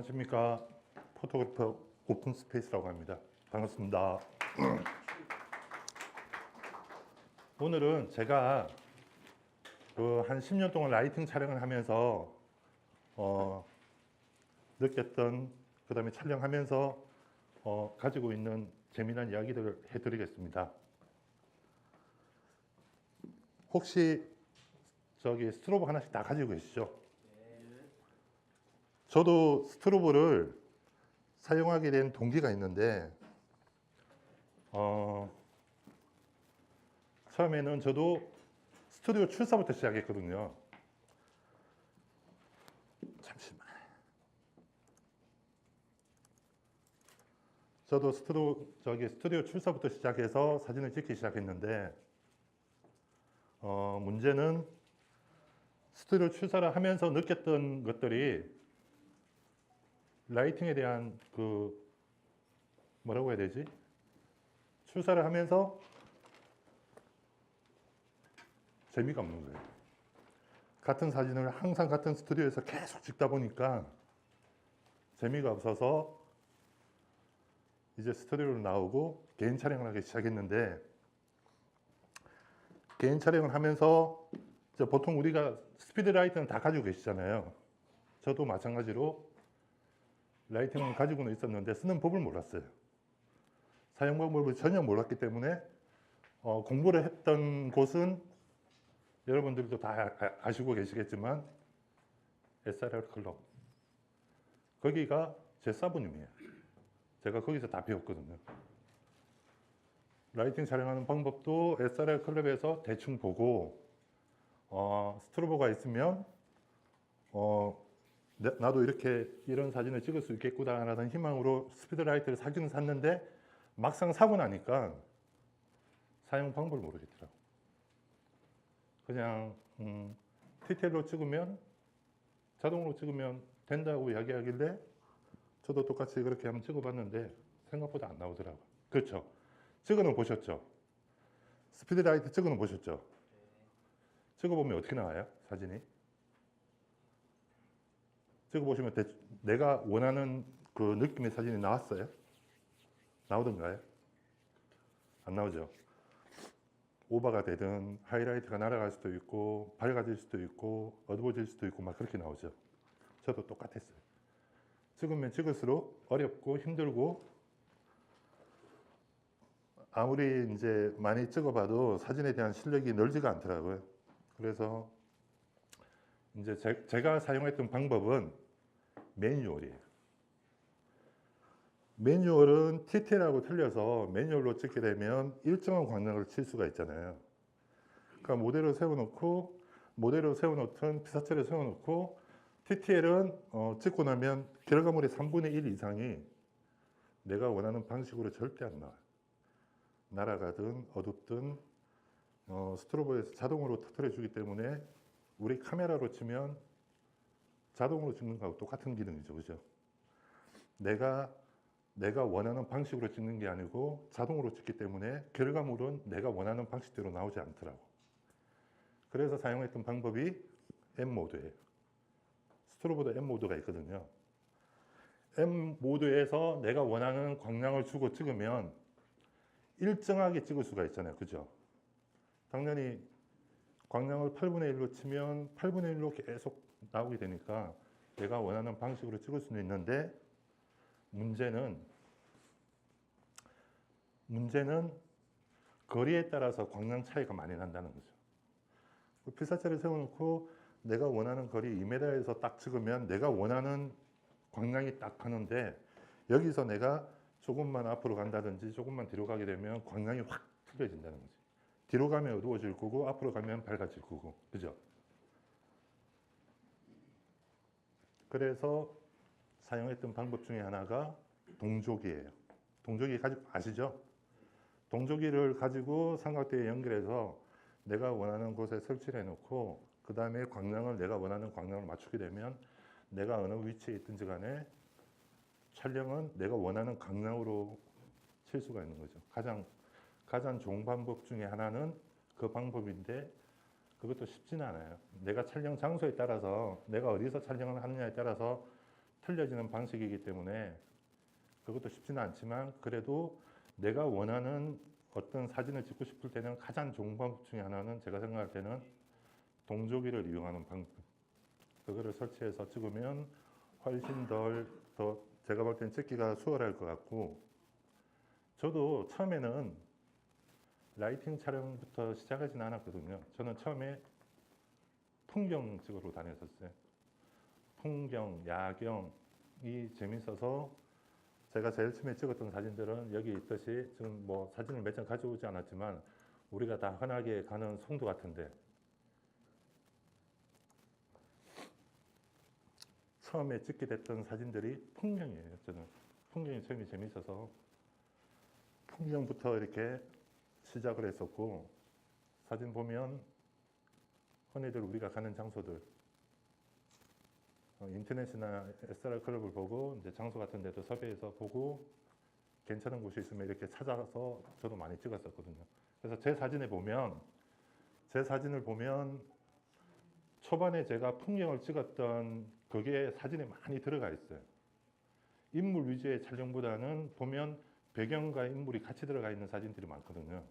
안녕하십니까. 포토그래퍼 오픈스페이스라고 합니다. 반갑습니다. 오늘은 제가 한 10년 동안 라이팅 촬영을 하면서 느꼈던, 그 다음에 촬영하면서 가지고 있는 재미난 이야기들을 해드리겠습니다. 혹시 저기 스트로보 하나씩 다 가지고 계시죠? 저도 스트로보를 사용하게 된 동기가 있는데 처음에는 저도 스튜디오 출사부터 시작했거든요. 잠시만. 저도 스튜디오 출사부터 시작해서 사진을 찍기 시작했는데 문제는 스튜디오 출사를 하면서 느꼈던 것들이 라이팅에 대한 뭐라고 해야 되지? 출사를 하면서 재미가 없는 거예요. 같은 사진을 항상 같은 스튜디오에서 계속 찍다 보니까 재미가 없어서 이제 스튜디오로 나오고 개인 촬영을 하기 시작했는데, 개인 촬영을 하면서 이제 보통 우리가 스피드 라이트는 다 가지고 계시잖아요. 저도 마찬가지로 라이팅을 가지고는 있었는데 쓰는 법을 몰랐어요. 사용 방법을 전혀 몰랐기 때문에 공부를 했던 곳은 여러분들도 다 아시고 계시겠지만 SRL 클럽, 거기가 제 사부님이에요. 제가 거기서 다 배웠거든요. 라이팅 촬영하는 방법도 SRL 클럽에서 대충 보고 스트로보가 있으면 나도 이런 사진을 찍을 수 있겠구나라는 희망으로 스피드라이트를 사기는 샀는데 막상 사고 나니까 사용 방법을 모르겠더라고. 그냥 TTL로 찍으면, 자동으로 찍으면 된다고 이야기하길래 저도 똑같이 그렇게 한번 찍어봤는데 생각보다 안 나오더라고요. 그렇죠? 찍어는 보셨죠? 스피드라이트 찍어는 보셨죠? 찍어보면 어떻게 나와요? 사진이? 찍어보시면 내가 원하는 그 느낌의 사진이 나왔어요? 나오던가요? 안 나오죠? 오버가 되든 하이라이트가 날아갈 수도 있고 밝아질 수도 있고 어두워질 수도 있고 막 그렇게 나오죠. 저도 똑같았어요. 찍으면 찍을수록 어렵고 힘들고, 아무리 이제 많이 찍어봐도 사진에 대한 실력이 늘지가 않더라고요. 그래서 이제 제가 사용했던 방법은 매뉴얼이에요. 매뉴얼은 TTL하고 틀려서 매뉴얼로 찍게 되면 일정한 광량을 칠 수가 있잖아요. 그러니까 모델을 세워놓든 피사체를 세워놓고, TTL은 찍고 나면 결과물의 3분의 1 이상이 내가 원하는 방식으로 절대 안 나와요. 날아가든 어둡든 스트로보에서 자동으로 터뜨려 주기 때문에 우리 카메라로 치면 자동으로 찍는 거하고 똑같은 기능이죠. 그죠? 내가 원하는 방식으로 찍는 게 아니고 자동으로 찍기 때문에 결과물은 내가 원하는 방식대로 나오지 않더라고. 그래서 사용했던 방법이 M모드예요. 스트로보도 M모드가 있거든요. M모드에서 내가 원하는 광량을 주고 찍으면 일정하게 찍을 수가 있잖아요. 그죠? 당연히 광량을 8분의 1로 치면 8분의 1로 계속 나오게 되니까 내가 원하는 방식으로 찍을 수는 있는데, 문제는 거리에 따라서 광량 차이가 많이 난다는 거죠. 피사체를 세워놓고 내가 원하는 거리 2m에서 딱 찍으면 내가 원하는 광량이 딱 가는데, 여기서 내가 조금만 앞으로 간다든지 조금만 뒤로 가게 되면 광량이 확 틀려진다는 거지. 뒤로 가면 어두워질 거고 앞으로 가면 밝아질 거고. 그죠? 그래서 사용했던 방법 중에 하나가 동조기예요. 동조기 아시죠? 동조기를 가지고 삼각대에 연결해서 내가 원하는 곳에 설치를 해놓고, 그 다음에 광량을 내가 원하는 광량을 맞추게 되면 내가 어느 위치에 있든지 간에 촬영은 내가 원하는 광량으로 칠 수가 있는 거죠. 가장 좋은 방법 중에 하나는 그 방법인데, 그것도 쉽지는 않아요. 내가 촬영 장소에 따라서, 내가 어디서 촬영을 하느냐에 따라서 틀려지는 방식이기 때문에 그것도 쉽지는 않지만 그래도 내가 원하는 어떤 사진을 찍고 싶을 때는 가장 좋은 방법 중에 하나는 제가 생각할 때는 동조기를 이용하는 방법. 그거를 설치해서 찍으면 훨씬 더 제가 볼 땐 찍기가 수월할 것 같고, 저도 처음에는 라이팅 촬영부터 시작하진 않았거든요. 저는 처음에 풍경 찍으러 다녔었어요. 풍경, 야경이 재밌어서 제가 제일 처음에 찍었던 사진들은 여기 있듯이 지금 뭐 사진을 몇 장 가져오지 않았지만 우리가 다 흔하게 가는 송도 같은데, 처음에 찍게 됐던 사진들이 풍경이에요. 저는 풍경이 처음에 재밌어서 풍경부터 이렇게 시작을 했었고, 사진 보면 흔히들 우리가 가는 장소들, 인터넷이나 SR 클럽을 보고 이제 장소 같은 데도 섭외해서 보고 괜찮은 곳이 있으면 이렇게 찾아서 저도 많이 찍었었거든요. 그래서 제 사진을 보면 초반에 제가 풍경을 찍었던 그게 사진에 많이 들어가 있어요. 인물 위주의 촬영보다는 보면 배경과 인물이 같이 들어가 있는 사진들이 많거든요.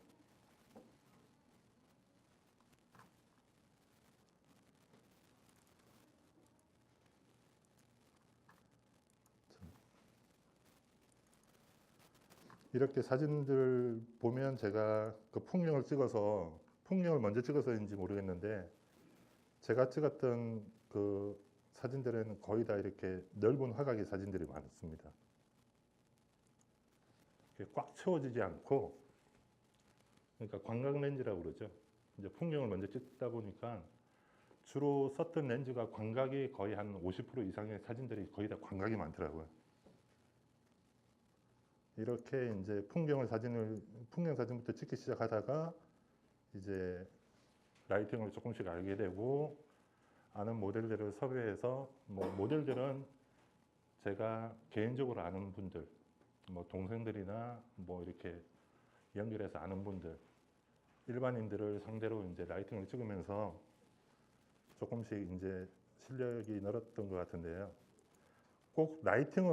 이렇게 사진들 보면 제가 그 풍경을 찍어서, 풍경을 먼저 찍어서인지 모르겠는데 제가 찍었던 그 사진들에는 거의 다 이렇게 넓은 화각의 사진들이 많습니다. 꽉 채워지지 않고, 그러니까 광각 렌즈라고 그러죠. 이제 풍경을 먼저 찍다 보니까 주로 썼던 렌즈가 광각이 거의 한 50% 이상의 사진들이 거의 다 광각이 많더라고요. 이렇게 이제 풍경 사진부터 찍기 시작하다가 이제 라이팅을 조금씩 알게 되고, 아는 모델들을 섭외해서, 뭐 모델들은 제가 개인적으로 아는 분들, 뭐 동생들이나 뭐 이렇게 연결해서 아는 분들, 일반인들을 상대로 이제 라이팅을 찍으면서 조금씩 이제 실력이 늘었던 것 같은데요. 꼭 라이팅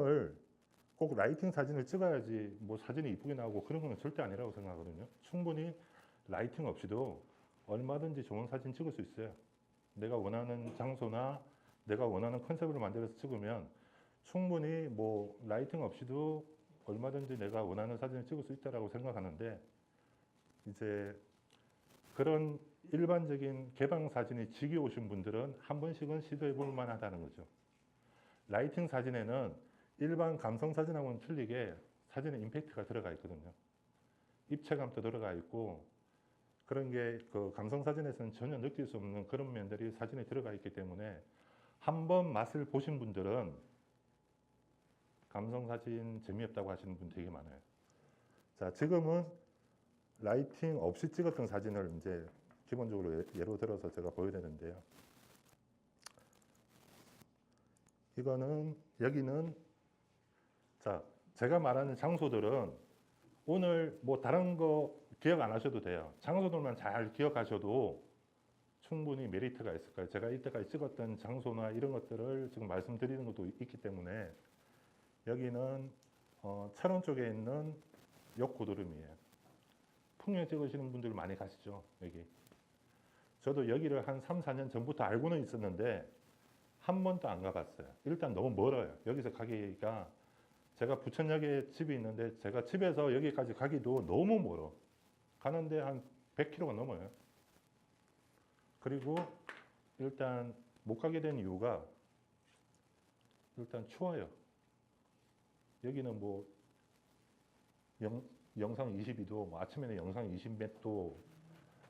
사진을 찍어야지 뭐 사진이 이쁘게 나오고 그런 거는 절대 아니라고 생각하거든요. 충분히 라이팅 없이도 얼마든지 좋은 사진 찍을 수 있어요. 내가 원하는 장소나 내가 원하는 컨셉을 만들어서 찍으면 충분히 뭐 라이팅 없이도 얼마든지 내가 원하는 사진을 찍을 수 있다고 생각하는데, 이제 그런 일반적인 개방 사진이 지겨우신 분들은 한 번씩은 시도해 볼 만하다는 거죠. 라이팅 사진에는 일반 감성 사진하고는 틀리게 사진에 임팩트가 들어가 있거든요. 입체감도 들어가 있고, 그런 게 그 감성 사진에서는 전혀 느낄 수 없는 그런 면들이 사진에 들어가 있기 때문에 한번 맛을 보신 분들은 감성 사진 재미없다고 하시는 분 되게 많아요. 자, 지금은 라이팅 없이 찍었던 사진을 이제 기본적으로 예로 들어서 제가 보여드리는데요. 여기는 자, 제가 말하는 장소들은 오늘 뭐 다른 거 기억 안 하셔도 돼요. 장소들만 잘 기억하셔도 충분히 메리트가 있을 거예요. 제가 이때까지 찍었던 장소나 이런 것들을 지금 말씀드리는 것도 있기 때문에. 여기는 철원 쪽에 있는 욕고드름이에요. 풍경 찍으시는 분들 많이 가시죠, 여기. 저도 여기를 한 3, 4년 전부터 알고는 있었는데 한 번도 안 가봤어요. 일단 너무 멀어요. 여기서 가기가, 제가 부천역에 집이 있는데 제가 집에서 여기까지 가기도 너무 멀어. 가는데 한 100km가 넘어요. 그리고 일단 못 가게 된 이유가 일단 추워요. 여기는 뭐 영상 22도, 뭐 아침에는 영상 20몇 도,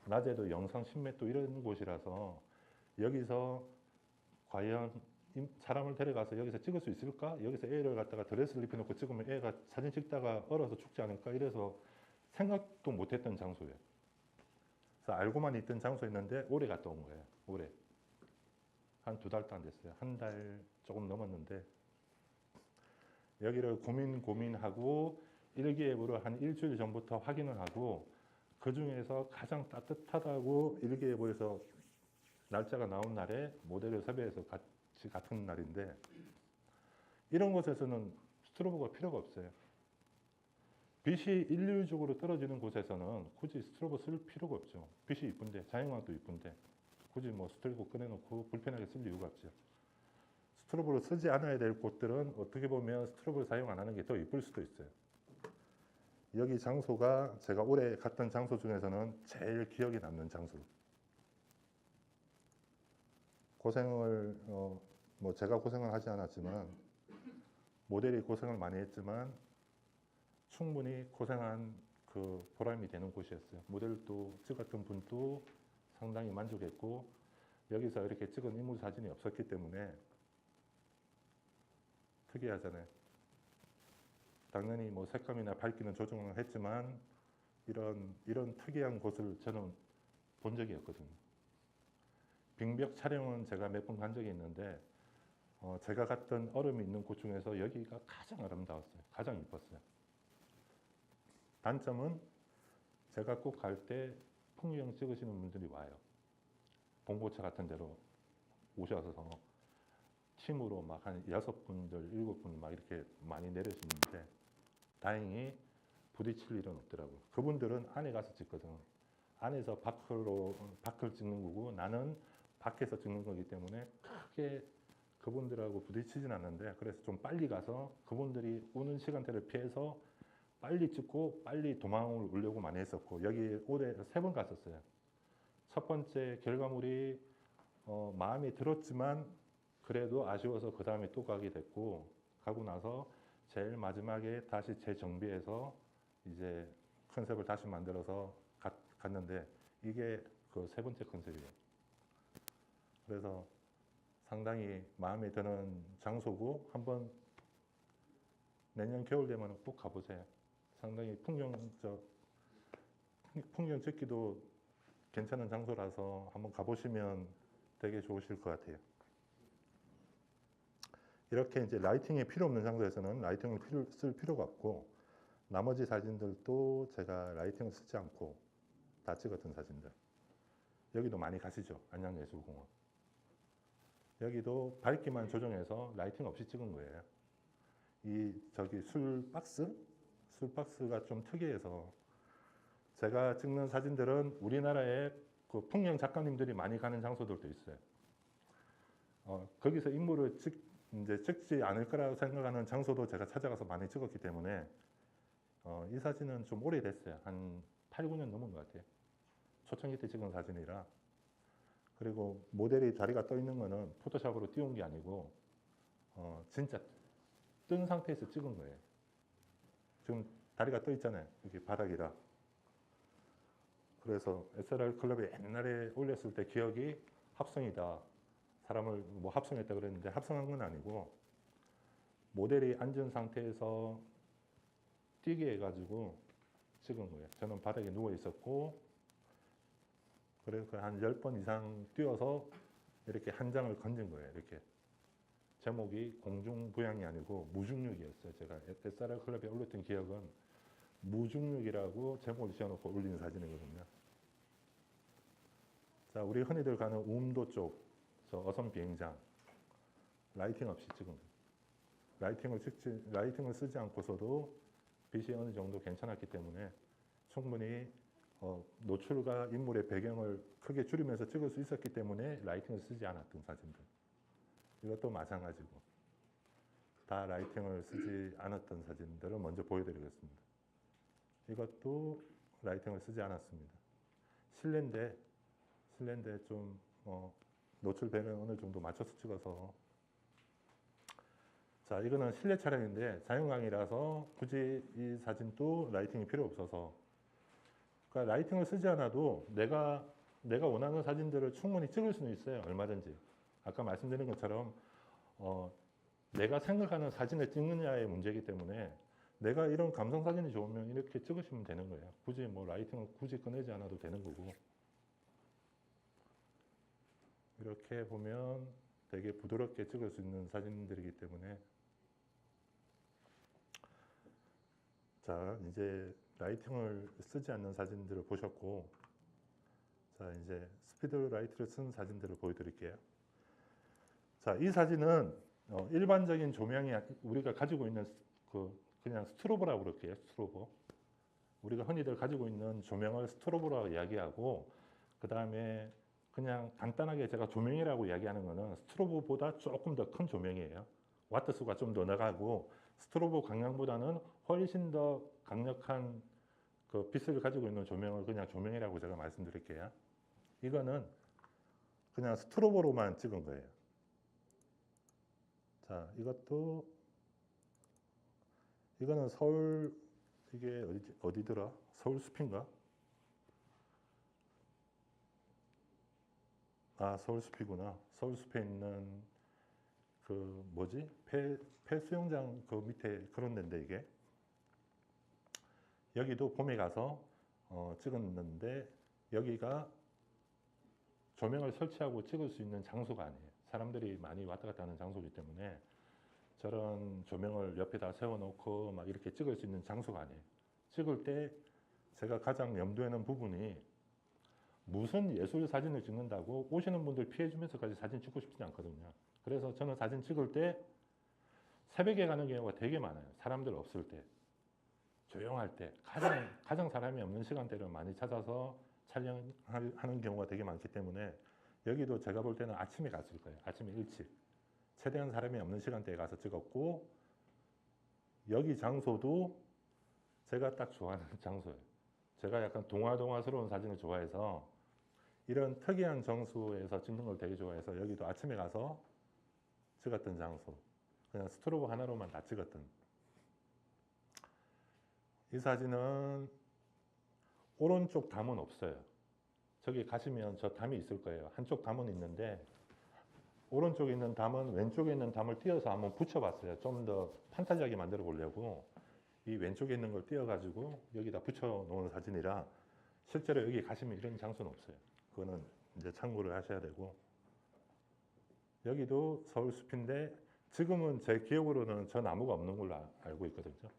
낮에도 영상 10몇 도 이런 곳이라서 여기서 과연 사람을 데려가서 여기서 찍을 수 있을까? 여기서 애를 갖다가 드레스를 입혀놓고 찍으면 애가 사진 찍다가 얼어서 죽지 않을까? 이래서 생각도 못했던 장소예요. 그래서 알고만 있던 장소였는데 올해 갔다 온 거예요. 올해. 한 2달도 안 됐어요. 1달 조금 넘었는데 여기를 고민하고 일기예보를 한 일주일 전부터 확인을 하고, 그 중에서 가장 따뜻하다고 일기예보에서 날짜가 나온 날에 모델을 섭외해서 같이 같은 날인데, 이런 곳에서는 스트로보가 필요가 없어요. 빛이 일률적으로 떨어지는 곳에서는 굳이 스트로보 쓸 필요가 없죠. 빛이 이쁜데, 자연광도 이쁜데 굳이 뭐 스트로보 꺼내놓고 불편하게 쓸 이유가 없죠. 스트로보를 쓰지 않아야 될 곳들은 어떻게 보면 스트로보를 사용 안 하는 게 더 이쁠 수도 있어요. 여기 장소가 제가 올해 갔던 장소 중에서는 제일 기억에 남는 장소. 고생을 뭐 제가 고생을 하지 않았지만 모델이 고생을 많이 했지만 충분히 고생한 그 보람이 되는 곳이었어요. 모델도 찍었던 분도 상당히 만족했고 여기서 이렇게 찍은 인물 사진이 없었기 때문에 특이하잖아요. 당연히 뭐 색감이나 밝기는 조정을 했지만 이런 특이한 곳을 저는 본 적이 없거든요. 빙벽 촬영은 제가 몇 번 간 적이 있는데 제가 갔던 얼음이 있는 곳 중에서 여기가 가장 아름다웠어요. 가장 이뻤어요. 단점은 제가 꼭 갈 때 풍경 찍으시는 분들이 와요. 봉고차 같은 데로 오셔서 팀으로 막 한 6분들, 7분 막 이렇게 많이 내려주는데 다행히 부딪힐 일은 없더라고요. 그분들은 안에 가서 찍거든. 안에서 밖을 찍는 거고 나는 밖에서 찍는 거기 때문에 크게 그분들하고 부딪히진 않는데 그래서 좀 빨리 가서 그분들이 오는 시간대를 피해서 빨리 찍고 빨리 도망을 오려고 많이 했었고 여기 올해 3번 갔었어요. 첫 번째 결과물이 마음에 들었지만 그래도 아쉬워서 그 다음에 또 가게 됐고 가고 나서 제일 마지막에 다시 재정비해서 이제 컨셉을 다시 만들어서 갔는데 이게 그 3번째 컨셉이에요. 그래서 상당히 마음에 드는 장소고 한번 내년 겨울 되면 꼭 가보세요. 상당히 풍경 찍기도 괜찮은 장소라서 한번 가보시면 되게 좋으실 것 같아요. 이렇게 이제 라이팅이 필요 없는 장소에서는 라이팅을 쓸 필요가 없고 나머지 사진들도 제가 라이팅을 쓰지 않고 다 찍었던 사진들. 여기도 많이 가시죠. 안양예술공원. 여기도 밝기만 조정해서 라이팅 없이 찍은 거예요. 저기 술박스가 좀 특이해서 제가 찍는 사진들은 우리나라의 그 풍경 작가님들이 많이 가는 장소들도 있어요. 거기서 인물을 찍지 않을 거라고 생각하는 장소도 제가 찾아가서 많이 찍었기 때문에 이 사진은 좀 오래됐어요. 한 8, 9년 넘은 것 같아요. 초창기 때 찍은 사진이라. 그리고 모델이 다리가 떠 있는 거는 포토샵으로 띄운 게 아니고 진짜 뜬 상태에서 찍은 거예요. 지금 다리가 떠 있잖아요. 여기 바닥이라. 그래서 SLR 클럽에 옛날에 올렸을 때 기억이 합성이다. 사람을 뭐 합성했다 그랬는데 합성한 건 아니고 모델이 앉은 상태에서 뛰게 해가지고 찍은 거예요. 저는 바닥에 누워 있었고 그래서 한 10번 이상 뛰어서 이렇게 한 장을 건진 거예요. 이렇게 제목이 공중부양이 아니고 무중력이었어요. 제가 SLR 클럽에 올렸던 기억은 무중력이라고 제목을 지어놓고 올린 사진이거든요. 자, 우리 흔히들 가는 우음도 쪽, 저 어선 비행장 라이팅 없이 찍은 거예요. 라이팅을 쓰지 않고서도 빛이 어느 정도 괜찮았기 때문에 충분히 노출과 인물의 배경을 크게 줄이면서 찍을 수 있었기 때문에 라이팅을 쓰지 않았던 사진들. 이것도 마찬가지고 다 라이팅을 쓰지 않았던 사진들을 먼저 보여드리겠습니다. 이것도 라이팅을 쓰지 않았습니다. 실내인데 좀 노출 배경 어느 정도 맞춰서 찍어서 자 이거는 실내 촬영인데 자연광이라서 굳이 이 사진도 라이팅이 필요 없어서 그러니까 라이팅을 쓰지 않아도 내가 원하는 사진들을 충분히 찍을 수는 있어요. 얼마든지. 아까 말씀드린 것처럼 내가 생각하는 사진을 찍느냐의 문제이기 때문에 내가 이런 감성 사진이 좋으면 이렇게 찍으시면 되는 거예요. 굳이 뭐 라이팅을 굳이 꺼내지 않아도 되는 거고 이렇게 보면 되게 부드럽게 찍을 수 있는 사진들이기 때문에 자 이제 라이팅을 쓰지 않는 사진들을 보셨고 자 이제 스피드 라이트를 쓴 사진들을 보여드릴게요. 자 이 사진은 일반적인 조명이 우리가 가지고 있는 그냥 스트로보라고 그럴게요. 스트로보. 우리가 흔히들 가지고 있는 조명을 스트로보라고 이야기하고, 그 다음에 그냥 간단하게 제가 조명이라고 이야기하는 거는 스트로보보다 조금 더 큰 조명이에요. 와트 수가 좀 더 나가고 스트로보 강량보다는 훨씬 더 강력한 그 빛을 가지고 있는 조명을 그냥 조명이라고 제가 말씀드릴게요. 이거는 그냥 스트로보로만 찍은 거예요. 자, 이거는 서울, 이게 어디더라? 서울 숲인가? 아, 서울 숲이구나. 서울 숲에 있는 그 뭐지? 폐수영장 그 밑에 그런 데인데 이게. 여기도 봄에 가서 찍었는데 여기가 조명을 설치하고 찍을 수 있는 장소가 아니에요. 사람들이 많이 왔다 갔다 하는 장소이기 때문에 저런 조명을 옆에다 세워놓고 막 이렇게 찍을 수 있는 장소가 아니에요. 찍을 때 제가 가장 염두에 놓은 부분이 무슨 예술 사진을 찍는다고 오시는 분들 피해주면서까지 사진 찍고 싶지 않거든요. 그래서 저는 사진 찍을 때 새벽에 가는 경우가 되게 많아요. 사람들 없을 때, 조용할 때, 가장 사람이 없는 시간대를 많이 찾아서 촬영하는 경우가 되게 많기 때문에 여기도 제가 볼 때는 아침에 갔을 거예요. 아침에 일찍. 최대한 사람이 없는 시간대에 가서 찍었고, 여기 장소도 제가 딱 좋아하는 장소예요. 제가 약간 동화스러운 사진을 좋아해서 이런 특이한 장소에서 찍는 걸 되게 좋아해서 여기도 아침에 가서 찍었던 장소. 그냥 스트로보 하나로만 다 찍었던. 이 사진은 오른쪽 담은 없어요. 저기 가시면 저 담이 있을 거예요. 한쪽 담은 있는데 오른쪽에 있는 담은 왼쪽에 있는 담을 띄어서 한번 붙여봤어요. 좀 더 판타지하게 만들어 보려고 이 왼쪽에 있는 걸 띄어가지고 여기다 붙여 놓은 사진이라 실제로 여기 가시면 이런 장소는 없어요. 그거는 이제 참고를 하셔야 되고, 여기도 서울 숲인데 지금은 제 기억으로는 저 나무가 없는 걸로 알고 있거든요.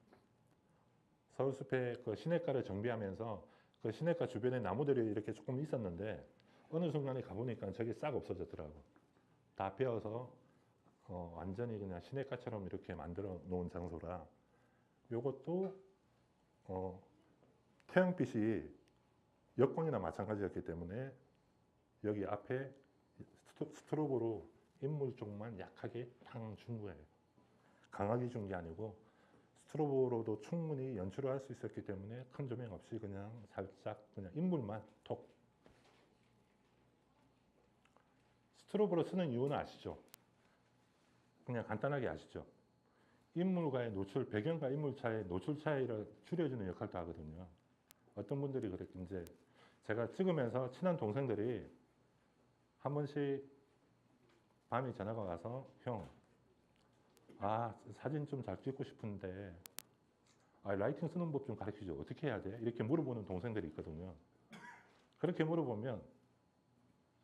서울 숲에 그 시냇가를 정비하면서 그 시냇가 주변에 나무들이 이렇게 조금 있었는데 어느 순간에 가보니까 저게 싹 없어졌더라고. 다 베어서 완전히 그냥 시냇가처럼 이렇게 만들어 놓은 장소라. 요것도 태양빛이 역광이나 마찬가지였기 때문에 여기 앞에 스트로보로 인물 쪽만 약하게 탕 준 거예요. 강하게 준 게 아니고 스트로보로도 충분히 연출을 할 수 있었기 때문에 큰 조명 없이 그냥 살짝 그냥 인물만 톡. 스트로보로 쓰는 이유는 아시죠? 그냥 간단하게 아시죠? 인물과의 노출, 배경과 인물 차이, 노출 차이를 줄여주는 역할도 하거든요. 어떤 분들이 그렇게 이제 제가 찍으면서 친한 동생들이 한 번씩 밤에 전화가 와서 형, 사진 좀 잘 찍고 싶은데 라이팅 쓰는 법 좀 가르쳐줘. 어떻게 해야 돼? 이렇게 물어보는 동생들이 있거든요. 그렇게 물어보면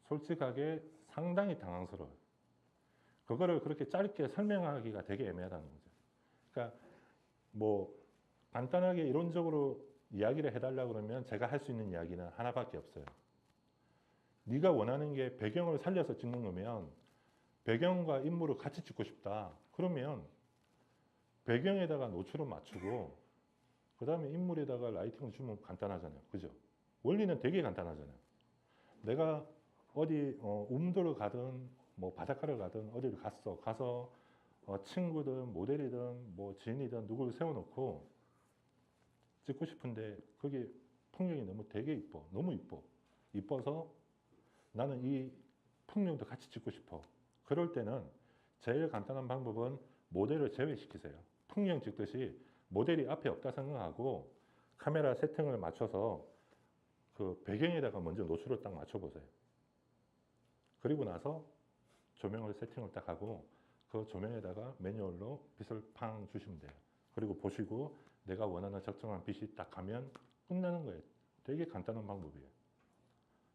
솔직하게 상당히 당황스러워요. 그거를 그렇게 짧게 설명하기가 되게 애매하다는 거죠. 그러니까 뭐 간단하게 이론적으로 이야기를 해달라고 그러면 제가 할 수 있는 이야기는 하나밖에 없어요. 네가 원하는 게 배경을 살려서 찍는 거면 배경과 인물을 같이 찍고 싶다. 그러면 배경에다가 노출을 맞추고 그 다음에 인물에다가 라이팅을 주면 간단하잖아요. 그죠? 원리는 되게 간단하잖아요. 내가 어디 움도를 가든 뭐 바닷가를 가든 어디를 가서 친구든 모델이든 뭐 지인이든 누구를 세워놓고 찍고 싶은데 그게 풍경이 너무 되게 이뻐. 너무 이뻐. 이뻐서 나는 이 풍경도 같이 찍고 싶어. 그럴 때는 제일 간단한 방법은 모델을 제외시키세요. 풍경 찍듯이 모델이 앞에 없다 생각하고 카메라 세팅을 맞춰서 그 배경에다가 먼저 노출을 딱 맞춰보세요. 그리고 나서 조명을 세팅을 딱 하고 그 조명에다가 매뉴얼로 빛을 팡 주시면 돼요. 그리고 보시고 내가 원하는 적정한 빛이 딱 가면 끝나는 거예요. 되게 간단한 방법이에요.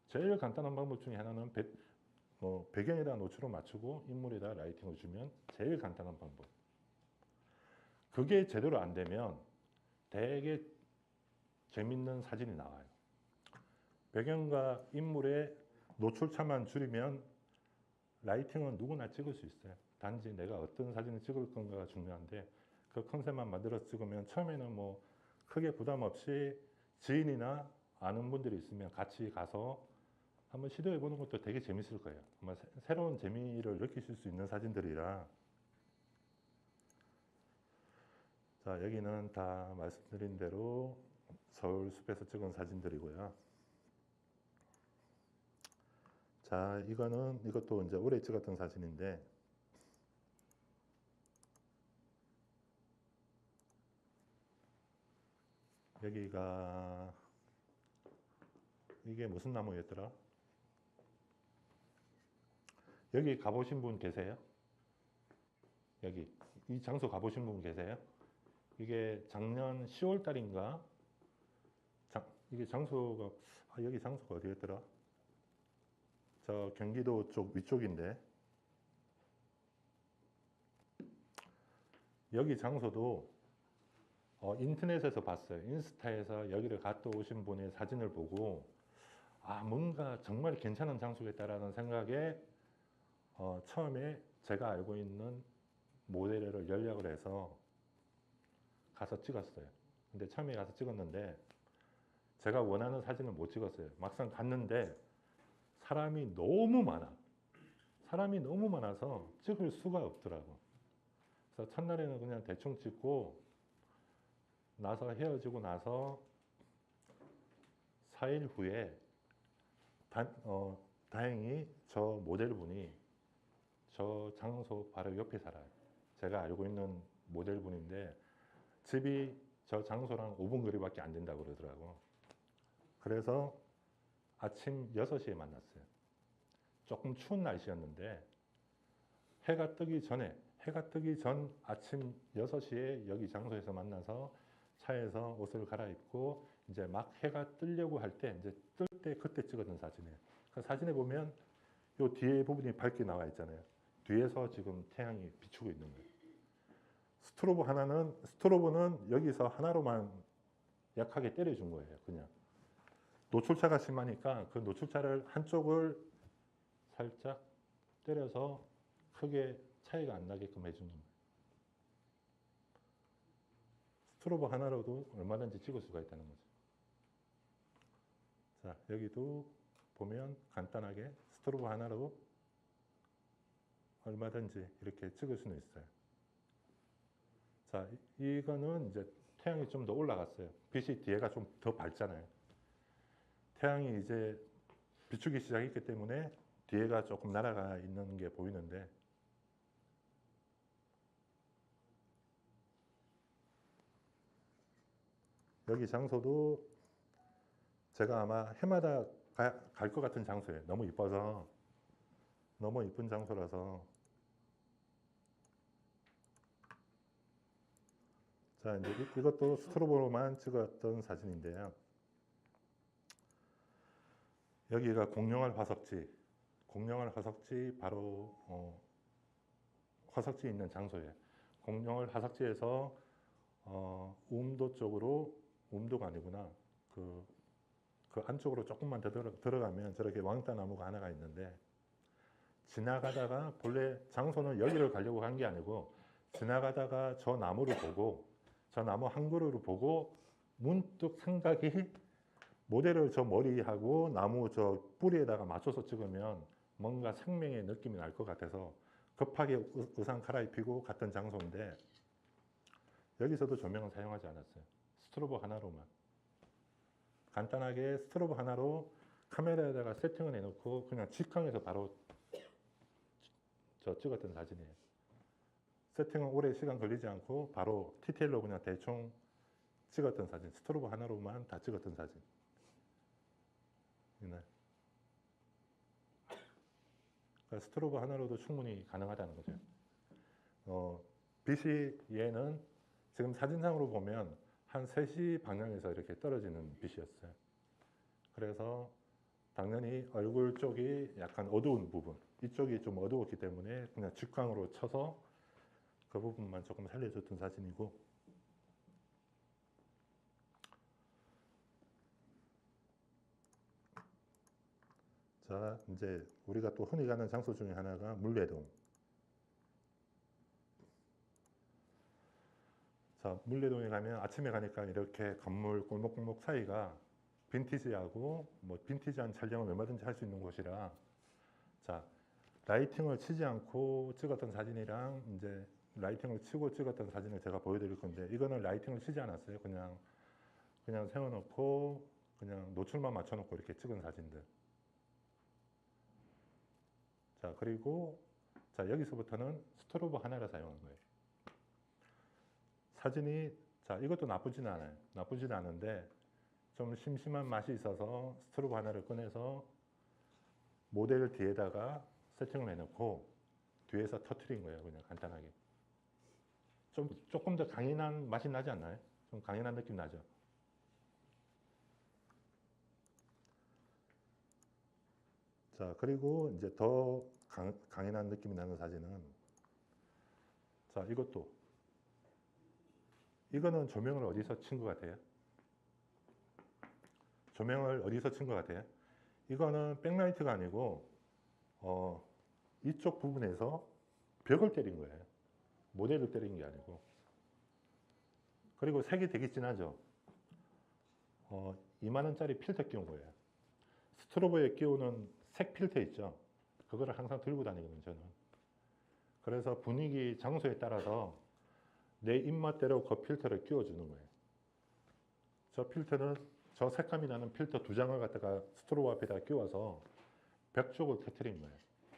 제일 간단한 방법 중에 하나는 배경에다 노출을 맞추고 인물에다 라이팅을 주면 제일 간단한 방법. 그게 제대로 안 되면 되게 재밌는 사진이 나와요. 배경과 인물의 노출차만 줄이면 라이팅은 누구나 찍을 수 있어요. 단지 내가 어떤 사진을 찍을 건가가 중요한데 그 컨셉만 만들어서 찍으면 처음에는 뭐 크게 부담 없이 지인이나 아는 분들이 있으면 같이 가서 한번 시도해 보는 것도 되게 재밌을 거예요. 아마 새로운 재미를 느끼실 수 있는 사진들이라. 자, 여기는 다 말씀드린 대로 서울 숲에서 찍은 사진들이고요. 자, 이것도 이제 올해 찍었던 사진인데, 여기가, 이게 무슨 나무였더라? 여기 가보신 분 계세요? 여기, 이 장소 가보신 분 계세요? 이게 작년 10월 달인가? 이게 장소가, 여기 장소가 어디였더라? 저 경기도 쪽 위쪽인데, 여기 장소도 인터넷에서 봤어요. 인스타에서 여기를 갔다 오신 분의 사진을 보고 뭔가 정말 괜찮은 장소겠다라는 생각에 처음에 제가 알고 있는 모델을 연락을 해서 가서 찍었어요. 근데 처음에 가서 찍었는데 제가 원하는 사진을 못 찍었어요. 막상 갔는데 사람이 너무 많아서 찍을 수가 없더라고. 그래서 첫날에는 그냥 대충 찍고 나서 헤어지고 나서 4일 후에 다행히 저 모델분이 저 장소 바로 옆에 살아요. 제가 알고 있는 모델분인데 집이 저 장소랑 5분 거리밖에 안 된다고 그러더라고. 그래서 아침 6시에 만났어요. 조금 추운 날씨였는데 해가 뜨기 전 아침 6시에 여기 장소에서 만나서 차에서 옷을 갈아입고 이제 막 해가 뜨려고 할 때 이제 뜰 때 그때 찍었던 사진이에요. 그 사진에 보면 요 뒤에 부분이 밝게 나와 있잖아요. 뒤에서 지금 태양이 비추고 있는 거예요. 스트로보는 여기서 하나로만 약하게 때려준 거예요. 그냥 노출차가 심하니까 그 노출차를 한쪽을 살짝 때려서 크게 차이가 안 나게끔 해주는 거예요. 스트로보 하나로도 얼마든지 찍을 수가 있다는 거죠. 자, 여기도 보면 간단하게 스트로보 하나로 얼마든지 이렇게 찍을 수는 있어요. 자, 이거는 이제 태양이 좀 더 올라갔어요. 빛이 뒤에가 좀 더 밝잖아요. 태양이 이제 비추기 시작했기 때문에 뒤에가 조금 날아가 있는 게 보이는데 여기 장소도 제가 아마 해마다 갈 것 같은 장소예요. 너무 이뻐서 너무 이쁜 장소라서. 자, 이제 이것도 스트로보로만 찍었던 사진인데요. 여기가 공룡알 화석지 바로 화석지 있는 장소예요. 공룡알 화석지에서 우음도 쪽으로, 우음도가 아니구나. 그 안쪽으로 조금만 더 들어가면 저렇게 왕따 나무가 하나가 있는데 지나가다가 본래 장소는 여기를 가려고 한 게 아니고 지나가다가 저 나무를 보고 저 나무 한 그루를 보고 문득 생각이 모델을 저 머리하고 나무 저 뿌리에다가 맞춰서 찍으면 뭔가 생명의 느낌이 날 것 같아서 급하게 의상 갈아입히고 갔던 장소인데 여기서도 조명은 사용하지 않았어요. 스트로보 하나로만. 간단하게 스트로보 하나로 카메라에다가 세팅을 해놓고 그냥 직항에서 바로 저 찍었던 사진이에요. 세팅은 오래 시간 걸리지 않고 바로 티테일로 그냥 대충 찍었던 사진. 스트로보 하나로만 다 찍었던 사진. 그러니까 스트로보 하나로도 충분히 가능하다는 거죠. 빛이 얘는 지금 사진상으로 보면 한 3시 방향에서 이렇게 떨어지는 빛이었어요. 그래서 당연히 얼굴 쪽이 약간 어두운 부분, 이쪽이 좀 어두웠기 때문에 그냥 직광으로 쳐서 그 부분만 조금 살려줬던 사진이고, 자, 이제 우리가 또 흔히 가는 장소 중에 하나가 물레동. 자, 물레동에 가면 아침에 가니까 이렇게 건물 골목골목 사이가 빈티지하고 뭐 빈티지한 촬영을 얼마든지 할 수 있는 곳이라, 자, 라이팅을 치지 않고 찍었던 사진이랑 이제 라이팅을 치고 찍었던 사진을 제가 보여드릴 건데, 이거는 라이팅을 치지 않았어요. 그냥 세워놓고 그냥 노출만 맞춰놓고 이렇게 찍은 사진들. 자, 그리고 자, 여기서부터는 스트로보 하나를 사용한 거예요. 사진이, 자, 이것도 나쁘진 않아요. 나쁘진 않은데 좀 심심한 맛이 있어서 스트로보 하나를 꺼내서 모델 뒤에다가 세팅을 해놓고 뒤에서 터트린 거예요. 그냥 간단하게. 조금 더 강인한 맛이 나지 않나요? 좀 강인한 느낌 나죠? 자, 그리고 이제 더 강인한 느낌이 나는 사진은, 자, 이거는 조명을 어디서 친 것 같아요? 조명을 어디서 친 것 같아요? 이거는 백라이트가 아니고 이쪽 부분에서 벽을 때린 거예요. 모델을 때린 게 아니고. 그리고 색이 되게 진하죠. 2만원짜리 필터 끼운 거예요. 스트로보에 끼우는 색 필터 있죠. 그거를 항상 들고 다니거든요, 저는. 그래서 분위기, 장소에 따라서 내 입맛대로 그 필터를 끼워주는 거예요. 저 필터는 저 색감이 나는 필터 2장을 갖다가 스트로보 앞에다 끼워서 벽 쪽을 터뜨린 거예요.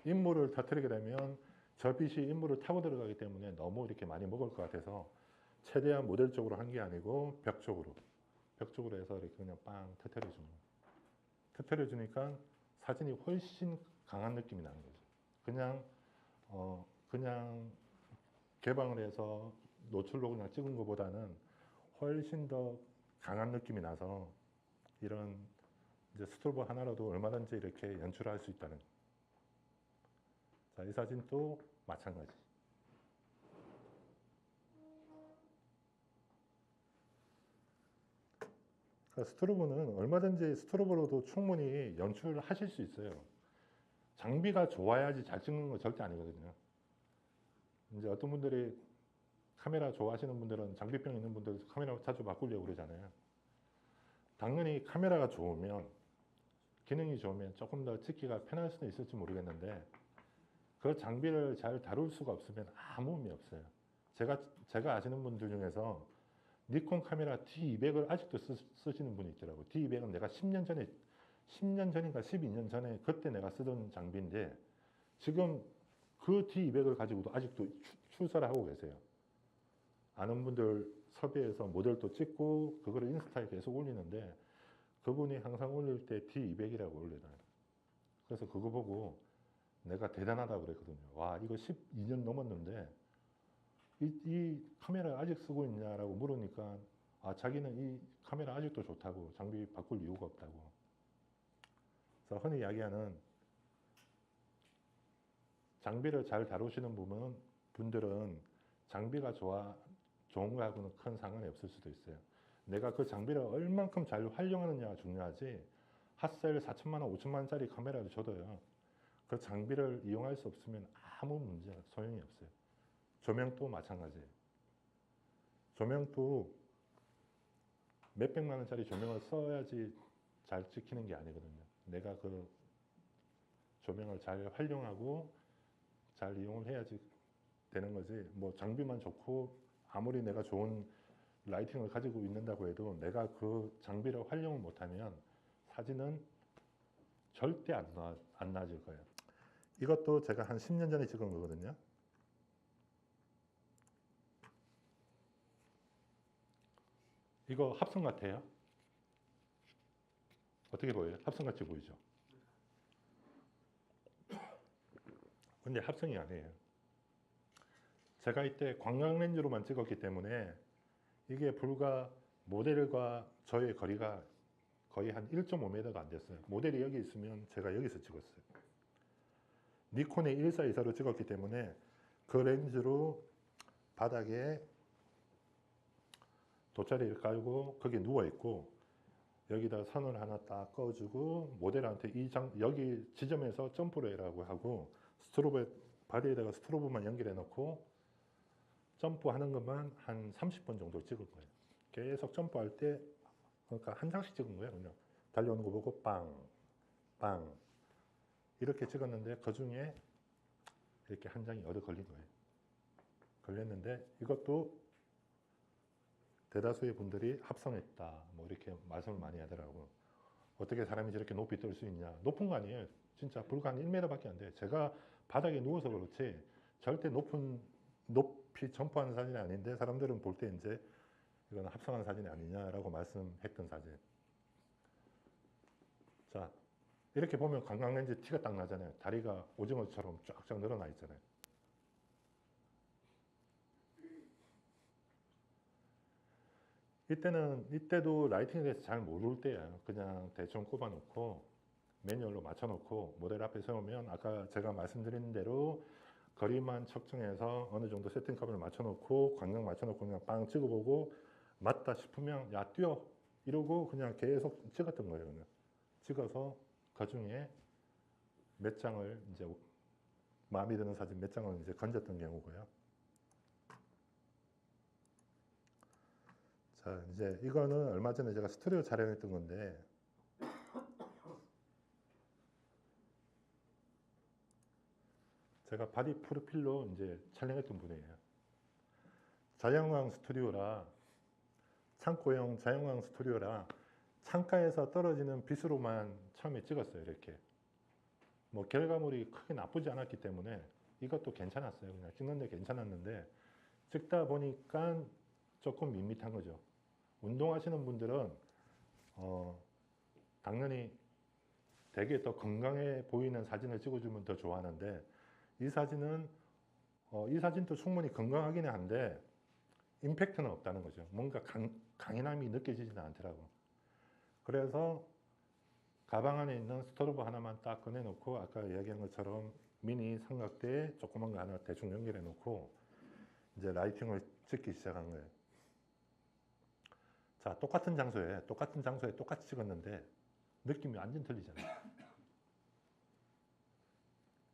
인물을 터뜨리게 되면 저 빛이 인물을 타고 들어가기 때문에 너무 이렇게 많이 먹을 것 같아서 최대한 모델 쪽으로 한 게 아니고 벽 쪽으로 해서 이렇게 그냥 빵 터뜨려 주는 거예요. 터뜨려 주니까 사진이 훨씬 강한 느낌이 나는 거죠. 그냥 개방을 해서 노출로 그냥 찍은 것보다는 훨씬 더 강한 느낌이 나서 이런 이제 스트로보 하나로도 얼마든지 이렇게 연출할 수 있다는. 자, 이 사진도 마찬가지. 그러니까 스트로보는 얼마든지 스트로보로도 충분히 연출을 하실 수 있어요. 장비가 좋아야지 잘 찍는 거 절대 아니거든요. 이제 어떤 분들이 카메라 좋아하시는 분들은, 장비병 있는 분들 카메라 자주 바꾸려고 그러잖아요. 당연히 카메라가 좋으면, 기능이 좋으면 조금 더 찍기가 편할 수도 있을지 모르겠는데, 그 장비를 잘 다룰 수가 없으면 아무 의미 없어요. 제가 아시는 분들 중에서 니콘 카메라 D200을 아직도 쓰시는 분이 있더라고요. D200은 내가 10년 전인가 12년 전에 그때 내가 쓰던 장비인데, 지금 그 D200을 가지고도 아직도 출사를 하고 계세요. 아는 분들 섭외해서 모델도 찍고 그거를 인스타에 계속 올리는데, 그분이 항상 올릴 때 D200이라고 올려놔요. 그래서 그거 보고 내가 대단하다고 그랬거든요. 와, 이거 12년 넘었는데 이 카메라 아직 쓰고 있냐라고 물으니까, 자기는 이 카메라 아직도 좋다고, 장비 바꿀 이유가 없다고. 그래서 흔히 이야기하는, 장비를 잘 다루시는 분들은 장비가 좋은 거하고는 큰 상관이 없을 수도 있어요. 내가 그 장비를 얼만큼 잘 활용하느냐가 중요하지, 핫셀 4천만 원, 5천만 원짜리 카메라를 줘도요, 그 장비를 이용할 수 없으면 아무 문제, 소용이 없어요. 조명도 마찬가지예요. 조명도 몇백만 원짜리 조명을 써야지 잘 찍히는 게 아니거든요. 내가 그 조명을 잘 활용하고 잘 이용을 해야지 되는 거지, 뭐 장비만 좋고 아무리 내가 좋은 라이팅을 가지고 있는다고 해도 내가 그 장비를 활용을 못하면 사진은 절대 안 나아질 거예요. 이것도 제가 한 10년 전에 찍은 거거든요. 이거 합성 같아요? 어떻게 보여요? 합성같이 보이죠? 근데 합성이 아니에요. 제가 이때 광각 렌즈로만 찍었기 때문에 이게 불과 모델과 저의 거리가 거의 한 1.5m가 안 됐어요. 모델이 여기 있으면 제가 여기서 찍었어요. 니콘의 1424로 찍었기 때문에 그 렌즈로 바닥에 돗자리를 깔고 거기에 누워 있고, 여기다 선을 하나 딱 꺼주고 모델한테 여기 지점에서 점프를 해라고 하고 스트로브 바디에다가 스트로브만 연결해 놓고 점프하는 것만 한 30번 정도 찍을 거예요. 계속 점프할 때 그러니까 한 장씩 찍은 거예요. 그냥 달려오는 거 보고 빵, 빵 이렇게 찍었는데 그 중에 이렇게 한 장이 얻어 걸린 거예요. 걸렸는데 이것도 대다수의 분들이 합성했다 뭐 이렇게 말씀을 많이 하더라고요. 어떻게 사람이 저렇게 높이 뜰 수 있냐. 높은 거 아니에요. 진짜 불과 한 1m밖에 안 돼요. 제가 바닥에 누워서 그렇지 절대 높이 점프하는 사진이 아닌데 사람들은 볼 때 이제 이건 합성한 사진이 아니냐라고 말씀했던 사진. 자, 이렇게 보면 관광렌즈 티가 딱 나잖아요. 다리가 오징어처럼 쫙쫙 늘어나 있잖아요. 이때도 라이팅에 대해서 잘 모를 때예요. 그냥 대충 꼽아놓고 매뉴얼로 맞춰놓고 모델 앞에 세우면 아까 제가 말씀드린 대로 거리만 측정해서 어느 정도 세팅값을 맞춰놓고 광각 맞춰놓고 그냥 빵 찍어보고 맞다 싶으면 야 뛰어 이러고 그냥 계속 찍었던 거예요. 그냥 찍어서 그 중에 몇 장을 이제 마음에 드는 사진 몇 장을 이제 건졌던 경우고요. 자, 이제 이거는 얼마 전에 제가 스튜디오 촬영했던 건데 제가 바디 프로필로 이제 촬영했던 분이에요. 자연광 스튜디오라 창고형 자연광 스튜디오라 창가에서 떨어지는 빛으로만 처음에 찍었어요. 이렇게 뭐 결과물이 크게 나쁘지 않았기 때문에 이것도 괜찮았어요. 그냥 찍는데 괜찮았는데 찍다 보니까 조금 밋밋한 거죠. 운동하시는 분들은 당연히 되게 더 건강해 보이는 사진을 찍어주면 더 좋아하는데 이 사진은 이 사진도 충분히 건강하기는 한데 임팩트는 없다는 거죠. 뭔가 강인함이 느껴지지는 않더라고. 그래서 가방 안에 있는 스토로브 하나만 딱 꺼내놓고 아까 이야기한 것처럼 미니 삼각대에 조그만 거 하나 대충 연결해 놓고 이제 라이팅을 찍기 시작한 거예요. 자, 똑같은 장소에 똑같이 찍었는데 느낌이 완전 틀리잖아요.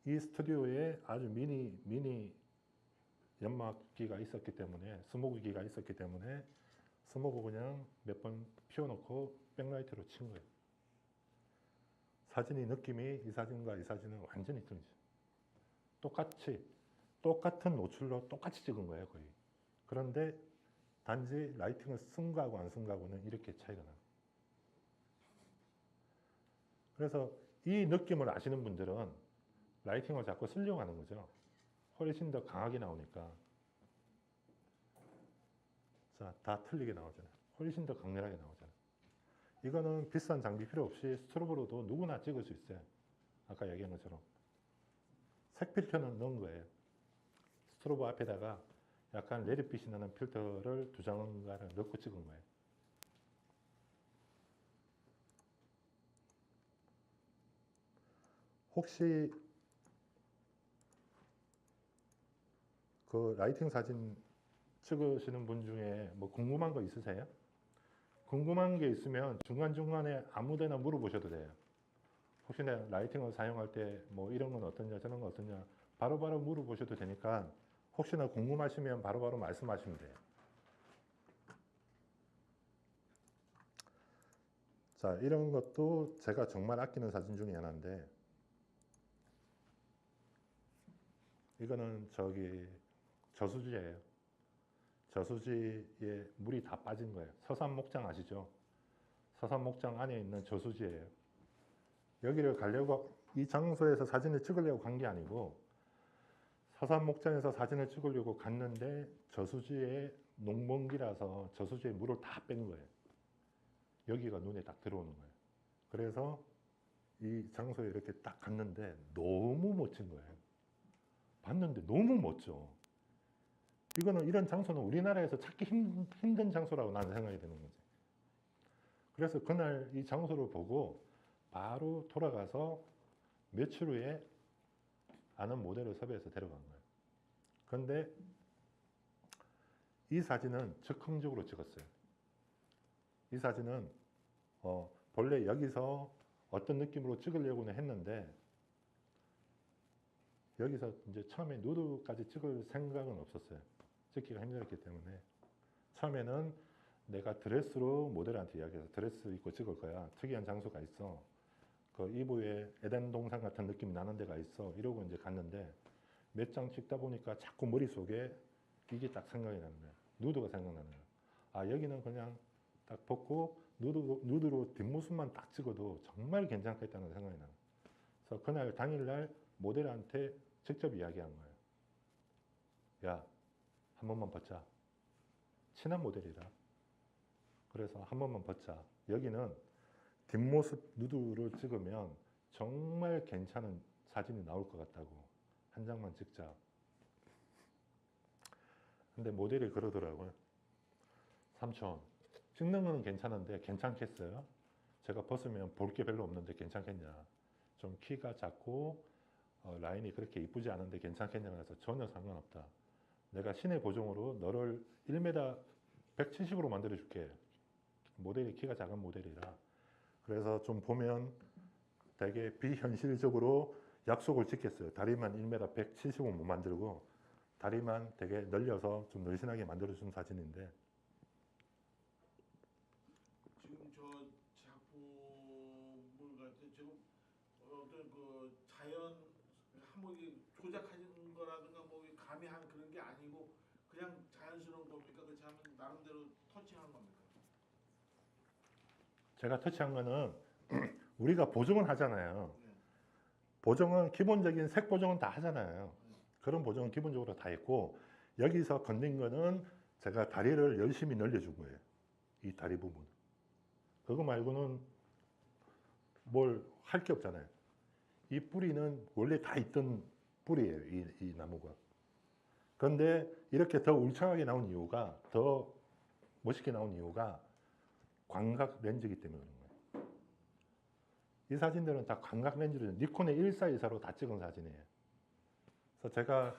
이 스튜디오에 아주 미니 연막기가 있었기 때문에 스모그기가 있었기 때문에 스모그 그냥 몇 번 피워놓고 백라이트로 친 거예요. 사진이 느낌이 이 사진과 이 사진은 완전히 틀리죠. 똑같은 노출로 똑같이 찍은 거예요, 거의. 그런데 단지 라이팅을 쓴 거하고 안 쓴 거하고는 이렇게 차이가 나요. 그래서 이 느낌을 아시는 분들은 라이팅을 자꾸 쓰려고 하는 거죠. 훨씬 더 강하게 나오니까. 자, 다 틀리게 나오잖아요. 훨씬 더 강렬하게 나오잖아요. 이거는 비싼 장비 필요 없이 스트로브로도 누구나 찍을 수 있어요. 아까 얘기한 것처럼. 색 필터는 넣은 거예요. 스트로브 앞에다가 약간 레드빛이 나는 필터를 2장가를 넣고 찍은 거예요. 혹시 그 라이팅 사진 찍으시는 분 중에 뭐 궁금한 거 있으세요? 궁금한 게 있으면 중간중간에 아무 데나 물어보셔도 돼요. 혹시 내 라이팅을 사용할 때 뭐 이런 건 어떠냐 저런 건 어떠냐 바로바로 물어보셔도 되니까 혹시나 궁금하시면 바로바로 말씀하시면 돼요. 자, 이런 것도 제가 정말 아끼는 사진 중에 하나인데 이거는 저수지예요. 저수지에 물이 다 빠진 거예요. 서산목장 아시죠? 서산목장 안에 있는 저수지예요. 여기를 가려고 이 장소에서 사진을 찍으려고 간 게 아니고 서산목장에서 사진을 찍으려고 갔는데 저수지에 농번기라서 저수지에 물을 다 뺀 거예요. 여기가 눈에 딱 들어오는 거예요. 그래서 이 장소에 이렇게 딱 갔는데 너무 멋진 거예요. 봤는데 너무 멋져. 이런 장소는 우리나라에서 찾기 힘든 장소라고 나는 생각이 드는 거지. 그래서 그날 이 장소를 보고 바로 돌아가서 며칠 후에 아는 모델을 섭외해서 데려간 거예요. 그런데 이 사진은 즉흥적으로 찍었어요. 이 사진은 본래 여기서 어떤 느낌으로 찍으려고는 했는데 여기서 이제 처음에 누드까지 찍을 생각은 없었어요. 찍기가 힘들었기 때문에 처음에는 내가 드레스로 모델한테 이야기해서 드레스 입고 찍을 거야. 특이한 장소가 있어. 그 이브에 에덴 동산 같은 느낌이 나는 데가 있어. 이러고 이제 갔는데 몇 장 찍다 보니까 자꾸 머릿속에 이게 딱 생각이 나는 거야. 누드가 생각나는 거야. 아, 여기는 그냥 딱 벗고 누드로 뒷모습만 딱 찍어도 정말 괜찮겠다는 생각이 나는 거야. 그래서 그날 당일날 모델한테 직접 이야기한 거예요. 야, 한 번만 벗자. 친한 모델이라. 그래서 한 번만 벗자. 여기는 뒷모습 누드를 찍으면 정말 괜찮은 사진이 나올 것 같다고. 한 장만 찍자. 근데 모델이 그러더라고요. 삼촌, 찍는 거는 괜찮은데 괜찮겠어요? 제가 벗으면 볼 게 별로 없는데 괜찮겠냐? 좀 키가 작고 라인이 그렇게 이쁘지 않은데 괜찮겠냐고 해서 전혀 상관없다. 내가 신의 보증으로 너를 1m 170으로 만들어줄게. 모델이 키가 작은 모델이라. 그래서 좀 보면 되게 비현실적으로 약속을 지켰어요. 다리만 1m 170은 못 만들고 다리만 되게 늘려서 좀 늘씬하게 만들어준 사진인데 지금 저 작품을 같은 지금 어떤 그 자연 한번 조작하는 거라든가 뭐 가미한 그런 게 아니고 그냥 자연스러운 겁니까? 그렇지 않으면 나름대로 터치한 겁니까? 제가 터치한 거는 우리가 보정을 하잖아요. 네. 보정은 기본적인 색 보정은 다 하잖아요. 그런 보정은 기본적으로 다 했고 여기서 건든 거는 제가 다리를 열심히 늘려준 거예요. 이 다리 부분. 그거 말고는 뭘 할 게 없잖아요. 이 뿌리는 원래 다 있던 뿌리예요. 이 나무가. 그런데 이렇게 더 울창하게 나온 이유가 더 멋있게 나온 이유가 광각 렌즈이기 때문에 그런 거예요. 이 사진들은 다 광각 렌즈로 니콘의 1424로 다 찍은 사진이에요. 그래서 제가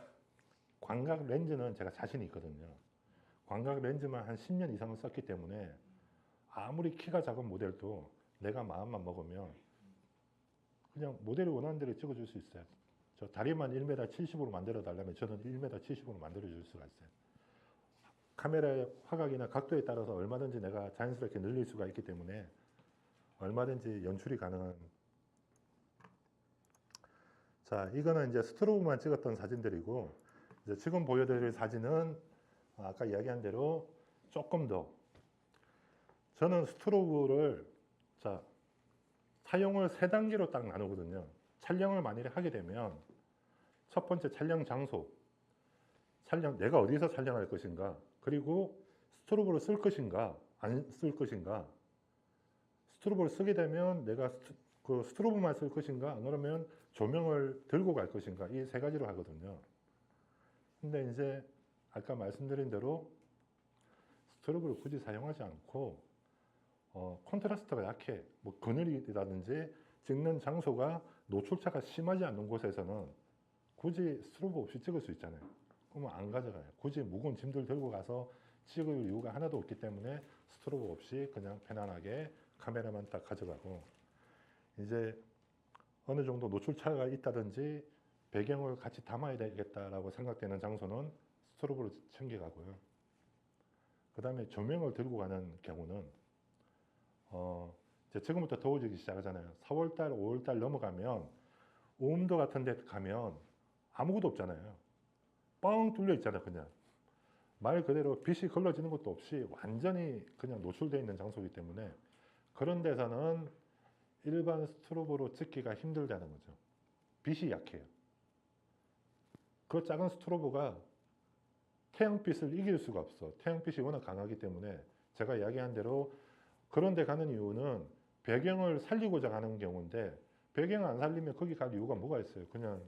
광각 렌즈는 제가 자신이 있거든요. 광각 렌즈만 한 10년 이상을 썼기 때문에 아무리 키가 작은 모델도 내가 마음만 먹으면 그냥 모델이 원하는 대로 찍어줄 수 있어요. 저 다리만 1m 70으로 만들어 달라면 저는 1m 70으로 만들어 줄 수가 있어요. 카메라의 화각이나 각도에 따라서 얼마든지 내가 자연스럽게 늘릴 수가 있기 때문에 얼마든지 연출이 가능한. 자, 이거는 이제 스트로브만 찍었던 사진들이고 이제 지금 보여드릴 사진은 아까 이야기한 대로 조금 더 저는 스트로브를 자 사용을 3단계로 딱 나누거든요. 촬영을 만일에 하게 되면 첫 번째 촬영 장소, 내가 어디서 촬영할 것인가, 그리고 스트로브를 쓸 것인가 안 쓸 것인가. 스트로브를 쓰게 되면 내가 그 스트로브만 쓸 것인가, 안 그러면 조명을 들고 갈 것인가, 이 3가지로 하거든요. 근데 이제 아까 말씀드린 대로 스트로브를 굳이 사용하지 않고 콘트라스트가 약해, 뭐 그늘이라든지 찍는 장소가 노출차가 심하지 않는 곳에서는 굳이 스트로브 없이 찍을 수 있잖아요. 그러면 안 가져가요. 굳이 무거운 짐들 들고 가서 찍을 이유가 하나도 없기 때문에 스트로브 없이 그냥 편안하게 카메라만 딱 가져가고, 이제 어느 정도 노출차가 있다든지 배경을 같이 담아야 되겠다라고 생각되는 장소는 스트로브를 챙겨가고요. 그 다음에 조명을 들고 가는 경우는 이제 지금부터 더워지기 시작하잖아요. 4월달, 5월달 넘어가면 오음도 같은 데 가면 아무것도 없잖아요. 뻥 뚫려 있잖아요. 그냥 말 그대로 빛이 걸러지는 것도 없이 완전히 그냥 노출되어 있는 장소이기 때문에 그런 데서는 일반 스트로브로 찍기가 힘들다는 거죠. 빛이 약해요. 그 작은 스트로브가 태양빛을 이길 수가 없어. 태양빛이 워낙 강하기 때문에 제가 이야기한 대로 그런 데 가는 이유는 배경을 살리고자 가는 경우인데 배경을 안 살리면 거기 갈 이유가 뭐가 있어요. 그냥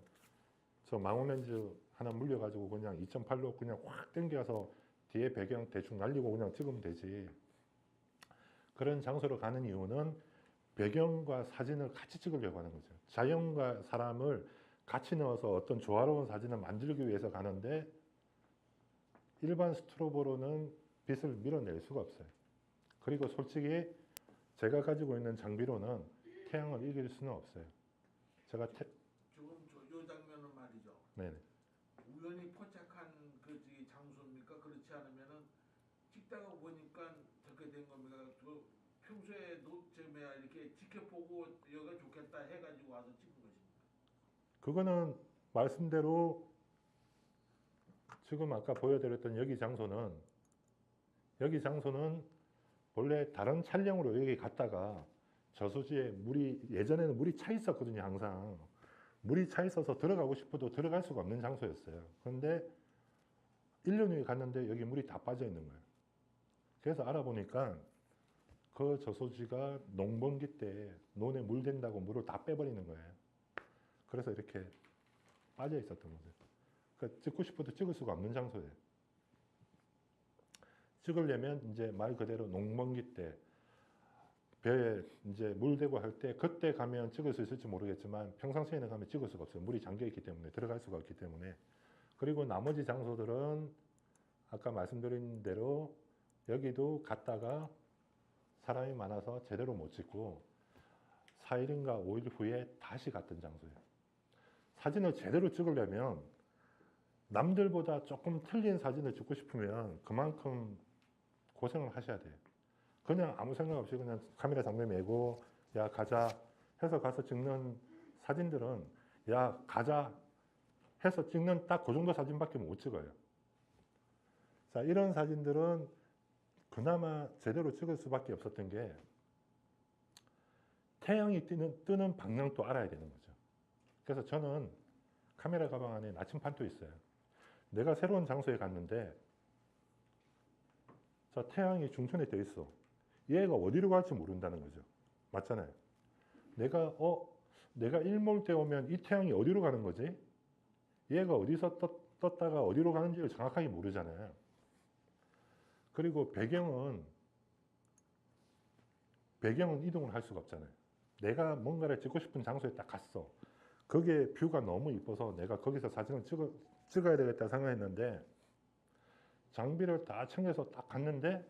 저 망원 렌즈 하나 물려가지고 그냥 2.8로 그냥 확 당겨서 뒤에 배경 대충 날리고 그냥 찍으면 되지. 그런 장소로 가는 이유는 배경과 사진을 같이 찍으려고 하는 거죠. 자연과 사람을 같이 넣어서 어떤 조화로운 사진을 만들기 위해서 가는데 일반 스트로보로는 빛을 밀어낼 수가 없어요. 그리고 솔직히 제가 가지고 있는 장비로는 태양을 이길 수는 없어요. 제가 지금 요 장면은 말이죠. 네네. 우연히 포착한 그 장소입니까? 그렇지 않으면은 찍다가 보니까 저렇게 된 겁니까? 그 평소에 이렇게 지켜보고 여기가 좋겠다 해가지고 와서 찍은 것입니다. 그거는 말씀대로 지금 아까 보여드렸던 여기 장소는 원래 다른 촬영으로 여기 갔다가 저수지에 예전에는 물이 차 있었거든요. 항상 물이 차 있어서 들어가고 싶어도 들어갈 수가 없는 장소였어요. 그런데 1년 후에 갔는데 여기 물이 다 빠져 있는 거예요. 그래서 알아보니까 그 저수지가 농번기 때 논에 물 된다고 물을 다 빼버리는 거예요. 그래서 이렇게 빠져 있었던 거죠. 그러니까 찍고 싶어도 찍을 수가 없는 장소예요. 찍으려면 이제 말 그대로 농번기 때 배에 이제 물 대고 할 때 그때 가면 찍을 수 있을지 모르겠지만 평상시에는 가면 찍을 수가 없어요. 물이 잠겨 있기 때문에 들어갈 수가 없기 때문에. 그리고 나머지 장소들은 아까 말씀드린 대로 여기도 갔다가 사람이 많아서 제대로 못 찍고 4일인가 5일 후에 다시 갔던 장소예요. 사진을 제대로 찍으려면 남들보다 조금 틀린 사진을 찍고 싶으면 그만큼 고생을 하셔야 돼요. 그냥 아무 생각 없이 그냥 카메라 장비 메고 야 가자 해서 가서 찍는 사진들은 야 가자 해서 찍는 딱 그 정도 사진밖에 못 찍어요. 자, 이런 사진들은 그나마 제대로 찍을 수밖에 없었던 게 태양이 뜨는 방향도 알아야 되는 거죠. 그래서 저는 카메라 가방 안에 나침판도 있어요. 내가 새로운 장소에 갔는데 자, 태양이 중천에 떠 있어. 얘가 어디로 갈지 모른다는 거죠. 맞잖아요. 내가 일몰 때 오면 이 태양이 어디로 가는 거지? 얘가 어디서 떴다가 어디로 가는지를 정확하게 모르잖아요. 그리고 배경은 이동을 할 수가 없잖아요. 내가 뭔가를 찍고 싶은 장소에 딱 갔어. 거기에 뷰가 너무 이뻐서 내가 거기서 사진을 찍어야 되겠다 생각했는데 장비를 다 챙겨서 딱 갔는데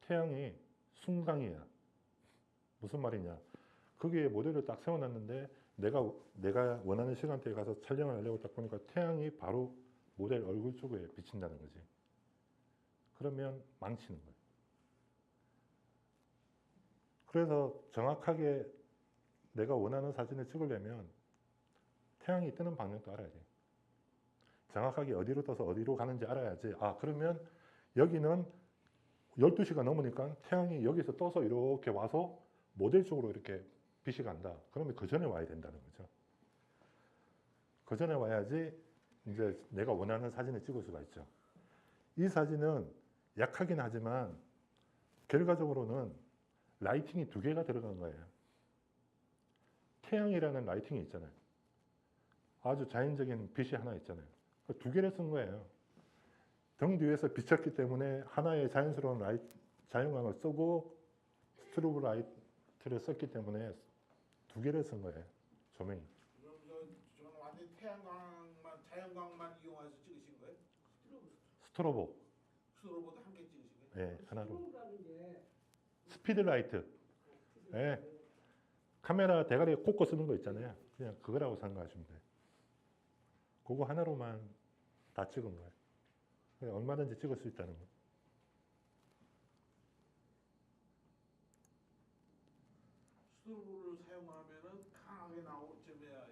태양이 순강이야. 무슨 말이냐? 거기에 모델을 딱 세워놨는데 내가 원하는 시간대에 가서 촬영을 하려고 딱 보니까 태양이 바로 모델 얼굴 쪽에 비친다는 거지. 그러면 망치는 거예요. 그래서 정확하게 내가 원하는 사진을 찍으려면 태양이 뜨는 방향도 알아야 돼요. 정확하게 어디로 떠서 어디로 가는지 알아야지. 그러면 여기는 12시가 넘으니까 태양이 여기서 떠서 이렇게 와서 모델 쪽으로 이렇게 빛이 간다. 그러면 그 전에 와야 된다는 거죠. 그 전에 와야지 이제 내가 원하는 사진을 찍을 수가 있죠. 이 사진은 약하긴 하지만 결과적으로는 라이팅이 2개가 들어간 거예요. 태양이라는 라이팅이 있잖아요. 아주 자연적인 빛이 하나 있잖아요. 2개를 쓴 거예요. 등 뒤에서 비쳤기 때문에 하나의 자연스러운 자연광을 쓰고 스트로브 라이트를 썼기 때문에 2개를 쓴 거예요. 조명이. 그럼 저는 완전 자연광만 이용해서 찍으신 거예요? 스트로보. 스트로보도 함께 찍으신 거예요? 네, 하나로. 스피드 라이트. 네. 카메라 대가리에 꽂고 쓰는 거 있잖아요. 그냥 그거라고 생각하시면 돼요. 그거 하나로만 다 찍은 거예요. 그냥 얼마든지 찍을 수 있다는 거예요. 스트로보를 사용하면은 강하게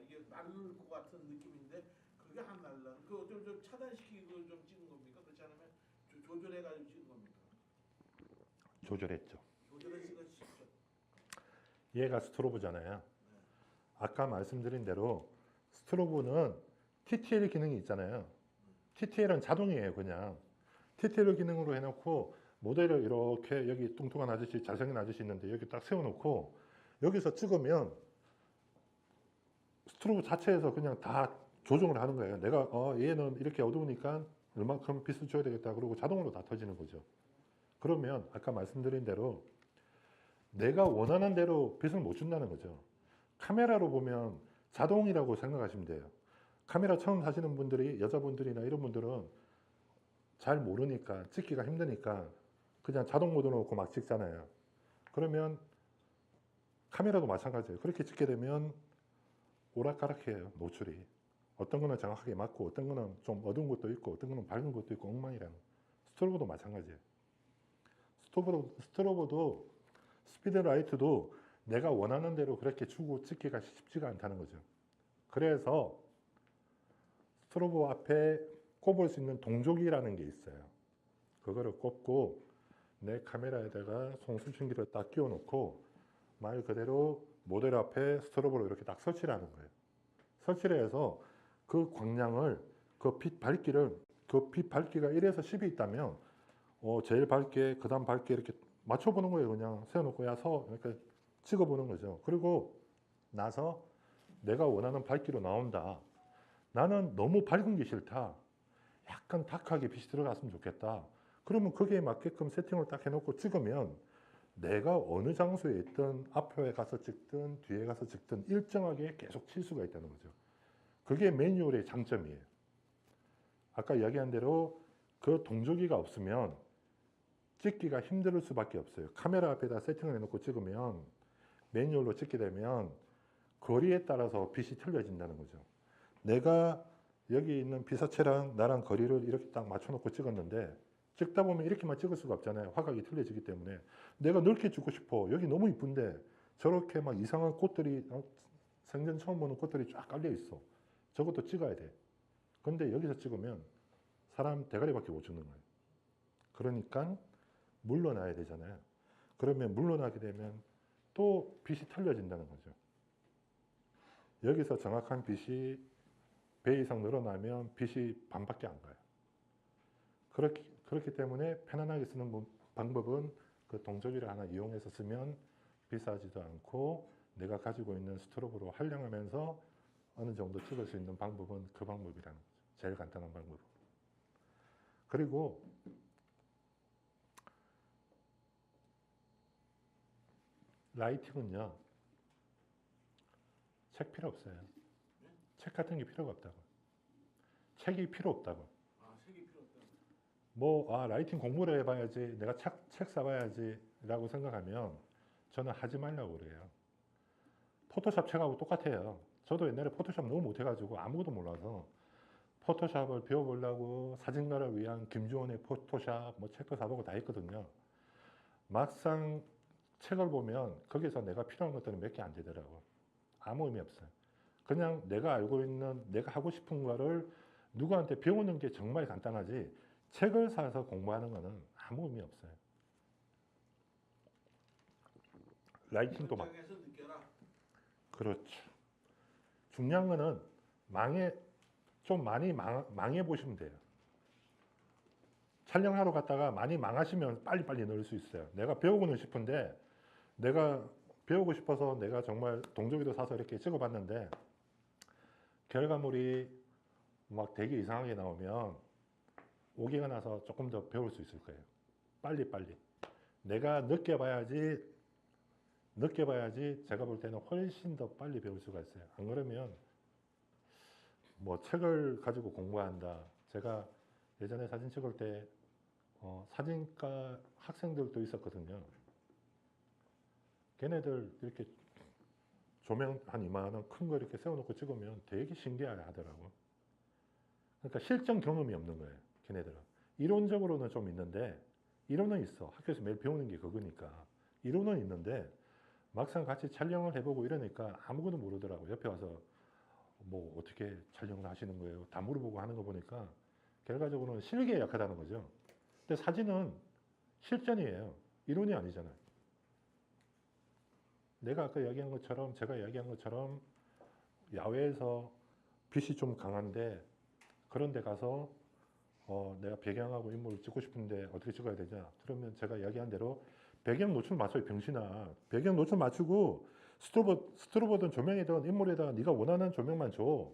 이게 날릴 것 같은 느낌인데 그게 안 날라. 그거 좀 차단시키고 좀 찍은 겁니까? 그렇지 않으면 조절해가지고 찍은 겁니까? 조절했죠. 조절해서 찍으시죠. 얘가 스트로보잖아요. 아까 말씀드린 대로 스트로보는 TTL 기능이 있잖아요. TTL은 자동이에요, 그냥. TTL 기능으로 해놓고 모델을 이렇게 여기 뚱뚱한 아저씨, 잘생긴 아저씨 있는데 여기 딱 세워놓고 여기서 찍으면 스트로보 자체에서 그냥 다 조정을 하는 거예요. 내가 얘는 이렇게 어두우니까 얼만큼 빛을 줘야 되겠다. 그러고 자동으로 다 터지는 거죠. 그러면 아까 말씀드린 대로 내가 원하는 대로 빛을 못 준다는 거죠. 카메라로 보면 자동이라고 생각하시면 돼요. 카메라 처음 하시는 분들이, 여자분들이나 이런 분들은 잘 모르니까 찍기가 힘드니까 그냥 자동 모드 놓고 막 찍잖아요. 그러면 카메라도 마찬가지예요. 그렇게 찍게 되면 오락가락해요, 노출이. 어떤 거는 정확하게 맞고 어떤 거는 좀 어두운 것도 있고 어떤 거는 밝은 것도 있고 엉망이라는. 스트로보도 마찬가지예요. 스트로보도 스피드 라이트도 내가 원하는 대로 그렇게 주고 찍기가 쉽지가 않다는 거죠. 그래서 스트로보 앞에 꼽을 수 있는 동족이라는 게 있어요. 그거를 꼽고 내 카메라에다가 송수신기를 딱 끼워 놓고 말 그대로 모델 앞에 스트로보를 이렇게 딱 설치를 하는 거예요. 설치를 해서 그 광량을, 그 빛 밝기가 1에서 10이 있다면 제일 밝게, 그 다음 밝게 이렇게 맞춰보는 거예요. 그냥 세워놓고 이렇게 찍어보는 거죠. 그리고 나서 내가 원하는 밝기로 나온다. 나는 너무 밝은 게 싫다. 약간 다크하게 빛이 들어갔으면 좋겠다. 그러면 거기에 맞게끔 세팅을 딱 해놓고 찍으면 내가 어느 장소에 있든 앞에 가서 찍든 뒤에 가서 찍든 일정하게 계속 칠 수가 있다는 거죠. 그게 매뉴얼의 장점이에요. 아까 이야기한 대로 그 동조기가 없으면 찍기가 힘들 수밖에 없어요. 카메라 앞에다 세팅을 해놓고 찍으면 매뉴얼로 찍게 되면 거리에 따라서 빛이 틀려진다는 거죠. 내가 여기 있는 피사체랑 나랑 거리를 이렇게 딱 맞춰놓고 찍었는데 찍다 보면 이렇게만 찍을 수가 없잖아요. 화각이 틀려지기 때문에. 내가 넓게 찍고 싶어. 여기 너무 이쁜데 저렇게 막 이상한 꽃들이 생전 처음 보는 꽃들이 쫙 깔려 있어. 저것도 찍어야 돼. 근데 여기서 찍으면 사람 대가리밖에 못 찍는 거예요. 그러니까 물러나야 되잖아요. 그러면 물러나게 되면 또 빛이 틀려진다는 거죠. 여기서 정확한 빛이 배 이상 늘어나면 빛이 반밖에 안 가요. 그렇기 때문에 편안하게 쓰는 방법은 그 동조기를 하나 이용해서 쓰면 비싸지도 않고 내가 가지고 있는 스트로보로 활용하면서 어느 정도 찍을 수 있는 방법은 그 방법이라는 거죠. 제일 간단한 방법. 그리고 라이팅은요, 책 필요 없어요. 책 같은 게 필요가 없다고. 책이 필요 없다고. 색이 필요 없다. 라이팅 공부를 해봐야지, 내가 책 사봐야지 라고 생각하면 저는 하지 말라고 그래요. 포토샵 책하고 똑같아요. 저도 옛날에 포토샵 너무 못해가지고 아무것도 몰라서 포토샵을 배워보려고 사진가를 위한 김주원의 포토샵 책도 사보고 다 했거든요. 막상 책을 보면 거기서 내가 필요한 것들은 몇 개 안 되더라고. 아무 의미 없어요. 그냥 내가 알고 있는, 내가 하고 싶은 거를 누구한테 배우는 게 정말 간단하지 책을 사서 공부하는 거는 아무 의미 없어요. 라이팅도 막. 현장에서 느껴라. 그렇죠. 중요한 거는 좀 많이 망해 보시면 돼요. 촬영하러 갔다가 많이 망하시면 빨리빨리 넣을 수 있어요. 내가 배우고는 싶은데 내가 배우고 싶어서 내가 정말 동조기도 사서 이렇게 찍어봤는데 결과물이 막 되게 이상하게 나오면 오기가 나서 조금 더 배울 수 있을 거예요. 빨리빨리. 내가 늦게 봐야지 제가 볼 때는 훨씬 더 빨리 배울 수가 있어요. 안 그러면 책을 가지고 공부한다. 제가 예전에 사진 찍을 때 사진과 학생들도 있었거든요. 걔네들 이렇게 조명 한 이만한 큰 거 이렇게 세워놓고 찍으면 되게 신기해 하더라고. 그러니까 실전 경험이 없는 거예요. 걔네들은. 이론적으로는 좀 있는데, 이론은 있어. 학교에서 매일 배우는 게 그거니까. 이론은 있는데, 막상 같이 촬영을 해보고 이러니까 아무것도 모르더라고. 옆에 와서 어떻게 촬영을 하시는 거예요? 다 물어보고 하는 거 보니까 결과적으로는 실기에 약하다는 거죠. 근데 사진은 실전이에요. 이론이 아니잖아요. 제가 이야기한 것처럼 야외에서 빛이 좀 강한데 그런 데 가서 내가 배경하고 인물을 찍고 싶은데 어떻게 찍어야 되냐? 그러면 제가 이야기한 대로 배경 노출 맞춰요, 병신아. 배경 노출 맞추고 스트로보든 조명이든 인물에다가 네가 원하는 조명만 줘.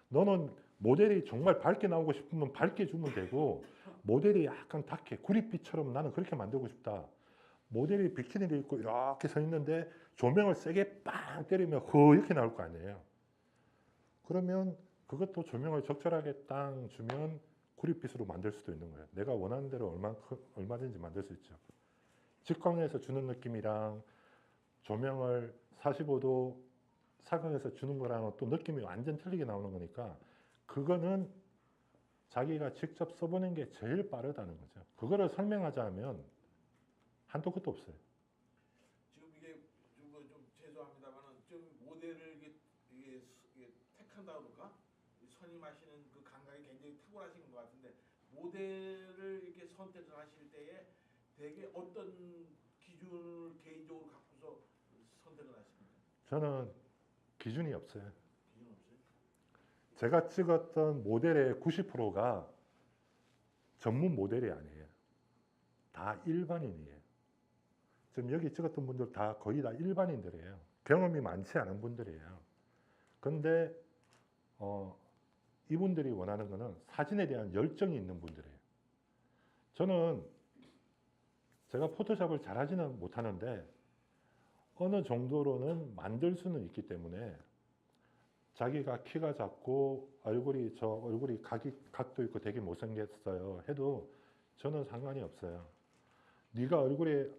너는 모델이 정말 밝게 나오고 싶으면 밝게 주면 되고 모델이 약간 다케 구릿빛처럼 나는 그렇게 만들고 싶다. 모델이 비키니를 입고 이렇게 서 있는데 조명을 세게 빵 때리면 이렇게 나올 거 아니에요. 그러면 그것도 조명을 적절하게 땅 주면 구릿빛으로 만들 수도 있는 거예요. 내가 원하는 대로 얼마든지 만들 수 있죠. 직광에서 주는 느낌이랑 조명을 45도 사각에서 주는 거랑은 또 느낌이 완전 틀리게 나오는 거니까 그거는 자기가 직접 써보는 게 제일 빠르다는 거죠. 그거를 설명하자면 한도 끝도 없어요. 지금 이게 좀 죄송합니다만은 좀 모델을 이게 택한다 그럴까? 선임하시는 그 감각이 굉장히 탁월하신 것 같은데 모델을 이렇게 선택을 하실 때에 되게 어떤 기준을 개인적으로 갖고서 선택을 하십니까? 저는 기준이 없어요. 기준 없어요? 제가 찍었던 모델의 90%가 전문 모델이 아니에요. 다 일반인이에요. 지금 여기 찍었던 분들 다 거의 다 일반인들이에요. 경험이 많지 않은 분들이에요. 근데 이분들이 원하는 거는 사진에 대한 열정이 있는 분들이에요. 저는 제가 포토샵을 잘하지는 못하는데 어느 정도로는 만들 수는 있기 때문에 자기가 키가 작고 얼굴이 각도 있고 되게 못생겼어요 해도 저는 상관이 없어요. 네가 얼굴에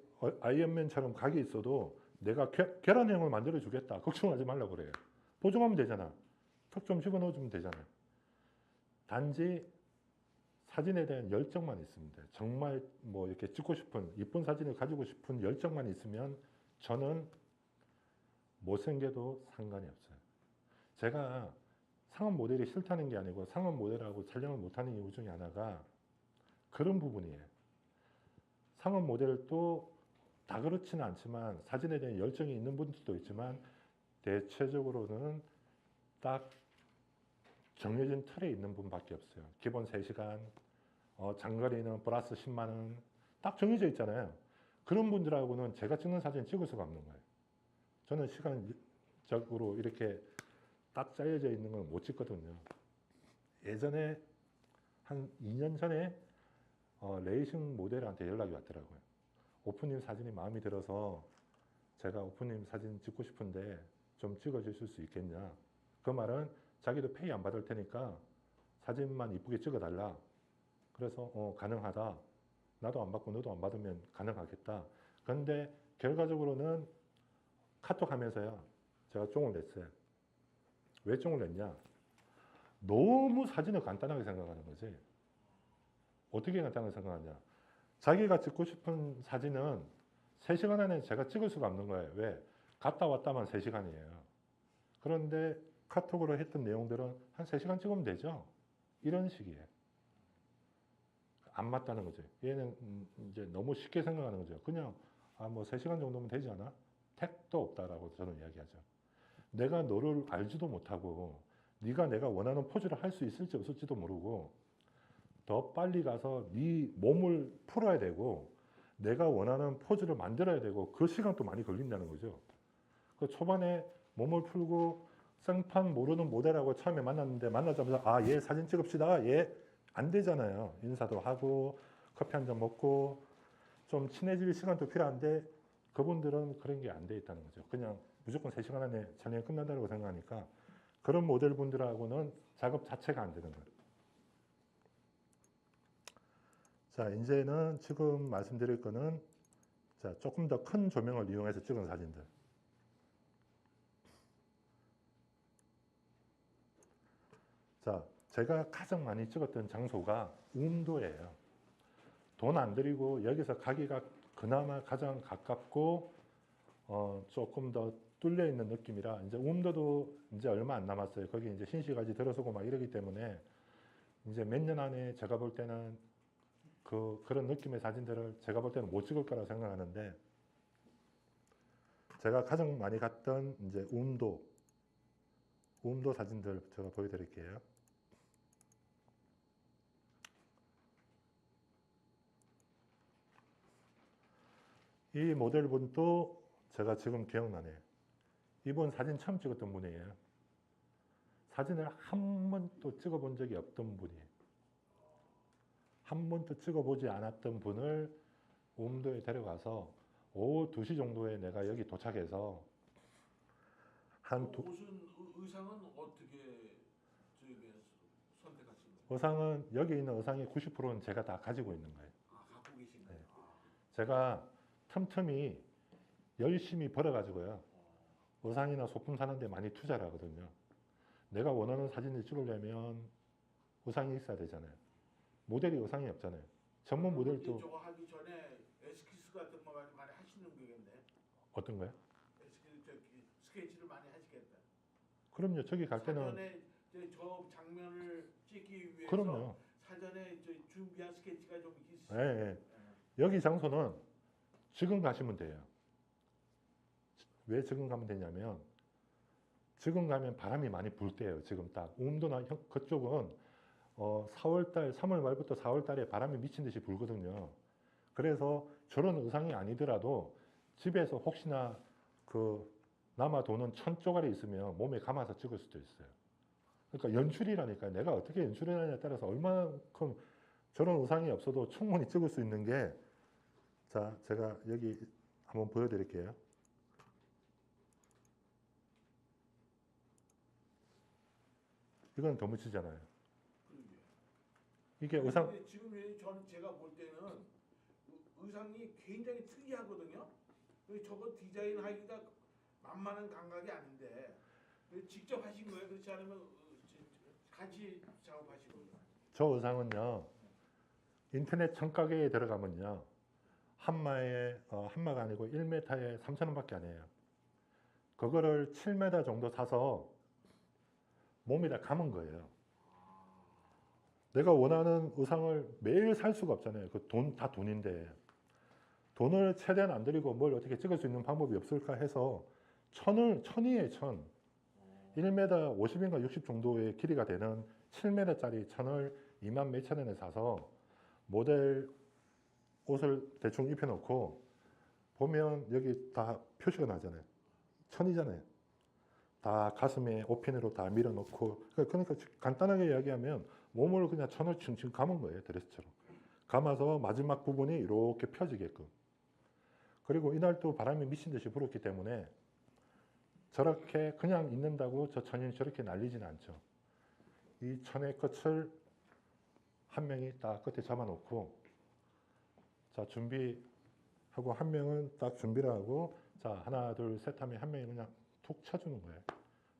아이언맨처럼 각이 있어도 내가 계란형을 만들어 주겠다. 걱정하지 말라고 그래요. 보정하면 되잖아. 턱 좀 집어넣어 주면 되잖아요. 단지 사진에 대한 열정만 있으면 돼요. 정말 뭐 이렇게 찍고 싶은 이쁜 사진을 가지고 싶은 열정만 있으면 저는 못생겨도 상관이 없어요. 제가 상업 모델이 싫다는 게 아니고 상업 모델하고 촬영을 못하는 이유 중에 하나가 그런 부분이에요. 상업 모델도 다 그렇지는 않지만 사진에 대한 열정이 있는 분들도 있지만 대체적으로는 딱 정해진 틀에 있는 분밖에 없어요. 기본 3시간, 장거리는 플러스 10만 원, 딱 정해져 있잖아요. 그런 분들하고는 제가 찍는 사진 찍을 수가 없는 거예요. 저는 시간적으로 이렇게 딱 짜여져 있는 건 못 찍거든요. 예전에 한 2년 전에 레이싱 모델한테 연락이 왔더라고요. 오프님 사진이 마음에 들어서 제가 오프님 사진 찍고 싶은데 좀 찍어주실 수 있겠냐. 그 말은 자기도 페이 안 받을 테니까 사진만 이쁘게 찍어달라. 그래서 가능하다. 나도 안 받고 너도 안 받으면 가능하겠다. 그런데 결과적으로는 카톡 하면서요. 제가 쫑을 냈어요. 왜 쫑을 냈냐. 너무 사진을 간단하게 생각하는 거지. 어떻게 간단하게 생각하냐. 자기가 찍고 싶은 사진은 3시간 안에 제가 찍을 수가 없는 거예요. 왜? 갔다 왔다만 3시간이에요. 그런데 카톡으로 했던 내용들은 한 3시간 찍으면 되죠. 이런 식이에요. 안 맞다는 거죠. 얘는 이제 너무 쉽게 생각하는 거죠. 그냥 뭐 3시간 정도면 되지 않아? 택도 없다라고 저는 이야기하죠. 내가 너를 알지도 못하고 네가 내가 원하는 포즈를 할 수 있을지 없을지도 모르고 더 빨리 가서 네 몸을 풀어야 되고 내가 원하는 포즈를 만들어야 되고 그 시간도 많이 걸린다는 거죠. 그 초반에 몸을 풀고 생판 모르는 모델하고 처음에 만났는데 만나자마자 얘 사진 찍읍시다. 얘 안 되잖아요. 인사도 하고 커피 한 잔 먹고 좀 친해질 시간도 필요한데 그분들은 그런 게 안 돼 있다는 거죠. 그냥 무조건 3시간 안에 촬영이 끝난다고 생각하니까 그런 모델분들하고는 작업 자체가 안 되는 거예요. 자, 이제는 지금 말씀드릴 거는 자, 조금 더 큰 조명을 이용해서 찍은 사진들. 자, 제가 가장 많이 찍었던 장소가 음도예요. 돈 안 들이고 여기서 가기가 그나마 가장 가깝고 조금 더 뚫려 있는 느낌이라 이제 음도도 이제 얼마 안 남았어요. 거기 이제 신시가지 들어서고 막 이러기 때문에 이제 몇 년 안에 제가 볼 때는 그런 느낌의 사진들을 제가 볼 때는 못 찍을 거라 생각하는데 제가 가장 많이 갔던 이제 음도 사진들 제가 보여드릴게요. 이 모델분도 제가 지금 기억나네요. 이분 사진 처음 찍었던 분이에요. 사진을 한 번도 찍어본 적이 없던 분이에요. 한 번도 찍어보지 않았던 분을 음도에 데려가서 오후 2시 정도에 내가 여기 도착해서 옷은 의상은 어떻게 선택하신 거예요? 의상은 여기 있는 의상의 90%는 제가 다 가지고 있는 거예요. 갖고 계신 네. 거예요? 제가 틈틈이 열심히 벌어가지고요. 의상이나 소품 사는데 많이 투자를 하거든요. 내가 원하는 사진을 찍으려면 의상이 있어야 되잖아요. 모델이 의상이 없잖아요. 전문 모델도 저거 하기 전에 에스키스 같은 거 많이 하시는 거겠네. 어떤 거요? 스케치를 많이 하시겠다. 그럼요. 저기 갈 때는 사전에 저 장면을 찍기 위해서 그럼요. 사전에 준비한 스케치가 좀 있으시죠. 예, 예. 여기 장소는 지금 가시면 돼요. 왜 지금 가면 되냐면 지금 가면 바람이 많이 불 때예요. 지금 딱 음도나 그쪽은 4월달, 3월 말부터 4월달에 바람이 미친 듯이 불거든요. 그래서 저런 의상이 아니더라도 집에서 혹시나 그 남아 도는 천 쪼가리 있으면 몸에 감아서 찍을 수도 있어요. 그러니까 연출이라니까 내가 어떻게 연출을 하냐에 따라서 얼마만큼 저런 의상이 없어도 충분히 찍을 수 있는 게 자, 제가 여기 한번 보여드릴게요. 이건 더무치잖아요. 이게 의상 근데 지금 저는 제가 볼 때는 의상이 굉장히 특이하거든요. 저거 디자인하기가 만만한 감각이 아닌데 직접 하신 거예요? 그렇지 않으면 같이 작업하신 거예요? 저 의상은요. 인터넷 청가게에 들어가면요. 한마가 아니고 1m에 3,000원밖에 안 해요. 그거를 7m 정도 사서 몸에다 감은 거예요. 내가 원하는 의상을 매일 살 수가 없잖아요. 그 돈, 다 돈인데. 돈을 최대한 안 들이고 뭘 어떻게 찍을 수 있는 방법이 없을까 해서 천이에요, 천. 1m 50인가 60 정도의 길이가 되는 7m짜리 천을 2만 몇천 원에 사서 모델 옷을 대충 입혀놓고 보면 여기 다 표시가 나잖아요. 천이잖아요. 다 가슴에 옷핀으로 다 밀어놓고 그러니까 간단하게 이야기하면 몸을 그냥 천을 칭칭 감은 거예요. 드레스처럼. 감아서 마지막 부분이 이렇게 펴지게끔. 그리고 이날 또 바람이 미친 듯이 불었기 때문에 저렇게 그냥 있는다고 저 천이 저렇게 날리지는 않죠. 이 천의 끝을 한 명이 딱 끝에 잡아놓고 자 준비하고 한 명은 딱 준비를 하고 자 하나 둘 셋 하면 한 명이 그냥 툭 쳐주는 거예요.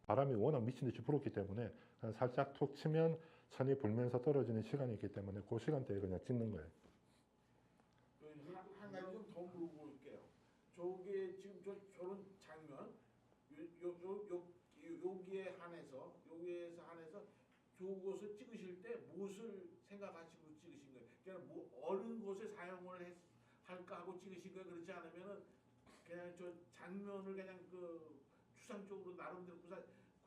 바람이 워낙 미친 듯이 불었기 때문에 그냥 살짝 툭 치면 천이 불면서 떨어지는 시간이 있기 때문에 그 시간대에 그냥 찍는 거예요. 한 가지 좀 더 물어볼게요. 저게 지금 저런 장면 여기에서 한해서 저곳을 찍으실 때 무엇을 생각하시고 찍으신 거예요? 그냥 뭐 어느 곳에 사용을 할까 하고 찍으신 거예요? 그렇지 않으면은 그냥 저 장면을 그냥 그 추상적으로 나름대로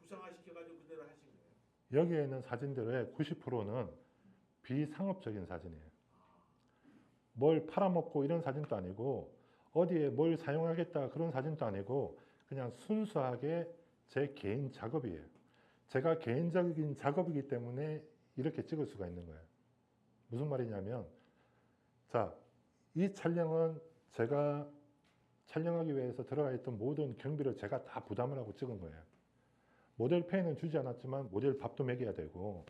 구상화시켜가지고 그대로 하신 거예요? 여기에 있는 사진들의 90%는 비상업적인 사진이에요. 뭘 팔아먹고 이런 사진도 아니고 어디에 뭘 사용하겠다 그런 사진도 아니고 그냥 순수하게 제 개인 작업이에요. 제가 개인적인 작업이기 때문에 이렇게 찍을 수가 있는 거예요. 무슨 말이냐면 자, 이 촬영은 제가 촬영하기 위해서 들어가 있던 모든 경비를 제가 다 부담을 하고 찍은 거예요. 모델 페이는 주지 않았지만 모델 밥도 먹여야 되고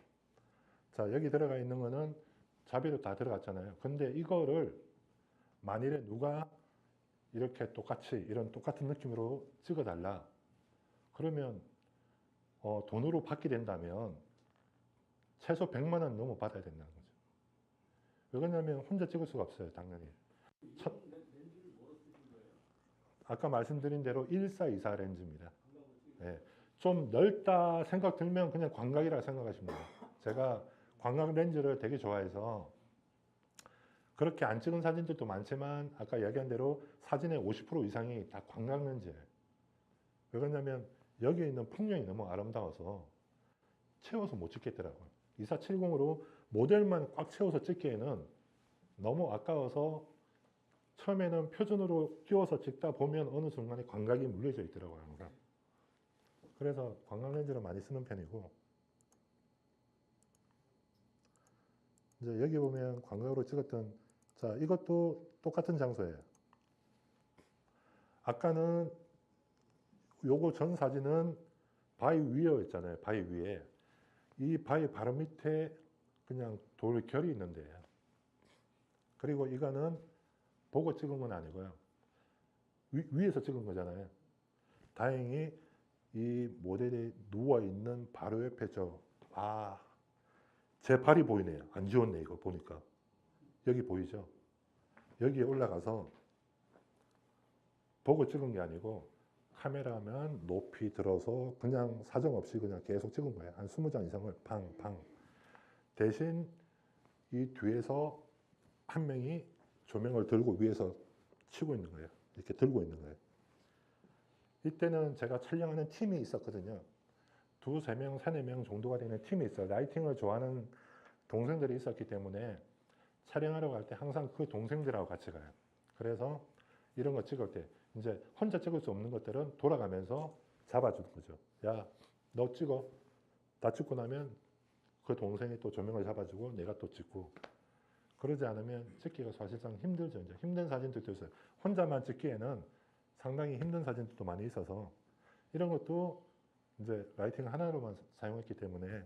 자 여기 들어가 있는 거는 자비로 다 들어갔잖아요. 근데 이거를 만일에 누가 이렇게 똑같이 이런 똑같은 느낌으로 찍어달라 그러면 돈으로 받게 된다면 최소 100만 원 넘어 받아야 된다는 거죠. 왜 그러냐면 혼자 찍을 수가 없어요. 당연히. 아까 말씀드린 대로 1424 렌즈입니다. 네. 좀 넓다 생각 들면 그냥 광각이라 생각하시면 돼요. 제가 광각 렌즈를 되게 좋아해서 그렇게 안 찍은 사진들도 많지만 아까 이야기한 대로 사진의 50% 이상이 다 광각 렌즈예요. 왜 그러냐면 여기에 있는 풍경이 너무 아름다워서 채워서 못 찍겠더라고요. 2470으로 모델만 꽉 채워서 찍기에는 너무 아까워서 처음에는 표준으로 끼워서 찍다 보면 어느 순간에 광각이 물려져 있더라고요. 항상. 그래서 광각 렌즈를 많이 쓰는 편이고 이제 여기 보면 광각으로 찍었던 자 이것도 똑같은 장소예요. 아까는 요거 전 사진은 바위 위에였잖아요. 바위 위에 이 바위 바로 밑에 그냥 돌결이 있는데요. 그리고 이거는 보고 찍은 건 아니고요. 위에서 찍은 거잖아요. 다행히 이 모델이 누워있는 바로 옆에 제 발이 보이네요. 안 지웠네, 이거 보니까. 여기 보이죠? 여기에 올라가서 보고 찍은 게 아니고 카메라만 높이 들어서 그냥 사정없이 그냥 계속 찍은 거예요. 한 20장 이상을 팡팡. 대신 이 뒤에서 한 명이 조명을 들고 위에서 치고 있는 거예요. 이렇게 들고 있는 거예요. 이때는 제가 촬영하는 팀이 있었거든요. 2, 3명, 3, 4명 정도가 되는 팀이 있어요. 라이팅을 좋아하는 동생들이 있었기 때문에 촬영하러 갈 때 항상 그 동생들하고 같이 가요. 그래서 이런 거 찍을 때 이제 혼자 찍을 수 없는 것들은 돌아가면서 잡아주는 거죠. 야, 너 찍어. 다 찍고 나면 그 동생이 또 조명을 잡아주고 내가 또 찍고. 그러지 않으면 찍기가 사실상 힘들죠. 이제 힘든 사진들도 있어요. 혼자만 찍기에는 상당히 힘든 사진들도 많이 있어서 이런 것도 이제 라이팅 하나로만 사용했기 때문에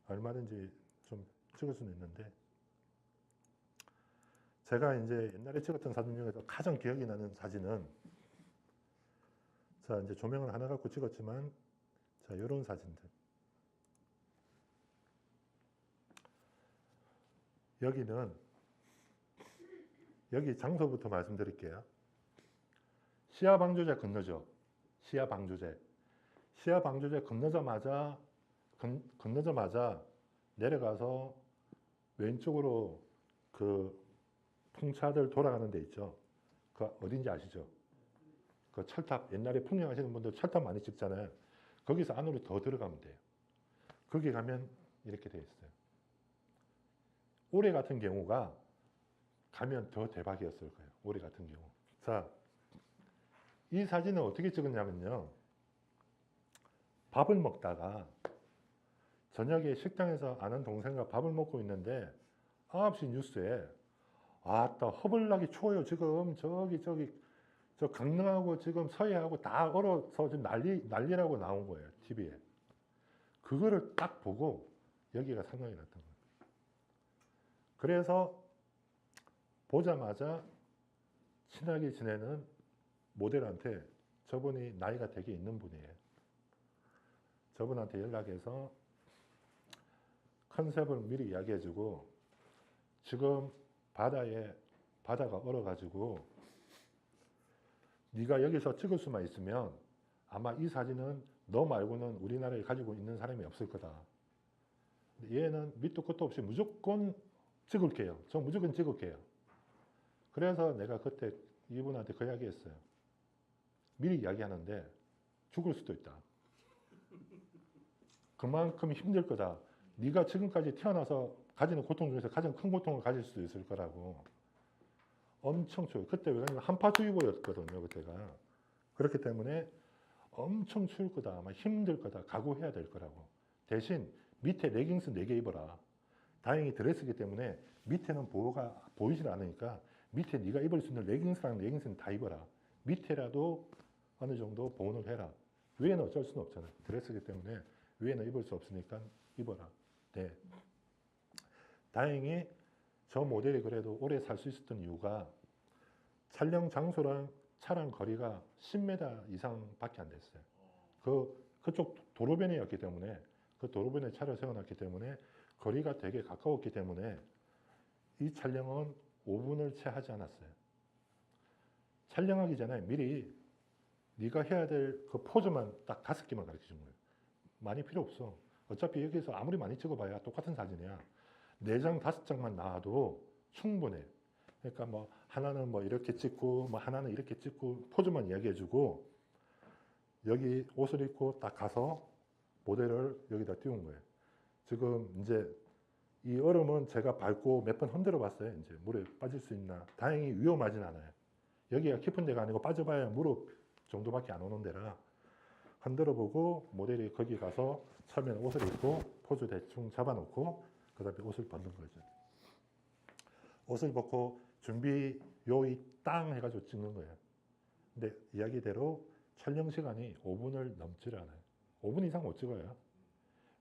얼마든지 좀 찍을 수는 있는데, 제가 이제 옛날에 찍었던 사진 중에서 가장 기억이 나는 사진은, 자, 이제 조명을 하나 갖고 찍었지만, 자, 이런 사진들. 여기 장소부터 말씀드릴게요. 시야 방조제 건너죠. 시야 방조제 건너자마자 내려가서 왼쪽으로 그 풍차들 돌아가는 데 있죠. 그 어딘지 아시죠? 그 철탑, 옛날에 풍경하시는 분들 철탑 많이 찍잖아요. 거기서 안으로 더 들어가면 돼요. 거기 가면 이렇게 돼 있어요. 올해 같은 경우가 가면 더 대박이었을 거예요. 올해 같은 경우. 자, 이 사진을 어떻게 찍었냐면요. 밥을 먹다가 저녁에 식당에서 아는 동생과 밥을 먹고 있는데 9시 뉴스에 아따 허벌나게 추워요. 지금 저 강릉하고 지금 서해하고 다 얼어서 지금 난리라고 나온 거예요. TV에. 그거를 딱 보고 여기가 생각이 났던 거예요. 그래서 보자마자 친하게 지내는 모델한테, 저분이 나이가 되게 있는 분이에요. 저분한테 연락해서 컨셉을 미리 이야기해주고, 지금 바다가 얼어가지고 네가 여기서 찍을 수만 있으면 아마 이 사진은 너 말고는 우리나라에 가지고 있는 사람이 없을 거다. 얘는 밑도 끝도 없이 무조건 찍을게요. 저 무조건 찍을게요. 그래서 내가 그때 이분한테 그 이야기 했어요. 미리 이야기하는데 죽을 수도 있다. 그만큼 힘들 거다. 네가 지금까지 태어나서 가지는 고통 중에서 가장 큰 고통을 가질 수도 있을 거라고. 엄청 추워요. 그때 왜 그러냐면 한파주의보였거든요. 그때가. 그렇기 때문에 엄청 추울 거다. 아마 힘들 거다. 각오해야 될 거라고. 대신 밑에 레깅스 4개 입어라. 다행히 드레스기 때문에 밑에는 보호가 보이질 않으니까 밑에 네가 입을 수 있는 레깅스는 다 입어라. 밑에라도 어느 정도 보온을 해라. 위에는 어쩔 수는 없잖아요. 드레스기 때문에 위에는 입을 수 없으니까 입어라. 네. 다행히 저 모델이 그래도 오래 살 수 있었던 이유가 촬영 장소랑 차량 거리가 10m 이상밖에 안 됐어요. 그쪽 도로변이었기 때문에, 그 도로변에 차를 세워놨기 때문에 거리가 되게 가까웠기 때문에 이 촬영은 5분을 채 하지 않았어요. 촬영하기 전에 미리 네가 해야 될 그 포즈만 딱 5개만 가르쳐 준 거예요. 많이 필요 없어. 어차피 여기서 아무리 많이 찍어봐야 똑같은 사진이야. 4장, 5장만 나와도 충분해. 그러니까 뭐 하나는 뭐 이렇게 찍고, 뭐 하나는 이렇게 찍고, 포즈만 이야기해주고, 여기 옷을 입고 딱 가서 모델을 여기다 띄운 거예요. 지금 이제 이 얼음은 제가 밟고 몇 번 흔들어 봤어요. 이제 물에 빠질 수 있나. 다행히 위험하진 않아요. 여기가 깊은 데가 아니고 빠져봐야 무릎 정도밖에 안 오는 데라 흔들어 보고, 모델이 거기 가서 처음에는 옷을 입고 포즈 대충 잡아놓고 그 다음에 옷을 벗는 거죠. 옷을 벗고 준비 요이 땅 해가지고 찍는 거예요. 근데 이야기대로 촬영 시간이 5분을 넘지 않아요. 5분 이상 못 찍어요.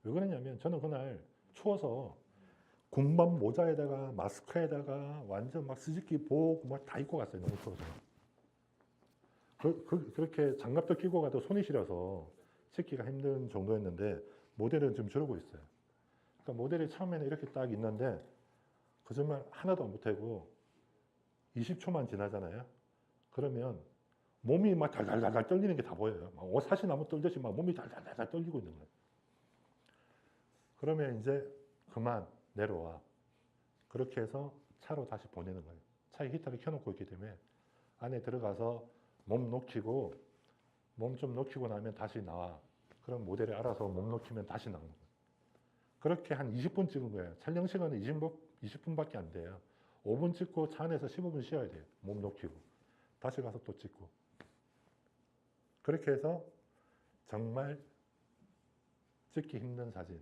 왜 그러냐면 저는 그날 추워서 군밤 모자에다가 마스크에다가 완전 막 스즈키 복 막 다 입고 갔어요. 너무 추워서. 그렇게 장갑도 끼고 가도 손이 시려서 찍기가 힘든 정도였는데 모델은 좀 줄고 있어요. 그러니까 모델이 처음에는 이렇게 딱 있는데 거짓말 하나도 안 보태고 20초만 지나잖아요. 그러면 몸이 막 달달달 떨리는 게 다 보여요. 막 사시나무 떨듯이 막 몸이 달달달 떨리고 있는 거예요. 그러면 이제 그만 내려와. 그렇게 해서 차로 다시 보내는 거예요. 차에 히터를 켜놓고 있기 때문에 안에 들어가서 몸 녹이고 몸 좀 녹이고 나면 다시 나와. 그럼 모델이 알아서 몸 녹이면 다시 나오는 거예요. 그렇게 한 20분 찍은 거예요. 촬영 시간은 20분밖에 안 돼요. 5분 찍고 차 안에서 15분 쉬어야 돼요. 몸 녹이고. 다시 가서 또 찍고. 그렇게 해서 정말 찍기 힘든 사진.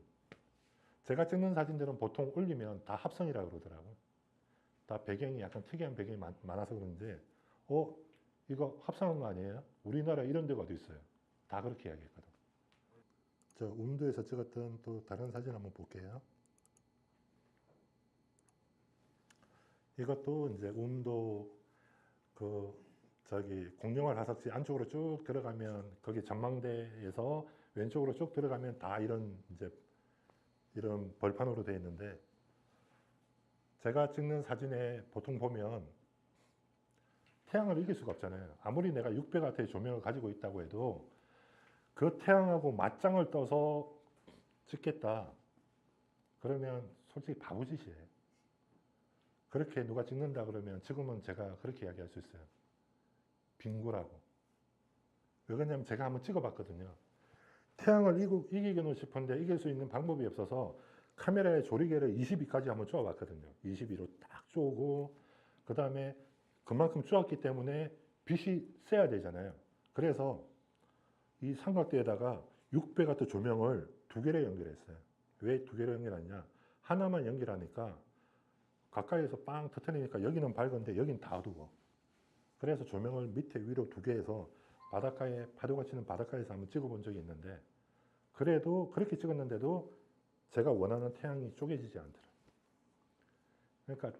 제가 찍는 사진들은 보통 올리면 다 합성이라고 그러더라고요. 다 배경이 약간 특이한 배경이 많아서 그런지 이거 합성한 거 아니에요? 우리나라 이런 데가 어디 있어요? 다 그렇게 이야기했거든. 저 음도에서 찍었던 또 다른 사진 한번 볼게요. 이것도 이제 음도 공룡알 화석지 안쪽으로 쭉 들어가면 거기 전망대에서 왼쪽으로 쭉 들어가면 다 이런 벌판으로 되어 있는데 제가 찍는 사진에 보통 보면 태양을 이길 수가 없잖아요. 아무리 내가 600W의 조명을 가지고 있다고 해도 그 태양하고 맞짱을 떠서 찍겠다. 그러면 솔직히 바보짓이에요. 그렇게 누가 찍는다 그러면 지금은 제가 그렇게 이야기할 수 있어요. 빙구라고. 왜 그러냐면 제가 한번 찍어봤거든요. 태양을 이기고는 싶은데 이길 수 있는 방법이 없어서 카메라의 조리개를 22까지 한번 쪼아봤거든요. 22로 딱 쪼고 그 다음에 그만큼 쪼았기 때문에 빛이 세야 되잖아요. 그래서 이 삼각대에다가 600W 조명을 2개를 연결했어요. 왜 2개를 연결하냐? 하나만 연결하니까 가까이에서 빵 터트리니까 여기는 밝은데 여기는 다 어두워. 그래서 조명을 밑에 위로 2개 해서 바닷가에 파도가 치는 바닷가에서 한번 찍어본 적이 있는데 그래도 그렇게 찍었는데도 제가 원하는 태양이 쪼개지지 않더라고요. 그러니까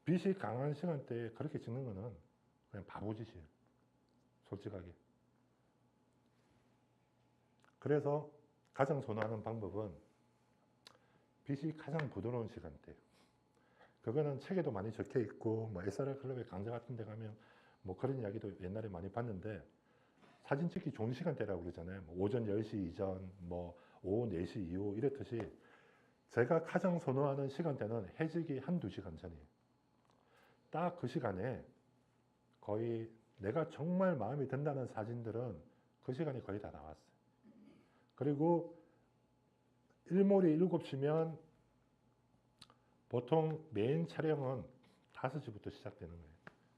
빛이 강한 시간대에 그렇게 찍는 거는 그냥 바보짓이에요. 솔직하게. 그래서 가장 선호하는 방법은 빛이 가장 부드러운 시간대. 그거는 책에도 많이 적혀 있고 뭐 SR 클럽의 강좌 같은 데 가면 뭐 그런 이야기도 옛날에 많이 봤는데 사진 찍기 좋은 시간대라고 그러잖아요. 뭐 오전 10시 이전, 뭐 오후 4시 이후 이렇듯이 제가 가장 선호하는 시간대는 해지기 1-2시간 전이에요. 딱 그 시간에 거의 내가 정말 마음에 든다는 사진들은 그 시간이 거의 다 나왔어요. 그리고 일몰이 7시면 보통 메인 촬영은 5시부터 시작되는 거예요.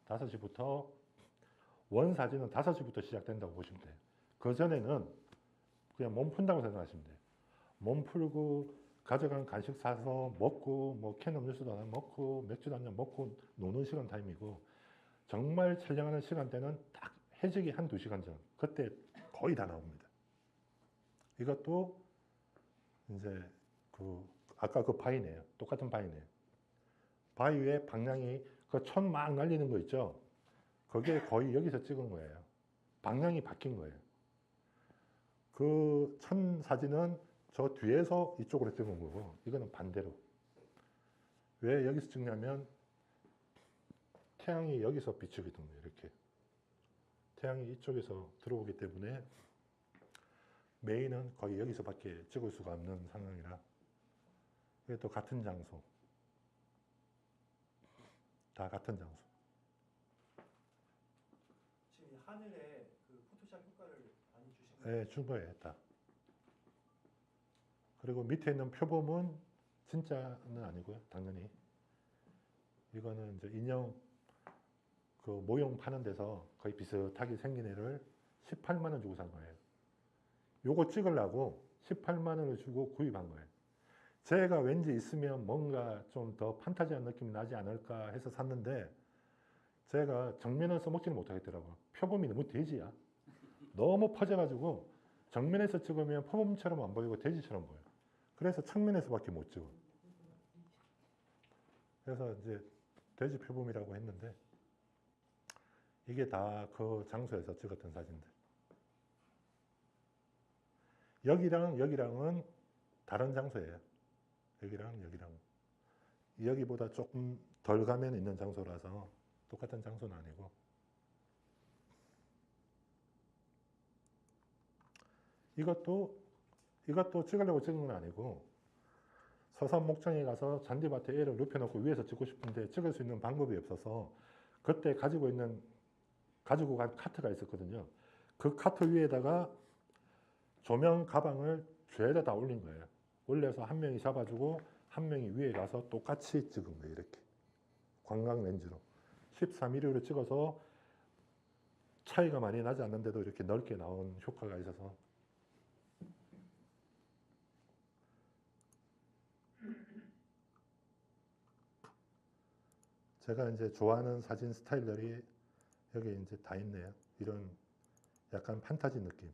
5시부터 원 사진은 5시부터 시작된다고 보시면 돼요. 그 전에는 그냥 몸 푼다고 생각하시면 돼요. 몸 풀고 가져간 간식 사서 먹고 뭐 캔 음료수도 하나 먹고 맥주도 한잔 먹고 노는 시간 타임이고 정말 촬영하는 시간대는 딱 해지기 1-2시간 전. 그때 거의 다 나옵니다. 이것도 이제 아까 그 바위네요. 똑같은 바위네요. 바위 위에 방향이 그 천 막 날리는 거 있죠? 그게 거의 여기서 찍은 거예요. 방향이 바뀐 거예요. 그 천 사진은 저 뒤에서 이쪽으로 찍은 거고 이거는 반대로. 왜 여기서 찍냐면 태양이 여기서 비추거든요. 이렇게. 태양이 이쪽에서 들어오기 때문에 메인은 거의 여기서밖에 찍을 수가 없는 상황이라 이게 또 같은 장소. 다 같은 장소. 지금 이 하늘에 그 포토샵 효과를 많이 주신 거예요? 네, 준 거예요. 다. 그리고 밑에 있는 표범은 진짜는 아니고요. 당연히. 이거는 이제 인형 그 모형 파는 데서 거의 비슷하게 생긴 애를 18만 원 주고 산 거예요. 요거 찍으려고 18만 원을 주고 구입한 거예요. 제가 왠지 있으면 뭔가 좀 더 판타지한 느낌이 나지 않을까 해서 샀는데 제가 정면에서 먹지는 못하겠더라고요. 표범이 너무 돼지야. 너무 퍼져가지고 정면에서 찍으면 표범처럼 안 보이고 돼지처럼 보여요. 그래서 측면에서밖에 못 찍어. 그래서 이제 돼지 표범이라고 했는데 이게 다 그 장소에서 찍었던 사진들. 여기랑 여기랑은 다른 장소예요. 여기랑 여기랑. 여기보다 조금 덜 가면 있는 장소라서 똑같은 장소는 아니고. 이것도 찍으려고 찍은 건 아니고, 서산 목장에 가서 잔디밭에 애를 눕혀놓고 위에서 찍고 싶은데 찍을 수 있는 방법이 없어서 그때 가지고 간 카트가 있었거든요. 그 카트 위에다가 조명 가방을 죄다 다 올린 거예요. 올려서 한 명이 잡아주고 한 명이 위에 가서 똑같이 찍은 거예요. 이렇게 광각 렌즈로 13mm로 찍어서 차이가 많이 나지 않는데도 이렇게 넓게 나온 효과가 있어서 제가 이제 좋아하는 사진 스타일들이 여기 이제 다 있네요. 이런 약간 판타지 느낌.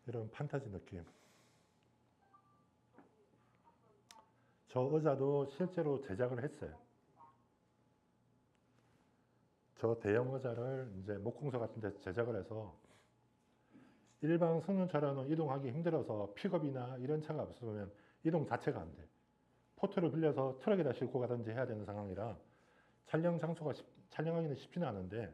이런 판타지 느낌. 저 의자도 실제로 제작을 했어요. 저 대형 의자를 이제 목공소 같은 데 제작을 해서 일반 승용차로는 이동하기 힘들어서 픽업이나 이런 차가 없으면 이동 자체가 안 돼. 포트를 빌려서 트럭에다 싣고 가든지 해야 되는 상황이라 촬영하기는 쉽지는 않은데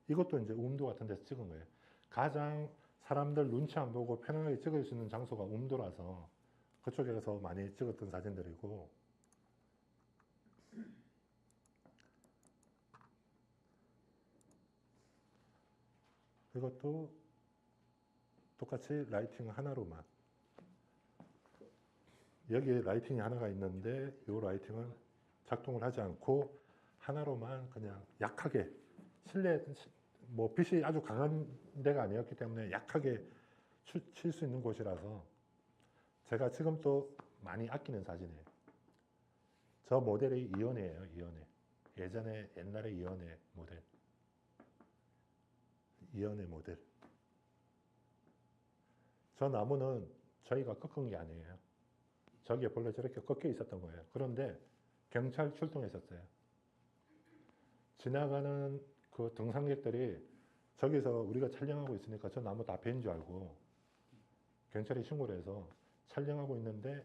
이것도 이제 음도 같은 데서 찍은 거예요. 가장 사람들 눈치 안 보고 편안하게 찍을 수 있는 장소가 음도라서 그쪽에서 많이 찍었던 사진들이고, 이것도 똑같이 라이팅 하나로만, 여기에 라이팅이 하나가 있는데 이 라이팅은 작동을 하지 않고 하나로만 그냥 약하게, 실내 뭐 빛이 아주 강한 데가 아니었기 때문에 약하게 칠 수 있는 곳이라서 제가 지금 또 많이 아끼는 사진이에요. 저 모델이 이연해예요. 이연해. 예전에 옛날에 이연해 모델. 이연해 모델. 저 나무는 저희가 꺾은 게 아니에요. 저기에 본래 저렇게 꺾여 있었던 거예요. 그런데 경찰 출동했었어요. 지나가는 그 등산객들이 저기서 우리가 촬영하고 있으니까 저 나무 다 벤 줄 알고 경찰에 신고를 해서 촬영하고 있는데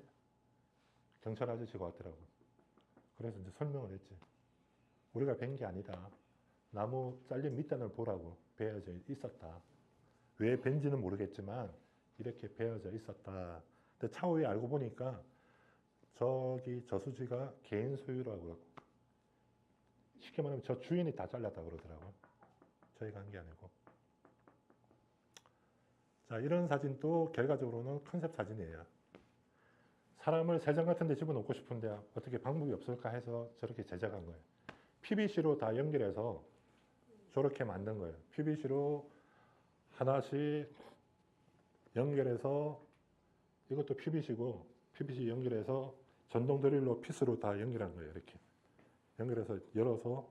경찰 아저씨가 왔더라고. 그래서 이제 설명을 했지. 우리가 벤 게 아니다. 나무 잘린 밑단을 보라고 베어져 있었다. 왜 벤지는 모르겠지만 이렇게 베어져 있었다. 근데 차후에 알고 보니까 저기 저수지가 개인 소유라고, 쉽게 말하면 저 주인이 다 잘랐다 그러더라고요. 저희가 한 게 아니고. 자, 이런 사진도 결과적으로는 컨셉 사진이에요. 사람을 세장 같은 데 집어넣고 싶은데 어떻게 방법이 없을까 해서 저렇게 제작한 거예요. PVC로 다 연결해서 저렇게 만든 거예요. PVC로 하나씩 연결해서, 이것도 PVC고 PVC 연결해서 전동 드릴로 피스로 다 연결한 거예요. 이렇게 연결해서 열어서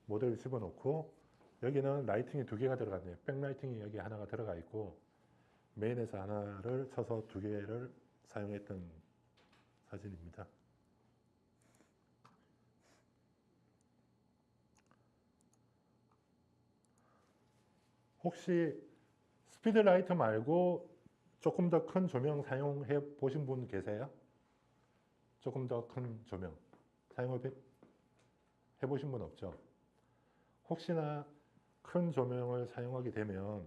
모델을 집어넣고, 여기는 라이팅이 2개가 들어갔네요. 백라이팅이 여기 하나가 들어가 있고 메인에서 하나를 쳐서 2개를 사용했던 사진입니다. 혹시 스피드라이트 말고 조금 더 큰 조명 사용해 보신 분 계세요? 조금 더 큰 조명 사용해 보신 분 없죠? 혹시나 큰 조명을 사용하게 되면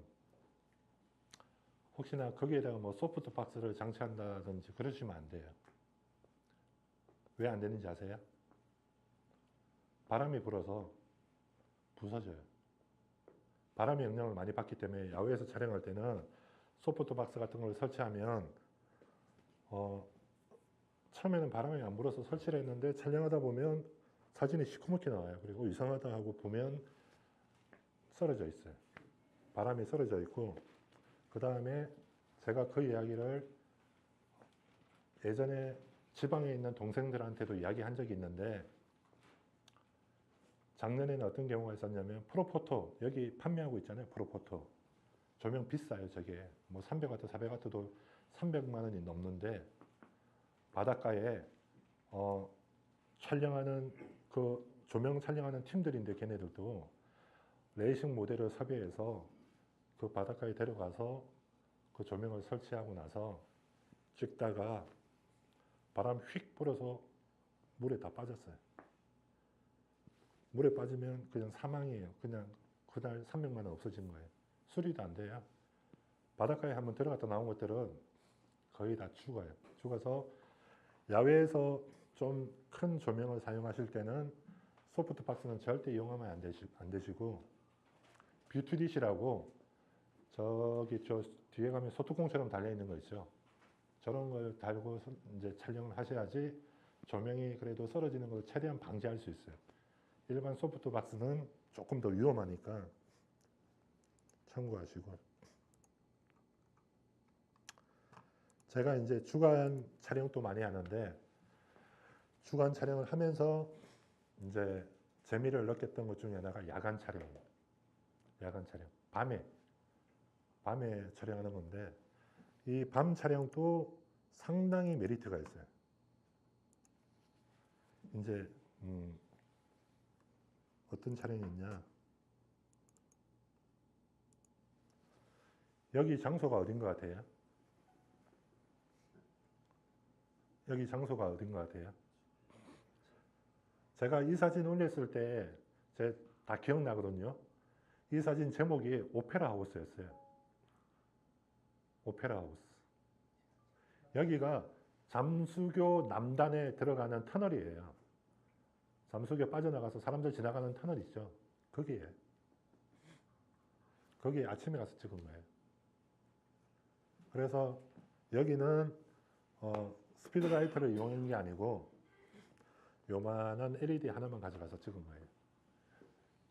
혹시나 거기에다가 뭐 소프트 박스를 장치한다든지 그러시면 안 돼요. 왜 안 되는지 아세요? 바람이 불어서 부서져요. 바람의 영향을 많이 받기 때문에 야외에서 촬영할 때는 소프트 박스 같은 걸 설치하면 처음에는 바람이 안 불어서 설치를 했는데 촬영하다 보면 사진이 시커멓게 나와요. 그리고 이상하다 하고 보면 썰어져 있어요. 바람이 썰어져 있고, 그 다음에 제가 그 이야기를 예전에 지방에 있는 동생들한테도 이야기한 적이 있는데, 작년에는 어떤 경우가 있었냐면 프로포토, 여기 판매하고 있잖아요. 프로포토 조명 비싸요. 저게 뭐 300W, 400W도 300만 원이 넘는데 바닷가에 촬영하는 그 조명 촬영하는 팀들인데 걔네들도 레이싱 모델을 섭외해서 그 바닷가에 데려가서 그 조명을 설치하고 나서 찍다가 바람 휙 불어서 물에 다 빠졌어요. 물에 빠지면 그냥 사망이에요. 그냥 그날 300만 원 없어진 거예요. 수리도 안 돼요. 바닷가에 한번 들어갔다 나온 것들은 거의 다 죽어요. 죽어서 야외에서 좀 큰 조명을 사용하실 때는 소프트박스는 절대 이용하면 안 되시고 뷰티디시라고 저기 저 뒤에 가면 소뚜껑처럼 달려 있는 거 있죠. 저런 걸 달고 이제 촬영을 하셔야지 조명이 그래도 떨어지는 걸 최대한 방지할 수 있어요. 일반 소프트박스는 조금 더 위험하니까 참고하시고. 제가 이제 주간 촬영도 많이 하는데 주간 촬영을 하면서 이제 재미를 느꼈던 것 중에 하나가 야간 촬영이에요. 야간 촬영. 밤에 촬영하는 건데 이 밤 촬영도 상당히 메리트가 있어요. 이제 어떤 촬영이 있냐? 여기 장소가 어딘 것 같아요? 여기 장소가 어딘 것 같아요? 제가 이 사진 올렸을 때 제 다 기억나거든요. 이 사진 제목이 오페라 하우스였어요. 오페라 하우스. 여기가 잠수교 남단에 들어가는 터널이에요. 잠수교 빠져나가서 사람들 지나가는 터널 있죠. 거기에 아침에 가서 찍은 거예요. 그래서 여기는 스피드라이트를 이용한 게 아니고 요만한 LED 하나만 가져가서 찍은 거예요.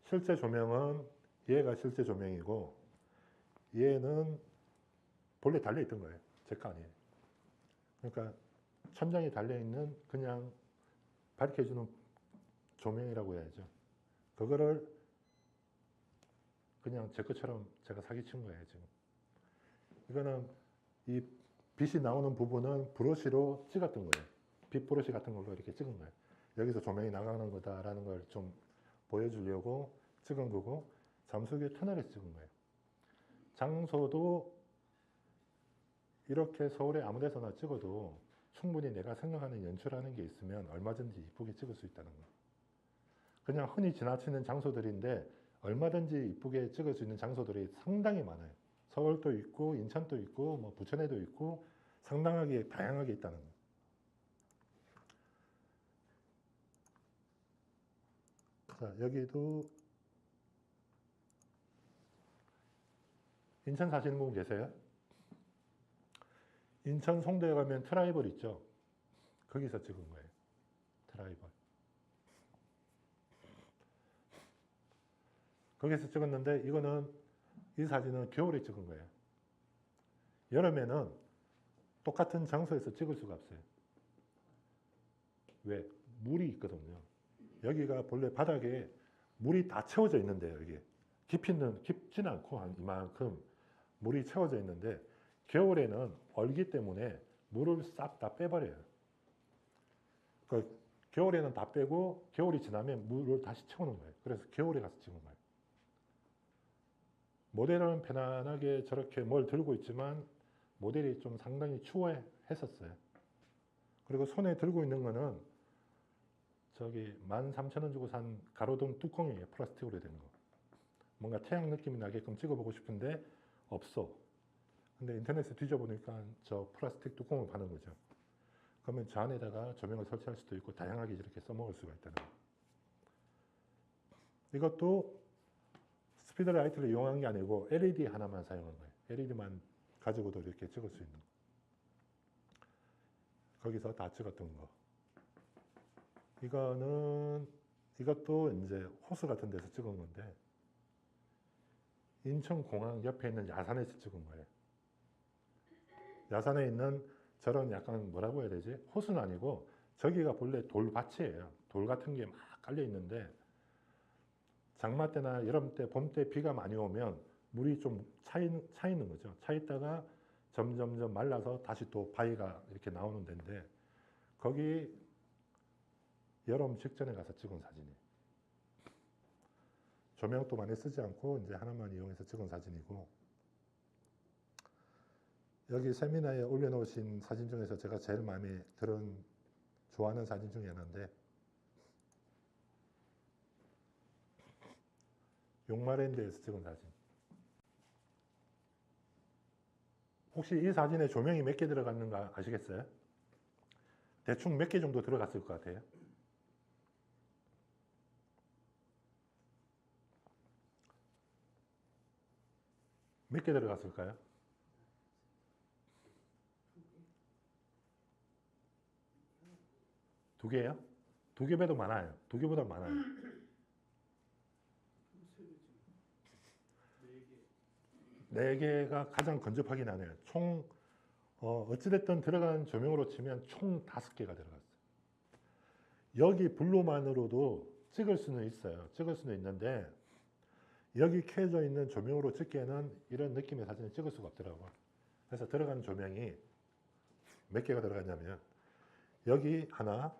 실제 조명은 얘가 실제 조명이고 얘는 본래 달려있던 거예요. 제 거 아니에요. 그러니까 천장에 달려있는 그냥 밝혀주는 조명이라고 해야죠. 그거를 그냥 제 것처럼 제가 사기친 거예요, 지금. 이거는 이 빛이 나오는 부분은 브러쉬로 찍었던 거예요. 빛 브러쉬 같은 걸로 이렇게 찍은 거예요. 여기서 조명이 나가는 거다라는 걸 좀 보여주려고 찍은 거고, 잠수교 터널에서 찍은 거예요. 장소도 이렇게 서울에 아무 데서나 찍어도 충분히 내가 생각하는 연출하는 게 있으면 얼마든지 이쁘게 찍을 수 있다는 거예요. 그냥 흔히 지나치는 장소들인데 얼마든지 이쁘게 찍을 수 있는 장소들이 상당히 많아요. 서울도 있고 인천도 있고 뭐 부천에도 있고 상당하게 다양하게 있다는 거예요. 자, 여기도 인천 사시는 분 계세요? 인천 송도에 가면 트라이벌 있죠? 거기서 찍은 거예요. 트라이벌. 거기서 찍었는데 이 사진은 겨울에 찍은 거예요. 여름에는 똑같은 장소에서 찍을 수가 없어요. 왜? 물이 있거든요. 여기가 본래 바닥에 물이 다 채워져 있는데요. 여기 깊지는 않고 한 이만큼 물이 채워져 있는데 겨울에는 얼기 때문에 물을 싹 다 빼버려요. 겨울에는 다 빼고 겨울이 지나면 물을 다시 채우는 거예요. 그래서 겨울에 가서 찍은 거예요. 모델은 편안하게 저렇게 뭘 들고 있지만 모델이 좀 상당히 추워했었어요. 그리고 손에 들고 있는 거는 저기 13,000원 주고 산 가로등 뚜껑이에요. 플라스틱으로 된 거. 뭔가 태양 느낌이 나게끔 찍어보고 싶은데 없어. 근데 인터넷에 뒤져보니까 저 플라스틱 뚜껑을 파는 거죠. 그러면 저 안에다가 조명을 설치할 수도 있고 다양하게 이렇게 써먹을 수가 있다는 거예요. 이것도 스피드라이트를 이용한 게 아니고 LED 하나만 사용한 거예요. LED만 가지고도 이렇게 찍을 수 있는 거. 거기서 다 찍었던 거. 이것도 이제 호수 같은 데서 찍은 건데 인천공항 옆에 있는 야산에서 찍은 거예요. 야산에 있는 저런 약간 뭐라고 해야 되지? 호수는 아니고 저기가 본래 돌밭이에요. 돌 같은 게 막 깔려 있는데 장마 때나 여름 때, 봄 때 비가 많이 오면 물이 좀 차 있는 거죠. 차 있다가 점점점 말라서 다시 또 바위가 이렇게 나오는 데인데 거기 여름 직전에 가서 찍은 사진이에요. 조명도 많이 쓰지 않고 이제 하나만 이용해서 찍은 사진이고, 여기 세미나에 올려놓으신 사진 중에서 제가 제일 마음에 들은 좋아하는 사진 중에 하나인데, 용마랜드에서 찍은 사진. 혹시 이 사진에 조명이 몇 개 들어갔는가 아시겠어요? 대충 몇 개 정도 들어갔을 것 같아요? 몇 개 들어갔을까요? 두 개요? 두 개보다 많아요. 두 개보다 많아요. 네 개가 가장 근접하긴 하네요. 총 어찌됐든 들어간 조명으로 치면 총 5개가 들어갔어요. 여기 블루만으로도 찍을 수는 있어요. 찍을 수는 있는데 여기 켜져 있는 조명으로 찍기에는 이런 느낌의 사진을 찍을 수가 없더라고요. 그래서 들어간 조명이 몇 개가 들어갔냐면 여기 하나,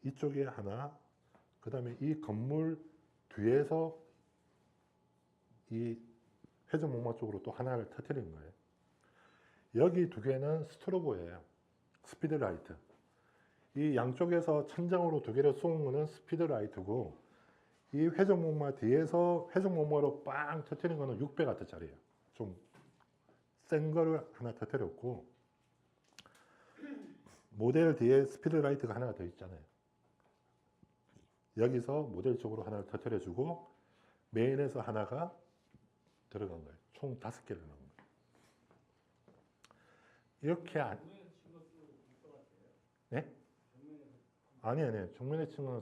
이쪽에 하나, 그 다음에 이 건물 뒤에서 이 회전목마 쪽으로 또 하나를 터뜨리는 거예요. 여기 두 개는 스트로보예요. 스피드라이트. 이 양쪽에서 천장으로 두 개를 쏘는 거는 스피드라이트고, 이 회전목마 뒤에서 회전목마로 빵 터뜨리는 거는 600W짜리예요. 좀 센 거를 하나 터뜨렸고, 모델 뒤에 스피드라이트가 하나가 더 있잖아요. 여기서 모델 쪽으로 하나를 터뜨려주고 메인에서 하나가 들어간 거예요. 총 5개를 넣은 거예요. 이렇게 네? 아니. 정면에 치는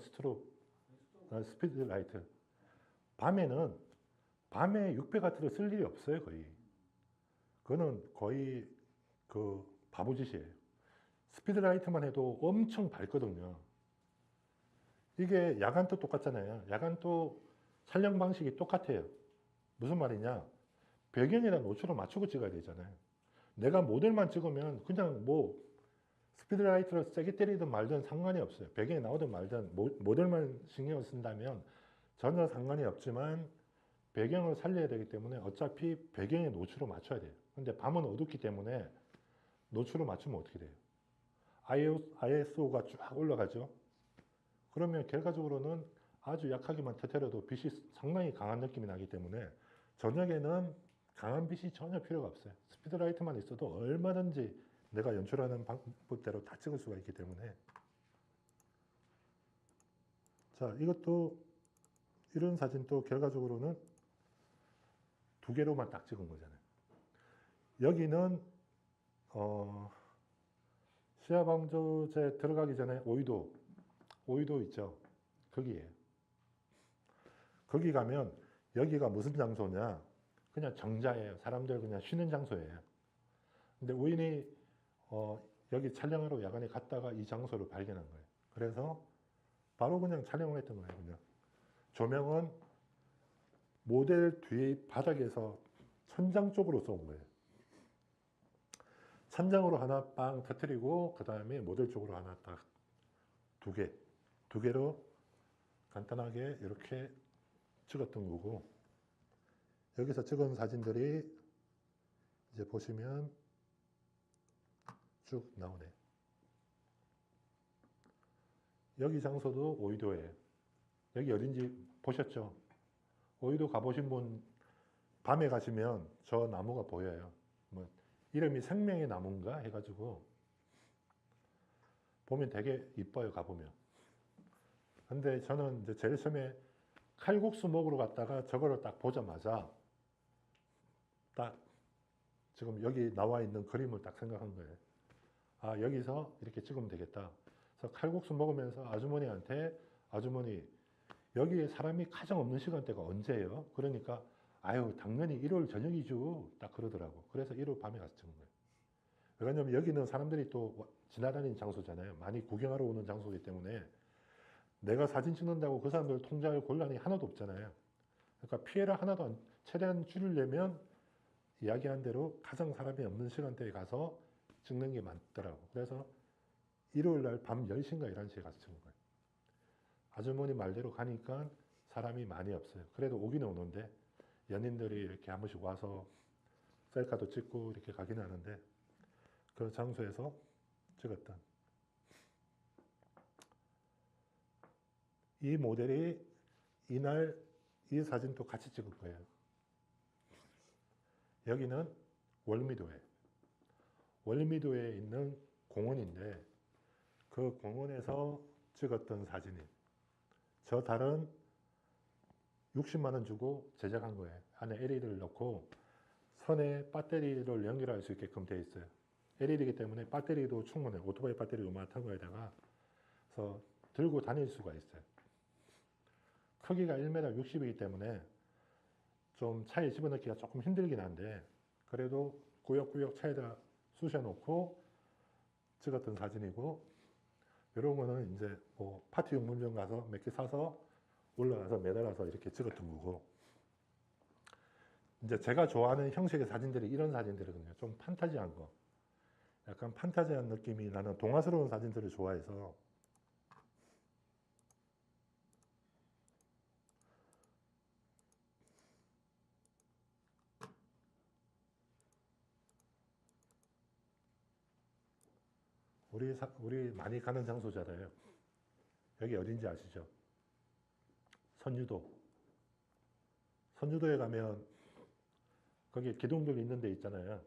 스피드라이트. 밤에 600W를 쓸 일이 없어요, 거의. 그거는 거의 그 바보짓이에요. 스피드라이트만 해도 엄청 밝거든요. 이게 야간도 똑같잖아요. 야간도 촬영 방식이 똑같아요. 무슨 말이냐? 배경이랑 노출을 맞추고 찍어야 되잖아요. 내가 모델만 찍으면 그냥 뭐 스피드라이트를 세게 때리든 말든 상관이 없어요. 배경이 나오든 말든 모델만 신경을 쓴다면 전혀 상관이 없지만 배경을 살려야 되기 때문에 어차피 배경의 노출을 맞춰야 돼요. 근데 밤은 어둡기 때문에 노출을 맞추면 어떻게 돼요? ISO가 쫙 올라가죠. 그러면 결과적으로는 아주 약하게만 터뜨려도 빛이 상당히 강한 느낌이 나기 때문에 저녁에는 강한 빛이 전혀 필요가 없어요. 스피드라이트만 있어도 얼마든지 내가 연출하는 방법대로 다 찍을 수가 있기 때문에. 자, 이것도 이런 사진도 결과적으로는 2개로만 딱 찍은 거잖아요. 여기는 시야 방조제 들어가기 전에 오이도 있죠. 거기에요. 거기 가면 여기가 무슨 장소냐? 그냥 정자예요. 사람들 그냥 쉬는 장소예요. 근데 우연히 여기 촬영하러 야간에 갔다가 이 장소를 발견한 거예요. 그래서 바로 그냥 촬영을 했던 거예요. 그냥 조명은 모델 뒤 바닥에서 천장 쪽으로 쏜 거예요. 천장으로 하나 빵 터뜨리고 그 다음에 모델 쪽으로 하나 딱 두 개로 간단하게 이렇게 찍었던 거고, 여기서 찍은 사진들이 이제 보시면 쭉 나오네. 여기 장소도 오이도예요. 여기 어딘지 보셨죠? 오이도 가보신 분 밤에 가시면 저 나무가 보여요. 뭐 이름이 생명의 나무인가 해가지고 보면 되게 이뻐요, 가보면. 근데 저는 이제 제일 처음에 칼국수 먹으러 갔다가 저거를 딱 보자마자 딱 지금 여기 나와 있는 그림을 딱 생각한 거예요. 아, 여기서 이렇게 찍으면 되겠다. 그래서 칼국수 먹으면서 아주머니한테, 아주머니, 여기에 사람이 가장 없는 시간대가 언제예요? 그러니까, 아유, 당연히 일요일 저녁이죠. 딱 그러더라고. 그래서 일요일 밤에 가서 찍은 거예요. 왜냐면 여기는 사람들이 또 지나다니는 장소잖아요. 많이 구경하러 오는 장소이기 때문에 내가 사진 찍는다고 그 사람들 통제할 곤란이 하나도 없잖아요. 그러니까 피해를 하나도 최대한 줄이려면 이야기한 대로 가장 사람이 없는 시간대에 가서 찍는 게 많더라고. 그래서 일요일 날 밤 10시인가 11시에 가서 찍은 거예요. 아주머니 말대로 가니까 사람이 많이 없어요. 그래도 오기는 오는데 연인들이 이렇게 한 번씩 와서 셀카도 찍고 이렇게 가긴 하는데 그 장소에서 찍었던 이 모델이 이날 이 사진도 같이 찍을 거예요. 여기는 월미도에 있는 공원인데 그 공원에서 찍었던 사진이 저 달은 60만 원 주고 제작한 거예요. 안에 LED를 넣고 선에 배터리를 연결할 수 있게끔 되어 있어요. LED이기 때문에 배터리도 충분해요. 오토바이 배터리 요만한 거에다가 그래서 들고 다닐 수가 있어요. 크기가 1m 60이기 때문에 좀 차에 집어넣기가 조금 힘들긴 한데 그래도 꾸역꾸역 차에다 쑤셔놓고 찍었던 사진이고 이런 거는 이제 뭐 파티용 문점 가서 몇 개 사서 올라가서 매달아서 이렇게 찍었던 거고 이제 제가 좋아하는 형식의 사진들이 이런 사진들이거든요. 좀 판타지한 거. 약간 판타지한 느낌이 나는 동화스러운 사진들을 좋아해서 우리 많이 가는 장소잖아요. 여기 어딘지 아시죠? 선유도. 선유도에 가면 거기 기둥들 있는 데 있잖아요.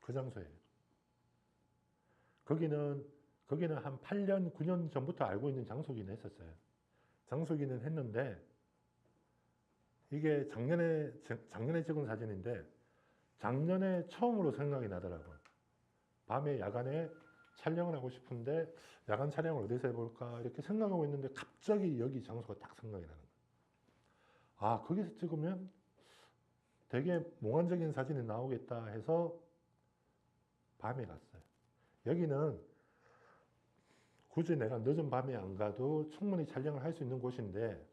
그 장소예요. 거기는 한 8년, 9년 전부터 알고 있는 장소기는 했었어요. 장소기는 했는데 이게 작년에 찍은 사진인데 작년에 처음으로 생각이 나더라고요. 밤에 야간에 촬영을 하고 싶은데 야간 촬영을 어디서 해볼까 이렇게 생각하고 있는데 갑자기 여기 장소가 딱 생각이 나는 거예요. 아, 거기서 찍으면 되게 몽환적인 사진이 나오겠다 해서 밤에 갔어요. 여기는 굳이 내가 늦은 밤에 안 가도 충분히 촬영을 할 수 있는 곳인데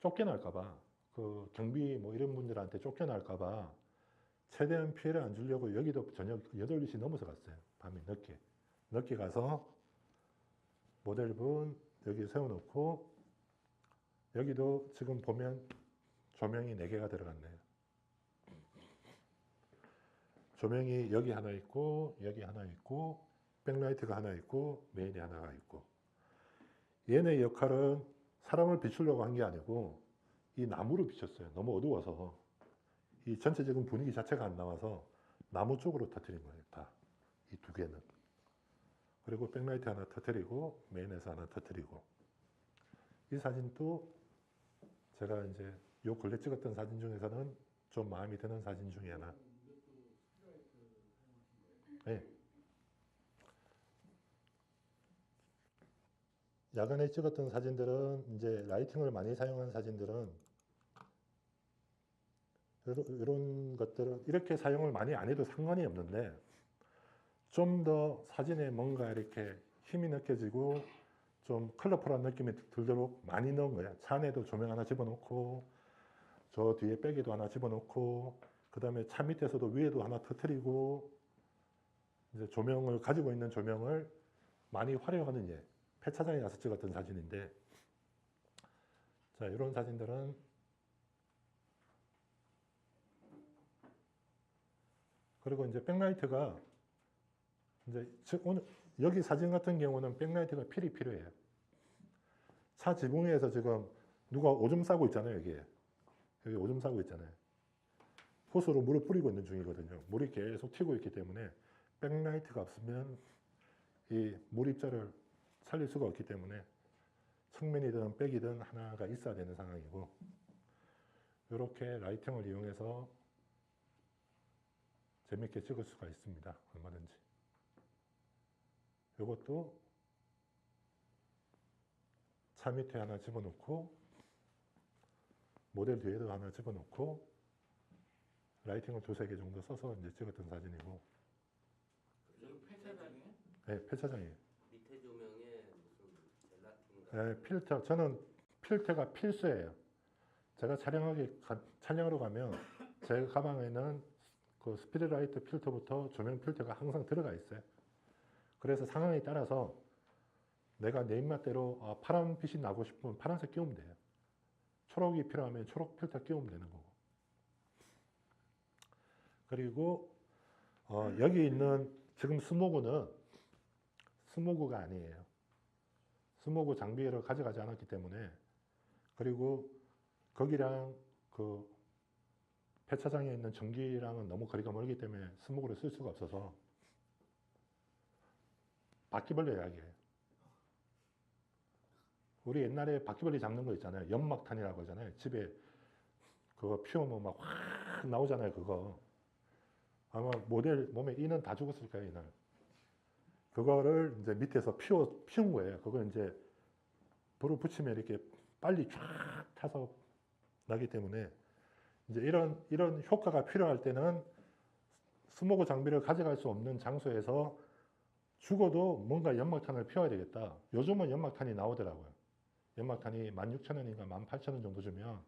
쫓겨날까봐 그 경비 뭐 이런 분들한테 쫓겨날까봐 최대한 피해를 안 주려고 여기도 저녁 8시 넘어서 갔어요. 밤에 늦게 가서 모델분 여기 세워놓고 여기도 지금 보면 조명이 4개가 들어갔네요. 조명이 여기 하나 있고 여기 하나 있고 백라이트가 하나 있고 메인이 하나가 있고 얘네 역할은 사람을 비추려고 한 게 아니고 이 나무로 비췄어요. 너무 어두워서 이 전체적인 분위기 자체가 안 나와서 나무 쪽으로 터뜨린 거예요. 다 이 2개는. 그리고 백라이트 하나 터뜨리고 메인에서 하나 터뜨리고 이 사진도 제가 이제 요 근래 찍었던 사진 중에서는 좀 마음이 드는 사진 중에 하나. 네. 야간에 찍었던 사진들은 이제 라이팅을 많이 사용한 사진들은 이런 것들은 이렇게 사용을 많이 안 해도 상관이 없는데 좀 더 사진에 뭔가 이렇게 힘이 느껴지고 좀 컬러풀한 느낌이 들도록 많이 넣은 거예요. 차 안에도 조명 하나 집어넣고 저 뒤에 백에도 하나 집어넣고 그 다음에 차 밑에서도 위에도 하나 터뜨리고 이제 조명을 가지고 있는 조명을 많이 활용하는 예. 폐차장에 가서 찍었던 사진인데 자 이런 사진들은 그리고 이제 백라이트가 이제 오늘 여기 사진 같은 경우는 백라이트가 필요해요. 차 지붕에서 지금 누가 오줌 싸고 있잖아요. 여기 오줌 싸고 있잖아요. 호스로 물을 뿌리고 있는 중이거든요. 물이 계속 튀고 있기 때문에 백라이트가 없으면 이 물 입자를 살릴 수가 없기 때문에 측면이든 백이든 하나가 있어야 되는 상황이고 이렇게 라이팅을 이용해서 재밌게 찍을 수가 있습니다. 얼마든지. 이것도 차 밑에 하나 집어넣고 모델 뒤에도 하나 집어넣고 라이팅을 2-3개 정도 써서 이제 찍었던 사진이고. 저기 폐차장이에요? 네, 폐차장이에요. 밑에 조명에 무슨 젤라틴 네, 필터. 저는 필터가 필수예요. 제가 촬영하러 가면 제 가방에는 그 스피드라이트 필터부터 조명 필터가 항상 들어가 있어요. 그래서 상황에 따라서 내가 내 입맛대로 파란빛이 나고 싶으면 파란색 끼우면 돼요. 초록이 필요하면 초록 필터 끼우면 되는 거고. 그리고 여기 있는 지금 스모그는 스모그가 아니에요. 스모그 장비를 가져가지 않았기 때문에, 그리고 거기랑 그 폐차장에 있는 전기랑은 너무 거리가 멀기 때문에 스모그를 쓸 수가 없어서 바퀴벌레 이야기예요. 우리 옛날에 바퀴벌레 잡는 거 있잖아요. 연막탄이라고 하잖아요. 집에 그거 피우면 막 확 나오잖아요. 그거 아마 모델 몸에 이는 다 죽었을 거예요. 이날 그거를 이제 밑에서 피운 거예요. 그거 이제 불을 붙이면 이렇게 빨리 쫙 타서 나기 때문에 이제 이런 효과가 필요할 때는 스모그 장비를 가져갈 수 없는 장소에서 죽어도 뭔가 연막탄을 피워야 되겠다. 요즘은 연막탄이 나오더라고요. 연막탄이 16,000원인가 18,000원 정도 주면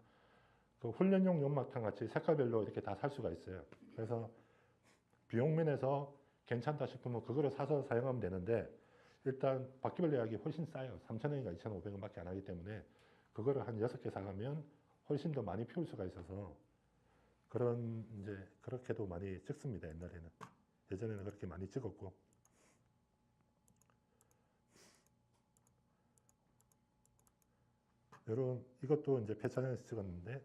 그 훈련용 연막탄 같이 색깔별로 이렇게 다 살 수가 있어요. 그래서 비용 면에서 괜찮다 싶으면 그거를 사서 사용하면 되는데, 일단 바퀴벌레 약이 훨씬 싸요. 3,000원인가 2,500원밖에 안 하기 때문에 그거를 한 6개 사가면 훨씬 더 많이 피울 수가 있어서 그렇게도 많이 찍습니다. 옛날에는. 예전에는 그렇게 많이 찍었고. 이것도 이제 폐차장에서 찍었는데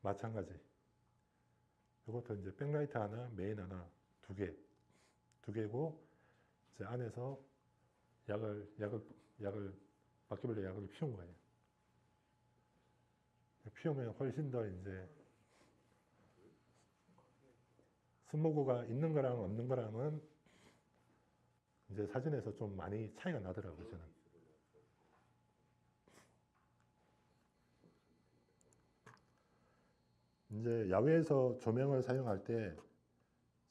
마찬가지. 이것도 이제 백라이트 하나, 메인 하나, 두 개고, 이제 안에서 바퀴벌레 약을 피운 거예요. 피우면 훨씬 더 이제 스모그가 있는 거랑 없는 거랑은 이제 사진에서 좀 많이 차이가 나더라고요, 저는. 이제 야외에서 조명을 사용할 때,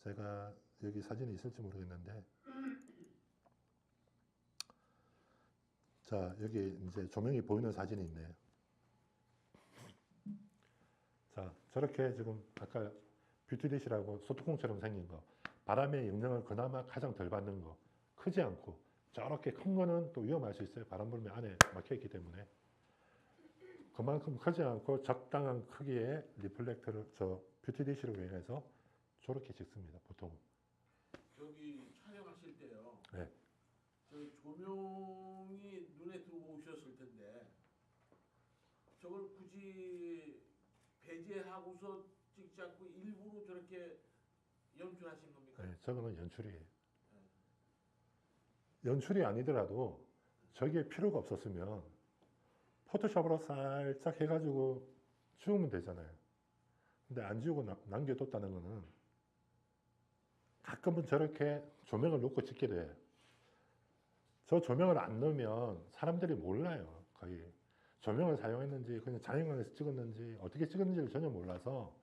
제가 여기 사진이 있을지 모르겠는데, 자, 여기 이제 조명이 보이는 사진이 있네요. 자, 저렇게 지금 아까 뷰티디시라고 소뚜껑처럼 생긴 거, 바람의 영향을 그나마 가장 덜 받는 거, 크지 않고, 저렇게 큰 거는 또 위험할 수 있어요. 바람 불면 안에 막혀 있기 때문에. 그만큼 크지 않고 적당한 크기의 리플렉터를 뷰티디시로 이용해서 저렇게 찍습니다. 보통. 저기 촬영하실 때요. 네. 저기 조명이 눈에 들어오셨을 텐데 저걸 굳이 배제하고서 찍지 않고 일부러 저렇게 연출하신 겁니까? 네, 저거는 연출이에요. 연출이 아니더라도 저게 필요가 없었으면 포토샵으로 살짝 해가지고 지우면 되잖아요. 근데 안 지우고 남겨뒀다는 거는, 가끔은 저렇게 조명을 놓고 찍게 돼요. 저 조명을 안 넣으면 사람들이 몰라요. 거의 조명을 사용했는지 그냥 자연광에서 찍었는지 어떻게 찍었는지를 전혀 몰라서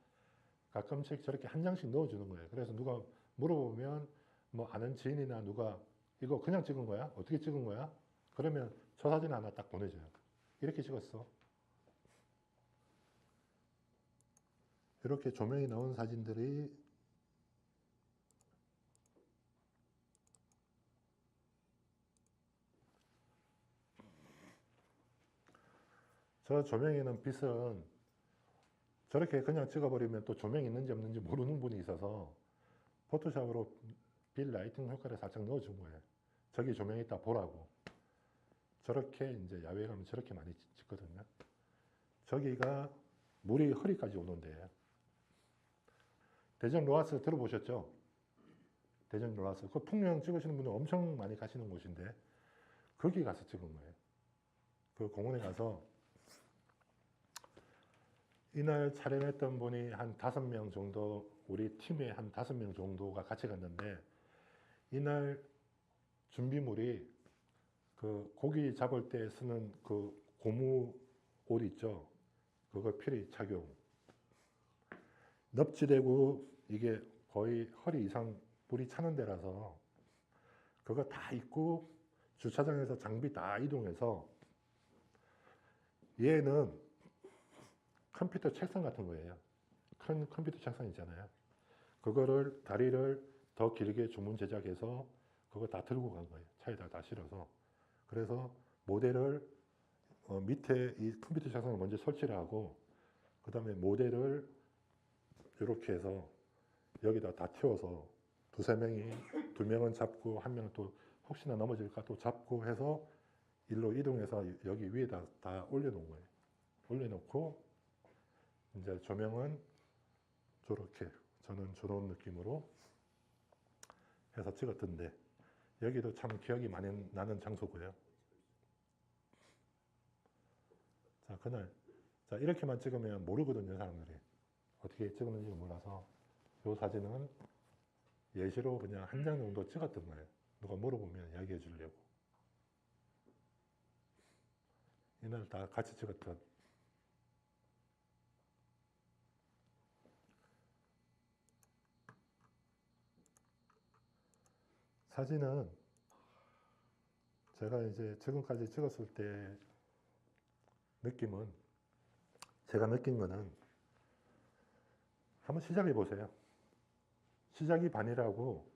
가끔씩 저렇게 한 장씩 넣어주는 거예요. 그래서 누가 물어보면 뭐 아는 지인이나 누가 이거 그냥 찍은 거야? 어떻게 찍은 거야? 그러면 저 사진 하나 딱 보내줘요. 이렇게 찍었어. 이렇게 조명이 나온 사진들이 저 조명에는 빛은 저렇게 그냥 찍어버리면 또 조명이 있는지 없는지 모르는 분이 있어서 포토샵으로 빛 라이팅 효과를 살짝 넣어준 거예요. 저기 조명이 있다 보라고. 저렇게 이제 야외에 가면 저렇게 많이 찍거든요. 저기가 물이 허리까지 오는데, 대전 로하스 들어보셨죠? 대전 로하스. 그 풍령 찍으시는 분들 엄청 많이 가시는 곳인데 거기 가서 찍은 거예요. 그 공원에 가서 이날 촬영했던 분이 한 5명 정도, 우리 팀에 한 5명 정도가 같이 갔는데, 이날 준비물이 그 고기 잡을 때 쓰는 그 고무 옷 있죠? 그거 필히 착용. 넙지대고 이게 거의 허리 이상 불이 차는 데라서 그거 다 입고 주차장에서 장비 다 이동해서, 얘는 컴퓨터 책상 같은 거예요. 큰 컴퓨터 책상 있잖아요. 그거를 다리를 더 길게 주문 제작해서 그거 다 들고 간 거예요. 차에다 다 실어서. 그래서 모델을 밑에 이 컴퓨터 책상을 먼저 설치를 하고 그 다음에 모델을 이렇게 해서 여기다 다 태워서 두세 명이, 두 명은 잡고 한 명은 또 혹시나 넘어질까 또 잡고 해서 일로 이동해서 여기 위에다 다 올려놓은 거예요. 올려놓고 이제 조명은 저렇게 저는 저런 느낌으로 해서 찍었던데 여기도 참 기억이 많이 나는 장소고요. 자, 그날 자 이렇게만 찍으면 모르거든요, 사람들이. 어떻게 찍었는지 몰라서 이 사진은 예시로 그냥 한 장 정도 찍었던 거예요. 누가 물어보면 이야기해 주려고. 이날 다 같이 찍었던. 사진은 제가 이제 지금까지 찍었을 때 느낌은, 제가 느낀 거는 한번 시작해 보세요. 시작이 반이라고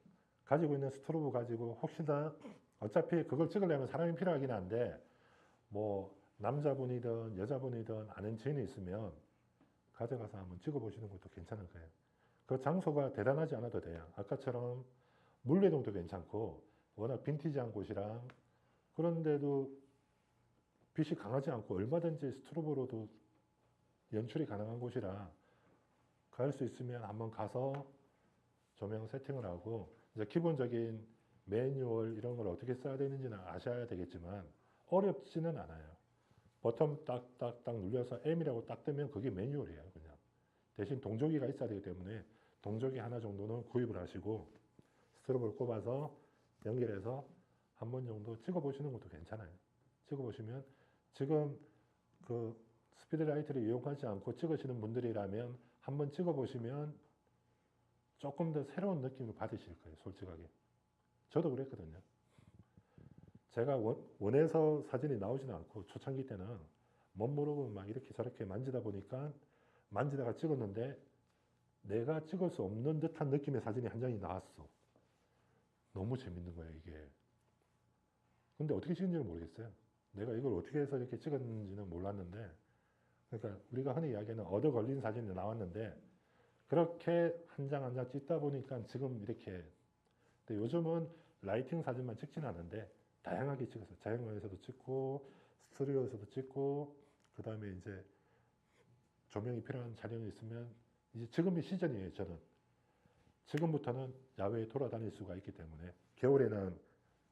가지고 있는 스트로브 가지고 혹시나 어차피 그걸 찍으려면 사람이 필요하긴 한데 뭐 남자분이든 여자분이든 아는 지인이 있으면 가져가서 한번 찍어보시는 것도 괜찮을 거예요. 그 장소가 대단하지 않아도 돼요. 아까처럼 물레동도 괜찮고 워낙 빈티지한 곳이랑 그런데도 빛이 강하지 않고 얼마든지 스트로브로도 연출이 가능한 곳이라 갈 수 있으면 한번 가서 조명 세팅을 하고 이제 기본적인 매뉴얼 이런 걸 어떻게 써야 되는지는 아셔야 되겠지만 어렵지는 않아요. 버튼 딱딱딱 눌려서 M이라고 딱 뜨면 그게 매뉴얼이에요. 그냥 대신 동조기가 있어야 되기 때문에 동조기 하나 정도는 구입을 하시고 스트로브를 꼽아서 연결해서 한 번 정도 찍어보시는 것도 괜찮아요. 찍어보시면 지금 그 스피드라이트를 이용하지 않고 찍으시는 분들이라면 한번 찍어보시면 조금 더 새로운 느낌을 받으실 거예요. 솔직하게. 저도 그랬거든요. 제가 원해서 사진이 나오지는 않고 초창기 때는 못 모르고 막 이렇게 저렇게 만지다 보니까 만지다가 찍었는데 내가 찍을 수 없는 듯한 느낌의 사진이 한 장이 나왔어. 너무 재밌는 거예요, 이게. 근데 어떻게 찍은지는 모르겠어요. 내가 이걸 어떻게 해서 이렇게 찍었는지는 몰랐는데, 그러니까 우리가 흔히 이야기하는 얻어 걸린 사진이 나왔는데, 그렇게 한 장 한 장 찍다 보니까 지금 이렇게. 근데 요즘은 라이팅 사진만 찍지는 않은데, 다양하게 찍었어요. 자연광에서도 찍고, 스튜디오에서도 찍고, 그 다음에 이제 조명이 필요한 촬영이 있으면, 이제 지금이 시즌이에요, 저는. 지금부터는 야외에 돌아다닐 수가 있기 때문에, 겨울에는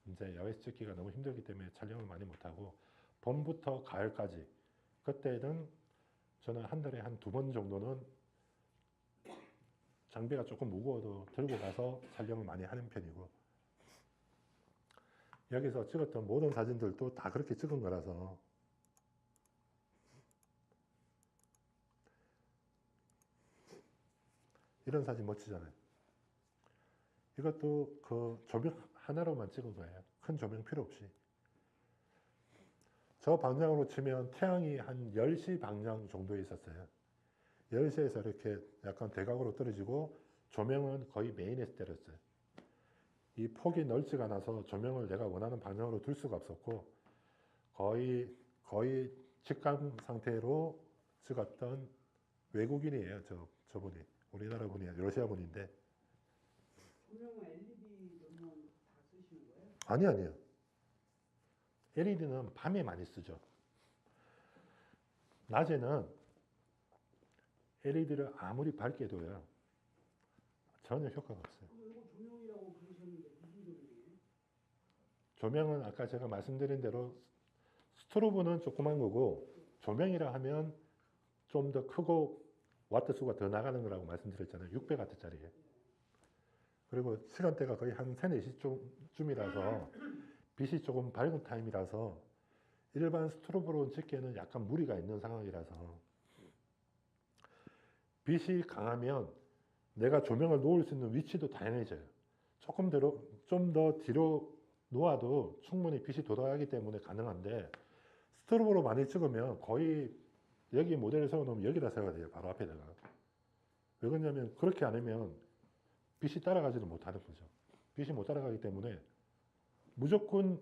이제 야외에서 찍기가 너무 힘들기 때문에 촬영을 많이 못하고 봄부터 가을까지 그때는 저는 한 달에 한 2번 정도는 장비가 조금 무거워도 들고 가서 촬영을 많이 하는 편이고 여기서 찍었던 모든 사진들도 다 그렇게 찍은 거라서 이런 사진 멋지잖아요. 이것도 그 조명 하나로만 찍은 거예요. 큰 조명 필요 없이. 저 방향으로 치면 태양이 한 10시 방향 정도에 있었어요. 10시에서 이렇게 약간 대각으로 떨어지고 조명은 거의 메인에서 때렸어요. 이 폭이 넓지가 않아서 조명을 내가 원하는 방향으로 둘 수가 없었고 거의 직감 상태로 찍었던 외국인이에요. 저분이. 우리나라 분이 러시아 분인데. 조명은 LED 전원 다 쓰시는 거예요? 아니요. LED는 밤에 많이 쓰죠. 낮에는 LED를 아무리 밝게 둬요. 전혀 효과가 없어요. 이거 조명이라고 그러셨는데 무슨 조명이에요? 조명은 아까 제가 말씀드린 대로 스트로브는 조그만 거고 조명이라 하면 좀 더 크고 와트 수가 더 나가는 거라고 말씀드렸잖아요. 600W짜리예요. 그리고 시간대가 거의 한 3, 4시쯤이라서 빛이 조금 밝은 타임이라서 일반 스트로브로 찍기에는 약간 무리가 있는 상황이라서 빛이 강하면 내가 조명을 놓을 수 있는 위치도 다양해져요. 좀 더 뒤로 놓아도 충분히 빛이 도달하기 때문에 가능한데 스트로브로 많이 찍으면 거의 여기 모델을 세워놓으면 여기다 세워야 돼요. 바로 앞에다가. 왜 그러냐면 그렇게 안 하면 빛이 따라가지도 못하는 거죠. 빛이 못 따라가기 때문에 무조건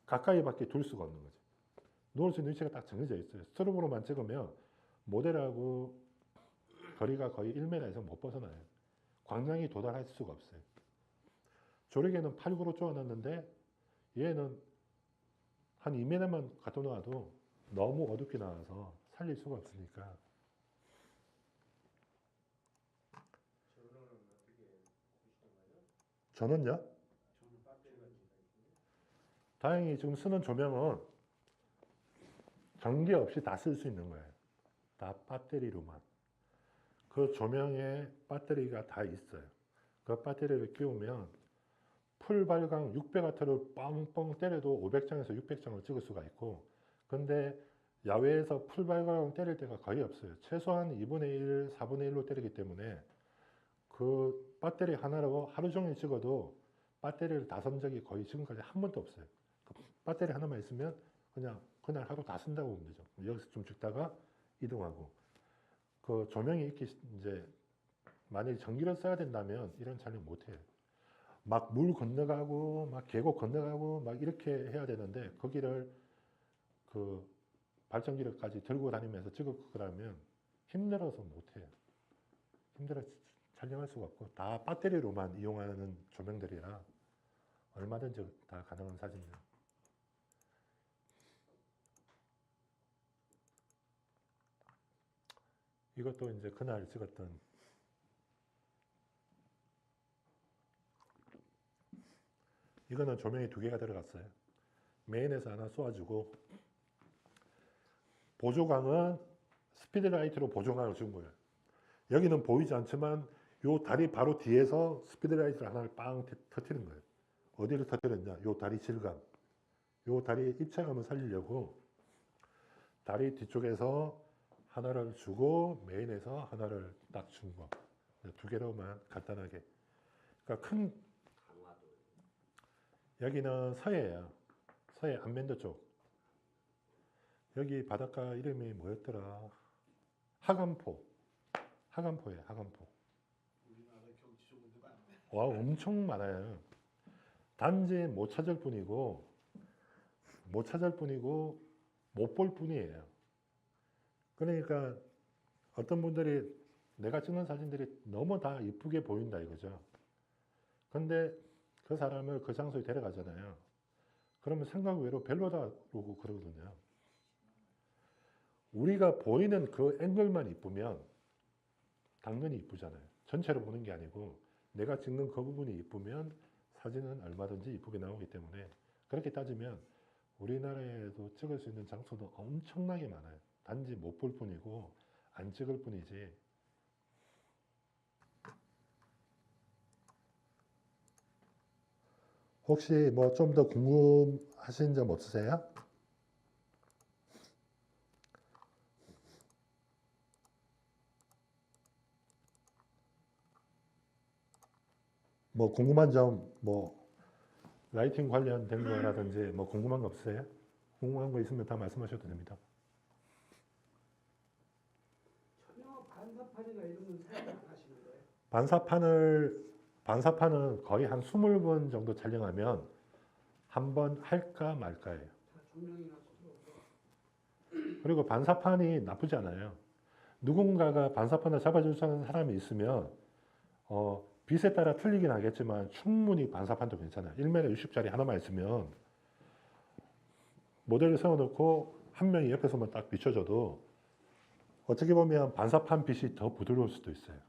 가까이밖에 둘 수가 없는 거죠. 놓을 수 있는 위치가 딱 정해져 있어요. 스트로보로만 찍으면 모델하고 거리가 거의 1m 이상 못 벗어나요. 광량이 도달할 수가 없어요. 조력에는 8, 9로 쪼아놨는데 얘는 한 2m만 갖다 놔도 너무 어둡게 나와서 살릴 수가 없으니까. 저는요? 다행히 지금 쓰는 조명은 전기 없이 다 쓸 수 있는 거예요. 다 배터리로만. 그 조명에 배터리가 다 있어요. 그 배터리를 끼우면 풀 발광 600W를 뻥뻥 때려도 500장에서 600장을 찍을 수가 있고, 근데 야외에서 풀 발광 때릴 때가 거의 없어요. 최소한 2분의 1, 4분의 1로 때리기 때문에 그 배터리 하나로 하루 종일 찍어도 배터리를 다 쓴 적이 거의 지금까지 한 번도 없어요. 그 배터리 하나만 있으면 그냥 그날 하루 다 쓴다고 보면 되죠. 여기서 좀 찍다가 이동하고. 그 조명이 이렇게 이제 만약에 전기를 써야 된다면 이런 촬영 못 해요. 막 물 건너가고 막 계곡 건너가고 막 이렇게 해야 되는데 거기를 그 발전기를까지 들고 다니면서 찍을 거라면 힘들어서 못 해요. 힘들어서 촬영할 수가 없고 다 배터리로만 이용하는 조명들이라 얼마든지 다 가능한 사진이에요. 이것도 이제 그날 찍었던 이거는 조명이 2개가 들어갔어요. 메인에서 하나 쏘아주고 보조광은 스피드라이트로 보조광을 준 거예요. 여기는 보이지 않지만 요 다리 바로 뒤에서 스피드라이트를 하나를 빵 터뜨린 거예요. 어디를 터뜨렸냐? 요 다리 질감. 요 다리 입체감을 살리려고 다리 뒤쪽에서 하나를 주고 메인에서 하나를 딱 준 거. 2개로만 간단하게. 그러니까 큰 여기는 서해예요. 서해 안면도 쪽. 여기 바닷가 이름이 뭐였더라? 하간포. 하간포예요. 하간포. 우리나라 경치 좋은 데가 많네. 와, 엄청 많아요. 단지 못 찾을 뿐이고 못 볼 뿐이에요. 그러니까 어떤 분들이 내가 찍는 사진들이 너무 다 이쁘게 보인다 이거죠. 근데 그 사람을 그 장소에 데려가잖아요. 그러면 생각 외로 별로다고 그러거든요. 우리가 보이는 그 앵글만 이쁘면 당연히 이쁘잖아요. 전체로 보는 게 아니고 내가 찍는 그 부분이 이쁘면 사진은 얼마든지 이쁘게 나오기 때문에 그렇게 따지면 우리나라에도 찍을 수 있는 장소도 엄청나게 많아요. 단지 못 볼 뿐이고 안 찍을 뿐이지. 혹시 뭐 좀 더 궁금하신 점 없으세요? 뭐 궁금한 점, 뭐 라이팅 관련된 거라든지 뭐 궁금한 거 없으세요? 궁금한 거 있으면 다 말씀하셔도 됩니다. 전혀 반사판이나 이런 건 사용 안 하시는 거예요? 반사판은 거의 한 20번 정도 촬영하면 한 번 할까 말까예요. 다 조명이나 스트로보. 그리고 반사판이 나쁘지 않아요. 누군가가 반사판을 잡아주는 사람이 있으면 빛에 따라 틀리긴 하겠지만 충분히 반사판도 괜찮아요. 1m 60짜리 하나만 있으면 모델을 세워놓고 한 명이 옆에서만 딱 비춰줘도 어떻게 보면 반사판 빛이 더 부드러울 수도 있어요.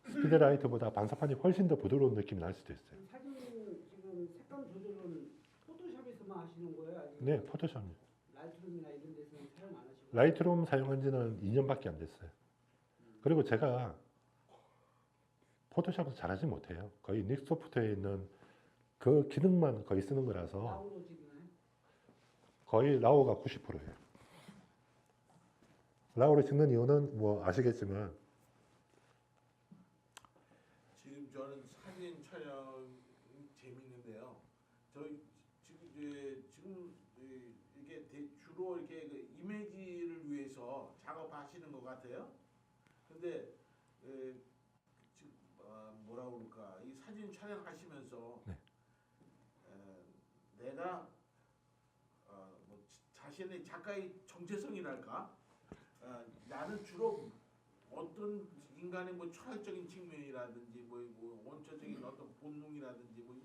스피드라이트보다 반사판이 훨씬 더 부드러운 느낌이 날 수도 있어요. 사진 지금 색감 조절은 포토샵에서만 하시는 거예요? 아니면 네, 포토샵. 라이트룸이나 이런 데서는 사용 안 하시고? 라이트룸 사용한 지는 2년밖에 안 됐어요. 그리고 제가 포토샵을 잘하지 못해요. 거의 닉 소프트에 있는 그 기능만 거의 쓰는 거라서 라우로 찍나요? 거의 라오가 90%예요. 라오를 찍는 이유는 뭐 아시겠지만 지금 저는 사진 촬영 재밌는데요. 저희 지금 이게 주로 이렇게 그 이미지를 위해서 작업하시는 것 같아요. 근데 지금 뭐라 그럴까 이 사진 촬영하시면서 네. 내가 자신의 작가의 정체성이랄까? 나는 주로 어떤 인간의 뭐 철학적인 측면이라든지 뭐 원초적인 어떤 본능이라든지 뭐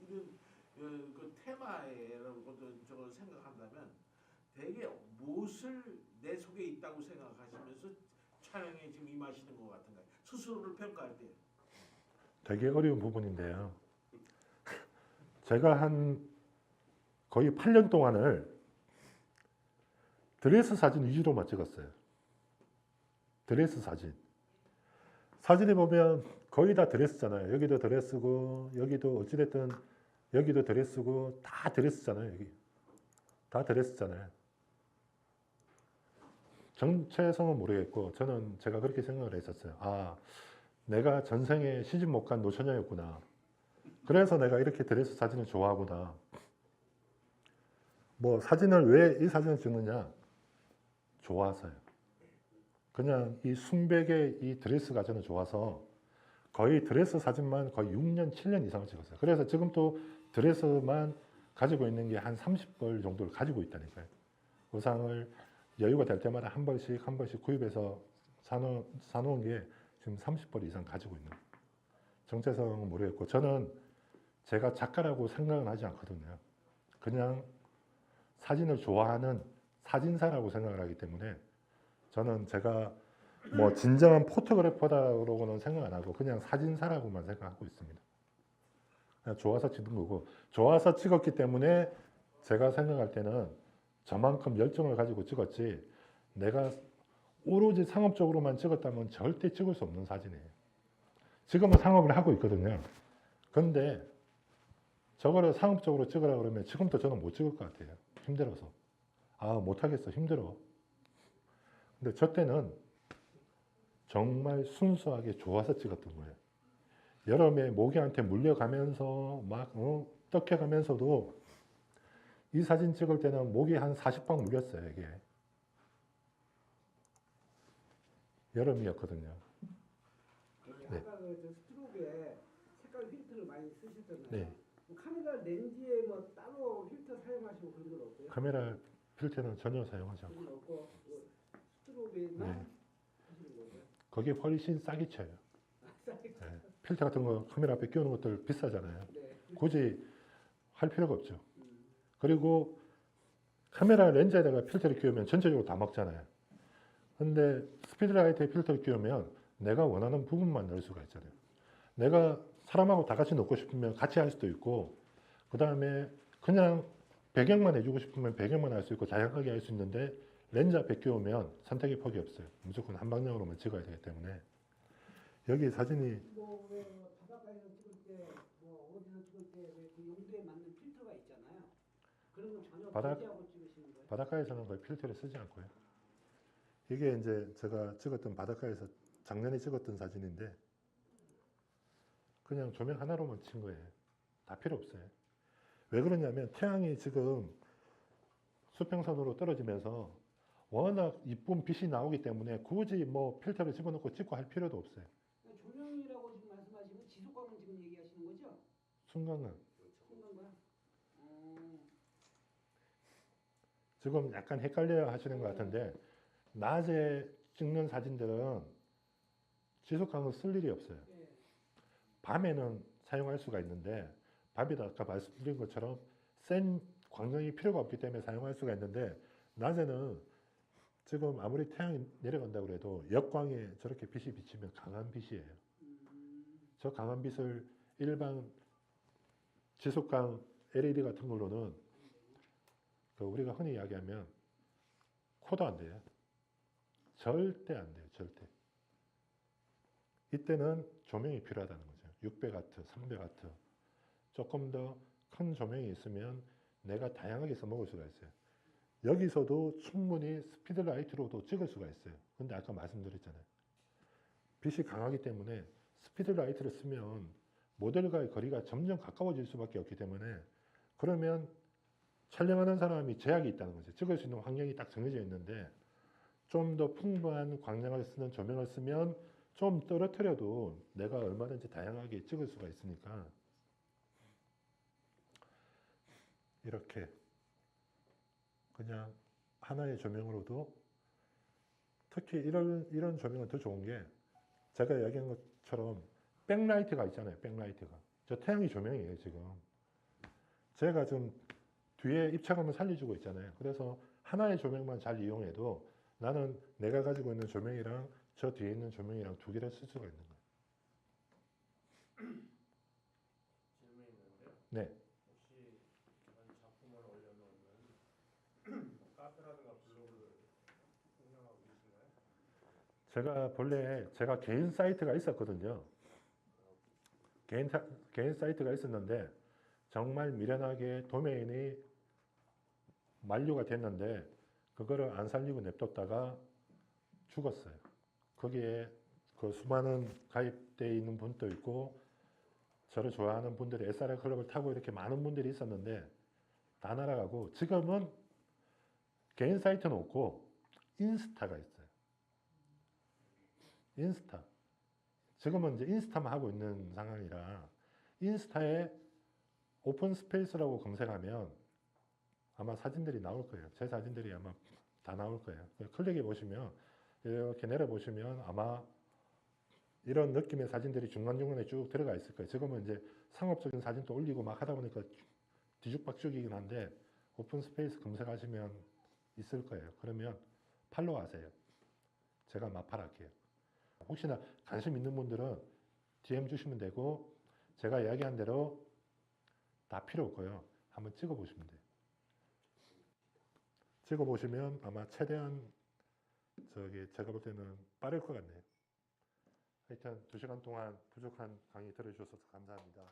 이런 그 테마에라고 저걸 생각한다면 되게 무엇을 내 속에 있다고 생각하시면서 촬영에 지금 임하시는 것 같은가요? 스스로를 평가할 때. 되게 어려운 부분인데요. 제가 한 거의 8년 동안을 드레스 사진 위주로만 찍었어요. 드레스 사진. 사진에 보면 거의 다 드레스잖아요. 여기도 드레스고 여기도 어찌됐든 여기도 드레스고 다 드레스잖아요. 여기 다 드레스잖아요. 정체성은 모르겠고 저는 제가 그렇게 생각을 했었어요. 아, 내가 전생에 시집 못 간 노처녀였구나. 그래서 내가 이렇게 드레스 사진을 좋아하구나. 뭐 사진을 왜 이 사진을 찍느냐? 좋아서요. 그냥 이 순백의 이 드레스가 저는 좋아서 거의 드레스 사진만 거의 6년, 7년 이상을 찍었어요. 그래서 지금 또 드레스만 가지고 있는 게 한 30벌 정도를 가지고 있다니까요. 의상을 여유가 될 때마다 한 벌씩 구입해서 사놓은 게 지금 30벌 이상 가지고 있는 거예요. 정체성은 모르겠고 저는 제가 작가라고 생각은 하지 않거든요. 그냥 사진을 좋아하는 사진사라고 생각을 하기 때문에 저는 제가 뭐 진정한 포토그래퍼다라고는 생각 안 하고 그냥 사진사라고만 생각하고 있습니다. 그냥 좋아서 찍은 거고 좋아서 찍었기 때문에 제가 생각할 때는 저만큼 열정을 가지고 찍었지 내가 오로지 상업적으로만 찍었다면 절대 찍을 수 없는 사진이에요. 지금은 상업을 하고 있거든요. 근데 저거를 상업적으로 찍으라 그러면 지금도 저는 못 찍을 것 같아요. 힘들어서. 아, 못하겠어. 힘들어. 근데 저 때는 정말 순수하게 좋아서 찍었던 거예요. 여름에 모기한테 물려가면서 막 떡해가면서도 이 사진 찍을 때는 모기 한 40방 물렸어요. 이게 여름이었거든요. 네. 아까 그 스트로브에 색깔 필터를 많이 쓰셨잖아요. 네. 카메라 렌즈에 뭐 따로 필터 사용하시고 그런 건 없어요? 카메라 필터는 전혀 사용하지 않고 그건 없고 스트로브에만 네. 하시는 거고요. 거기에 훨씬 싸게 쳐요. 싸게 네. 필터 같은 거 카메라 앞에 끼우는 것들 비싸잖아요. 네. 굳이 할 필요가 없죠. 음. 그리고 카메라 렌즈에다가 필터를 끼우면 전체적으로 다 먹잖아요. 근데 스피드라이트에 필터를 끼우면 내가 원하는 부분만 넣을 수가 있잖아요. 내가 사람하고 다 같이 넣고 싶으면 같이 할 수도 있고 그 다음에 그냥 배경만 해주고 싶으면 배경만 할 수 있고 다양하게 할 수 있는데 렌즈 앞에 끼우면 선택의 폭이 없어요. 무조건 한 방향으로만 찍어야 되기 때문에 여기 사진이 뭐왜 바닷가에서 찍을 때 뭐 어디서 찍을 때그 용도에 맞는 필터가 있잖아요. 그런 건 전혀 배제하고 찍으시는 거예요? 바닷가에서는 거의 필터를 쓰지 않고요. 이게 이제 제가 찍었던 바닷가에서 작년에 찍었던 사진인데 그냥 조명 하나로만 친 거예요. 다 필요 없어요. 왜 그러냐면 태양이 지금 수평선으로 떨어지면서 워낙 이쁜 빛이 나오기 때문에 굳이 뭐 필터를 집어넣고 찍고 할 필요도 없어요. 조명이라고 지금 말씀하시면 지속광을 지금 얘기하시는 거죠? 순간은 순간광? 지금 약간 헷갈려 하시는 것 같은데 낮에 찍는 사진들은 지속광을 쓸 일이 없어요. 네. 밤에는 사용할 수가 있는데 밤에도 아까 말씀드린 것처럼 센 광량이 필요가 없기 때문에 사용할 수가 있는데 낮에는 지금 아무리 태양이 내려간다고 해도 역광에 저렇게 빛이 비치면 강한 빛이에요. 저 강한 빛을 일반 지속광 LED 같은 걸로는 그 우리가 흔히 이야기하면 코도 안 돼요. 절대 안 돼요. 절대. 이때는 조명이 필요하다는 거죠. 600와트, 300와트. 조금 더 큰 조명이 있으면 내가 다양하게 써먹을 수가 있어요. 여기서도 충분히 스피드라이트로도 찍을 수가 있어요. 근데 아까 말씀드렸잖아요. 빛이 강하기 때문에 스피드라이트를 쓰면 모델과의 거리가 점점 가까워질 수밖에 없기 때문에 그러면 촬영하는 사람이 제약이 있다는 거죠. 찍을 수 있는 환경이 딱 정해져 있는데 좀 더 풍부한 광량을 쓰는 조명을 쓰면 좀 떨어뜨려도 내가 얼마든지 다양하게 찍을 수가 있으니까 이렇게 그냥 하나의 조명으로도 특히 이런 조명은 더 좋은 게 제가 이야기한 것처럼 백라이트가 있잖아요. 백라이트가. 저 태양이 조명이에요, 지금. 제가 좀 뒤에 입체감을 살려주고 있잖아요. 그래서 하나의 조명만 잘 이용해도 나는 내가 가지고 있는 조명이랑 저 뒤에 있는 조명이랑 두 개를 쓸 수가 있는 거예요. 질문이 있는데요. 네. 혹시 이런 작품을 올려놓는 카페라든가 블로그를 운영하고 계신가요? 제가 본래 제가 개인 사이트가 있었거든요. 개인 사이트가 있었는데 정말 미련하게 도메인이 만료가 됐는데 그거를 안 살리고 냅뒀다가 죽었어요. 거기에 그 수많은 가입되어 있는 분도 있고 저를 좋아하는 분들이 SRI 클럽을 타고 이렇게 많은 분들이 있었는데 다 날아가고 지금은 개인 사이트는 없고 인스타가 있어요. 인스타. 지금은 이제 인스타만 하고 있는 상황이라 인스타에 오픈 스페이스라고 검색하면 아마 사진들이 나올 거예요. 제 사진들이 아마 다 나올 거예요. 클릭해 보시면 이렇게 내려 보시면 아마 이런 느낌의 사진들이 중간중간에 쭉 들어가 있을 거예요. 지금은 이제 상업적인 사진도 올리고 막 하다 보니까 뒤죽박죽이긴 한데 오픈 스페이스 검색하시면 있을 거예요. 그러면 팔로우 하세요. 제가 마팔할게요. 혹시나 관심 있는 분들은 DM 주시면 되고 제가 이야기한 대로 다 필요 없고요. 한번 찍어 보시면 돼요. 찍어 보시면 아마 최대한 제가 볼 때는 빠를 것 같네요. 하여튼 2시간 동안 부족한 강의 들어주셔서 감사합니다.